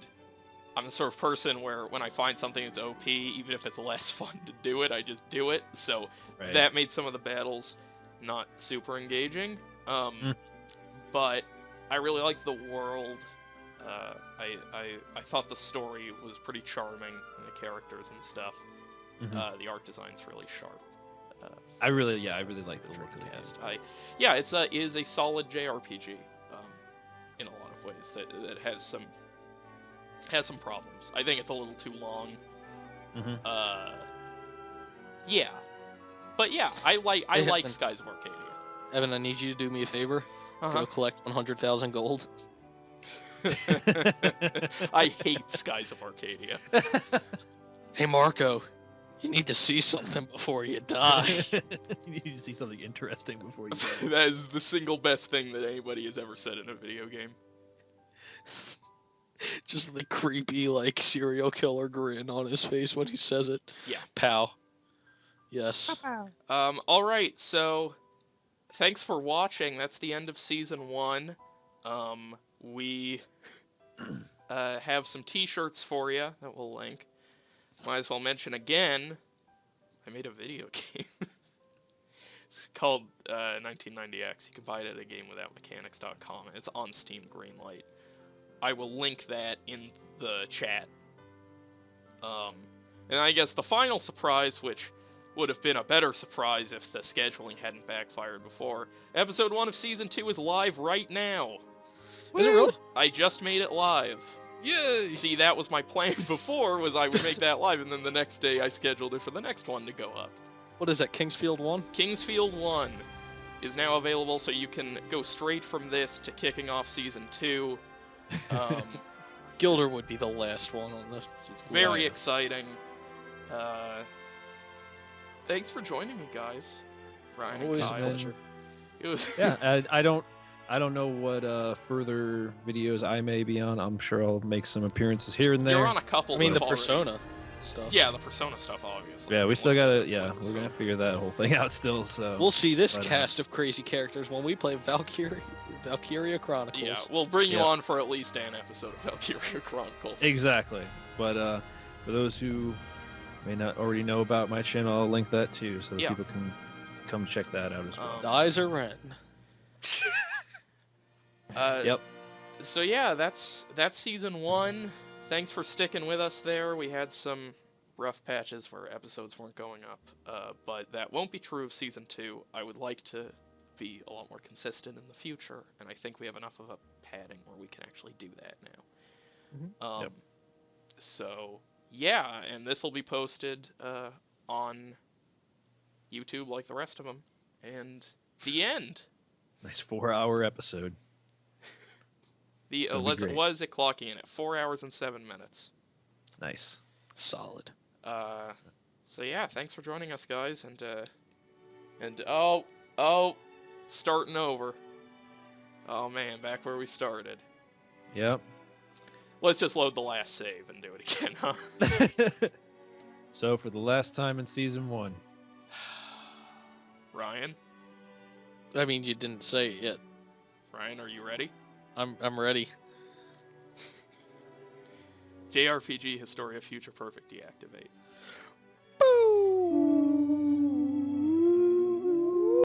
I'm the sort of person where when I find something that's OP, even if it's less fun to do it, I just do it. So Right. that made some of the battles not super engaging. But I really liked the world. I thought the story was pretty charming, and the characters and stuff. Mhm. The art design's really sharp. I really like the look of the Cast. game. Yeah, it is a solid JRPG in a lot of ways that has some problems. I think it's a little too long. Mhm. Yeah, but yeah, I like Evan. Skies of Arcadia. Evan, I need you to do me a favor. Uh-huh. Go collect 100,000 gold. I hate Skies of Arcadia. Hey, Marco, you need to see something before you die. You need to see something interesting before you go. That is the single best thing that anybody has ever said in a video game. Just the creepy, like, serial killer grin on his face when he says it. Yeah. Pow. Yes. All right, so thanks for watching. That's the end of season 1. We have some t-shirts for you that we'll link. Might as well mention again, I made a video game. It's called 1990X. You can buy it at GameWithoutMechanics.com. It's on Steam Greenlight. I will link that in the chat. And I guess the final surprise, which would have been a better surprise if the scheduling hadn't backfired before, episode 1 of season 2 is live right now. Is it really? I just made it live. Yay! See, that was my plan before, was I would make that live, and then the next day I scheduled it for the next one to go up. What is that, Kingsfield 1? Kingsfield 1 is now available, so you can go straight from this to kicking off season 2. Gilder would be the last one on this. Which is very exciting. Thanks for joining me, guys. Brian and Always a Kyle. pleasure. It was Yeah, I don't know what further videos I may be on. I'm sure I'll make some appearances here and there. You're on a couple. I mean, that the have already- Persona stuff. Yeah, the Persona stuff, obviously. Yeah, we still gotta. Yeah, Persona. we're gonna figure that whole thing out still. So We'll see this But, cast of crazy characters when we play Valkyria Chronicles. Yeah, we'll bring you Yeah. on for at least an episode of Valkyria Chronicles. exactly. But for those who may not already know about my channel, I'll link that too, so that Yeah. people can come check that out as well. The eyes are red. Yep. So yeah, that's season 1. Thanks for sticking with us there. We had some rough patches where episodes weren't going up, but that won't be true of season 2. I would like to be a lot more consistent in the future, and I think we have enough of a padding where we can actually do that now. Yep. So yeah, and this will be posted on YouTube like the rest of them, and the end. Nice 4-hour episode. The gonna be great. was it clocking in at 4 hours and 7 minutes. Nice. Solid. So yeah, thanks for joining us, guys, and starting over. Oh man, back where we started. Yep. Let's just load the last save and do it again, huh? So for the last time in season 1. Ryan, I mean, you didn't say it yet. Ryan, are you ready? I'm ready. JRPG Historia Future Perfect deactivate.